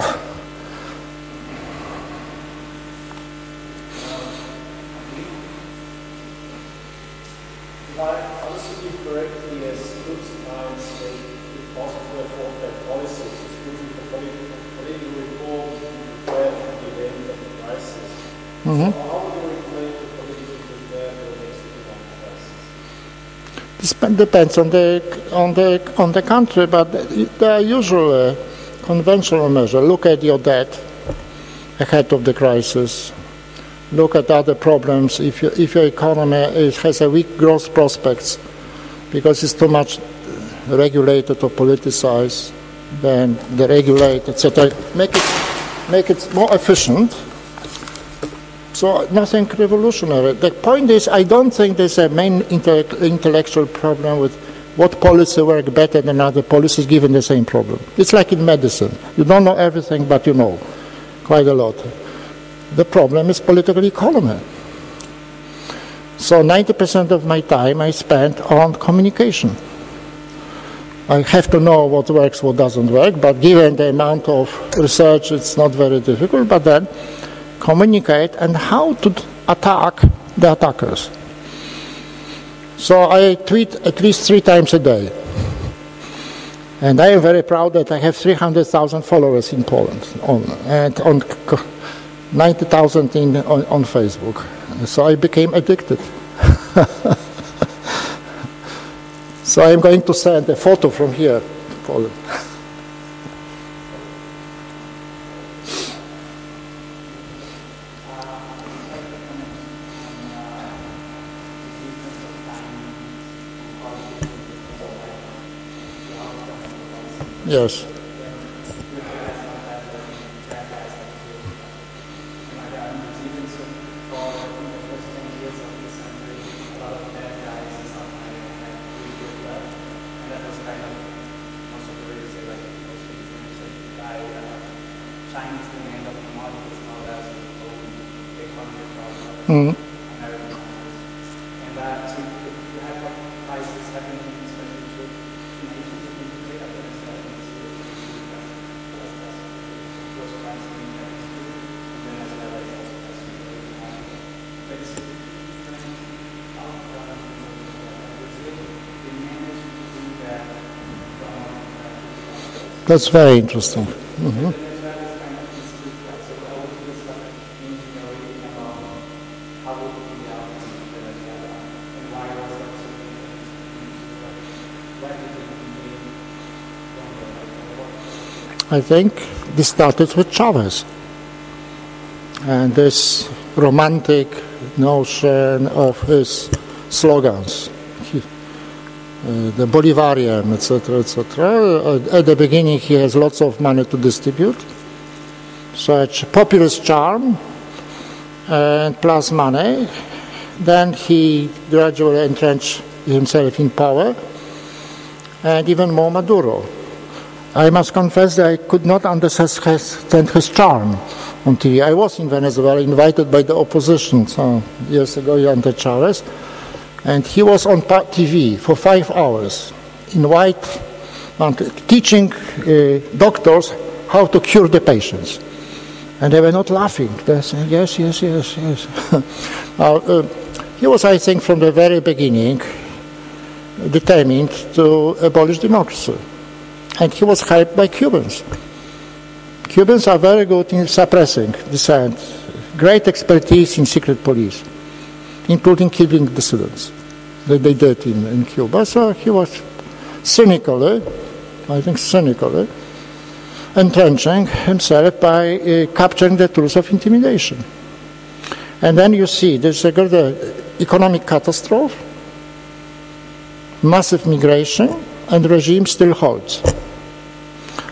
This depends on the country, but there are usually conventional measures. Look at your debt ahead of the crisis. Look at other problems. If your economy has a weak growth prospects because it's too much regulated or politicized, then deregulate, etc. Make it more efficient. So nothing revolutionary. The point is, I don't think there's a main intellectual problem with what policy work better than other policies given the same problem. It's like in medicine. You don't know everything, but you know quite a lot. The problem is political economy. So 90% of my time I spent on communication. I have to know what works, what doesn't work, but given the amount of research, it's not very difficult, but then communicate and how to attack the attackers. So I tweet at least 3 times a day. And I am very proud that I have 300,000 followers in Poland and on 90,000 on Facebook. So I became addicted. So I'm going to send a photo from here to Poland. Yes. Mm-hmm. That's very interesting. Mm-hmm. I think this started with Chavez. And this romantic notion of his slogans. The Bolivarian, etc., etc. At the beginning, he has lots of money to distribute, such populist charm and plus money. Then he gradually entrenched himself in power, and even more Maduro. I must confess that I could not understand his charm on TV. I was in Venezuela, invited by the opposition some years ago, under Chavez, and he was on TV for 5 hours, teaching doctors how to cure the patients. And they were not laughing. They said, yes, yes, yes, yes. He was, I think, from the very beginning, determined to abolish democracy. And he was helped by Cubans. Cubans are very good in suppressing dissent, great expertise in secret police, including killing dissidents that they did in Cuba. So he was cynically entrenching himself by capturing the tools of intimidation. And then you see there's a great economic catastrophe, massive migration, and the regime still holds.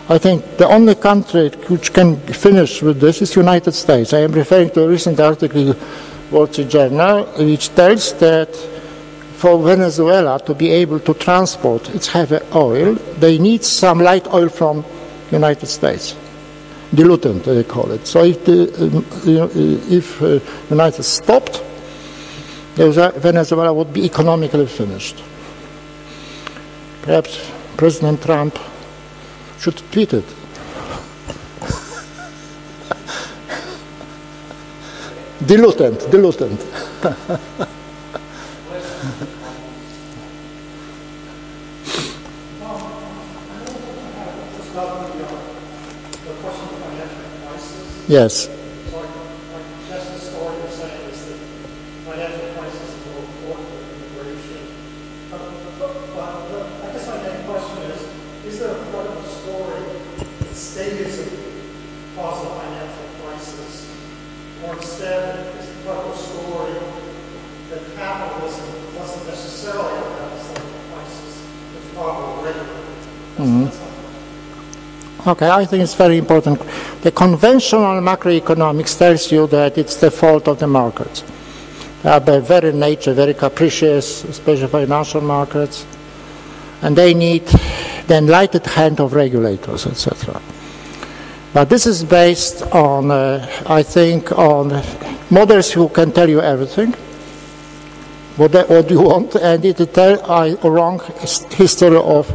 I think the only country which can finish with this is the United States. I am referring to a recent article in the Wall Street Journal, which tells that for Venezuela to be able to transport its heavy oil, they need some light oil from the United States. Diluent, they call it. So if the United States stopped, Venezuela would be economically finished. Perhaps President Trump should tweet it. Diluent. Yes. Okay, I think it's very important. The conventional macroeconomics tells you that it's the fault of the markets. They are by very nature very capricious, especially financial markets, and they need the enlightened hand of regulators, etc. But this is based on, I think, on models who can tell you everything, what you want, and it tells a wrong history of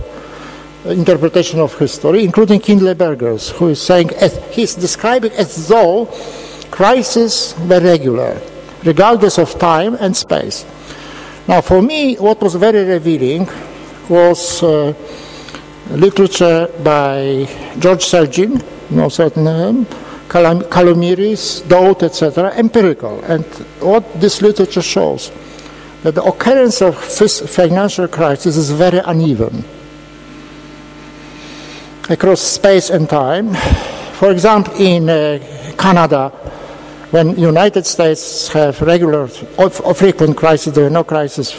interpretation of history, including Kindleberger's, who is saying, he's describing as though crises were regular, regardless of time and space. Now, for me, what was very revealing was literature by George Sergin, no certain name, Kalomiris, Dowd, etc., empirical. And what this literature shows, that the occurrence of financial crisis is very uneven across space and time. For example, in Canada, when United States have regular or frequent crises, there are no crises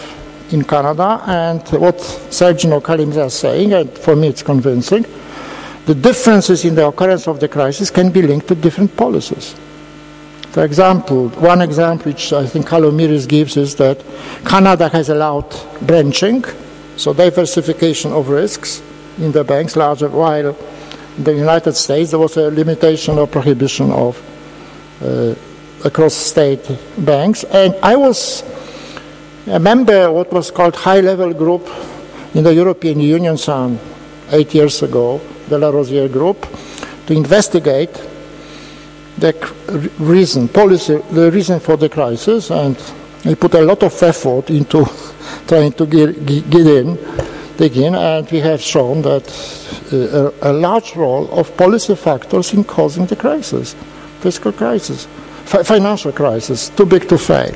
in Canada, and what Sergin or Kalims are saying, and for me it's convincing, the differences in the occurrence of the crisis can be linked to different policies. For example, one example which I think Kalomiris gives is that Canada has allowed branching, so diversification of risks in the banks larger, while in the United States there was a limitation or prohibition of across state banks. And I was a member of what was called high-level group in the European Union some 8 years ago, the La Rosière group, to investigate the reason for the crisis, and we put a lot of effort into trying to dig in, and we have shown that a large role of policy factors in causing the crisis, fiscal crisis, financial crisis, too big to fail.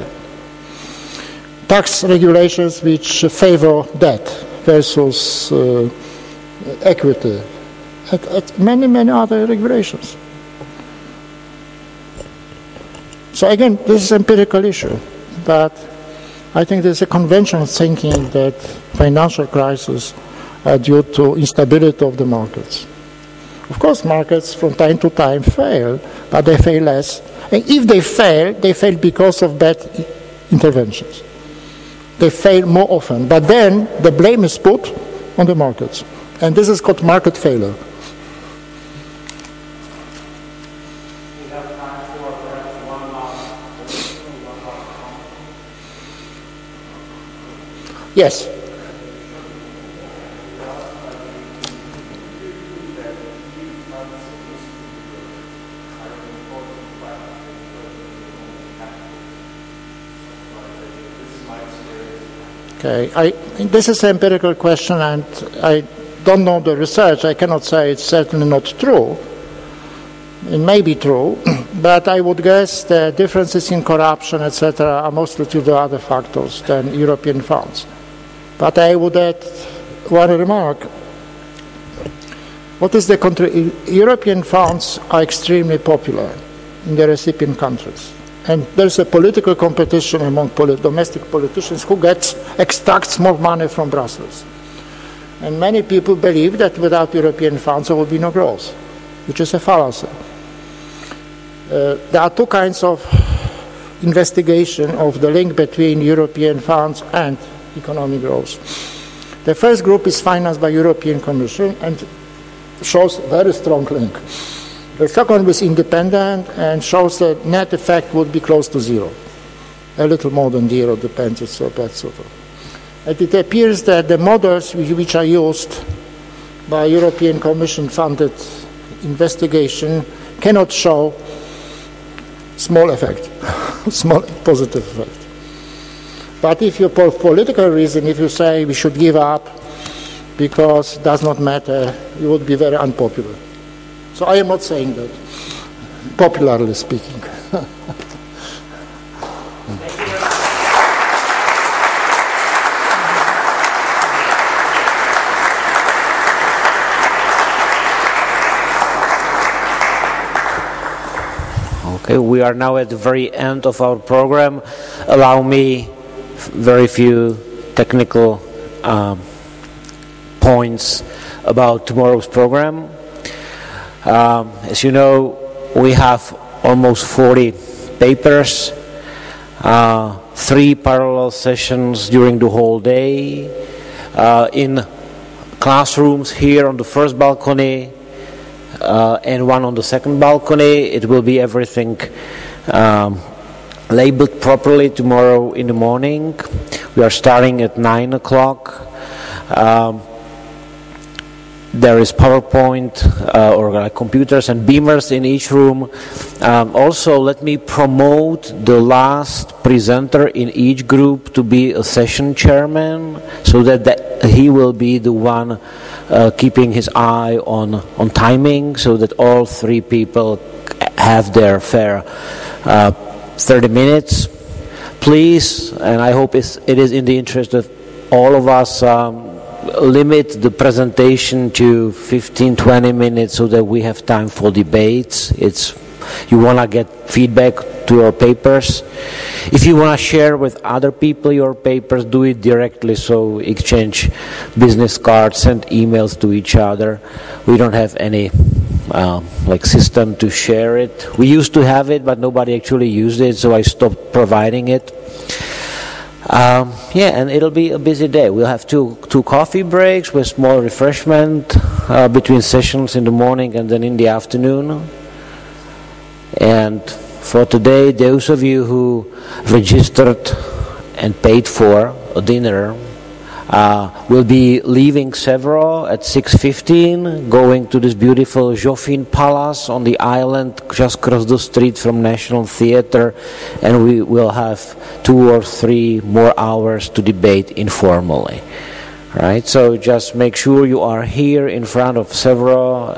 Tax regulations which favor debt versus equity, and many other regulations. So again, this is an empirical issue, but I think there's a conventional thinking that financial crises are due to instability of the markets. Of course, markets from time to time fail, but they fail less. And if they fail because of bad interventions. They fail more often, but then the blame is put on the markets. And this is called market failure. Yes. Okay, this is an empirical question, and I don't know the research. I cannot say it's certainly not true. It may be true, but I would guess the differences in corruption, etc., are mostly due to other factors than European funds. But I would add one remark. What is the country? European funds are extremely popular in the recipient countries. And there's a political competition among domestic politicians who extracts more money from Brussels. And many people believe that without European funds there will be no growth, which is a fallacy. There are two kinds of investigation of the link between European funds and economic growth. The first group is financed by European Commission and shows a very strong link. The second is independent and shows that net effect would be close to zero. A little more than zero, depends, etc. And it appears that the models which are used by European Commission funded investigation cannot show small effect, small positive effect. But if you, for political reason, if you say we should give up because it does not matter, you would be very unpopular. So I am not saying that, popularly speaking. Okay, we are now at the very end of our program. Allow me very few technical points about tomorrow's program. As you know, we have almost 40 papers, 3 parallel sessions during the whole day, in classrooms here on the first balcony, and one on the second balcony. It will be everything labeled properly tomorrow in the morning. We are starting at 9 o'clock. There is PowerPoint or computers and beamers in each room. Also, let me promote the last presenter in each group to be a session chairman, so that he will be the one keeping his eye on timing, so that all 3 people have their fair 30 minutes. Please, and I hope it is in the interest of all of us, limit the presentation to 15-20 minutes so that we have time for debates. You want to get feedback to your papers. If you want to share with other people your papers, do it directly, so exchange business cards, send emails to each other. We don't have any system to share it. We used to have it, but nobody actually used it, so I stopped providing it. And it'll be a busy day. We'll have two coffee breaks with small refreshment between sessions in the morning and then in the afternoon. And for today, those of you who registered and paid for a dinner will be leaving Severo at 6:15, going to this beautiful Joffin Palace on the island just across the street from National Theatre, and we will have 2 or 3 more hours to debate informally. Right? So just make sure you are here in front of Severo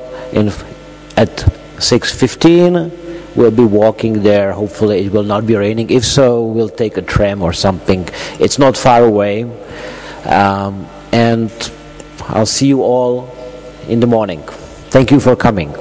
at 6:15. We'll be walking there. Hopefully it will not be raining. If so, we'll take a tram or something. It's not far away. And I'll see you all in the morning. Thank you for coming.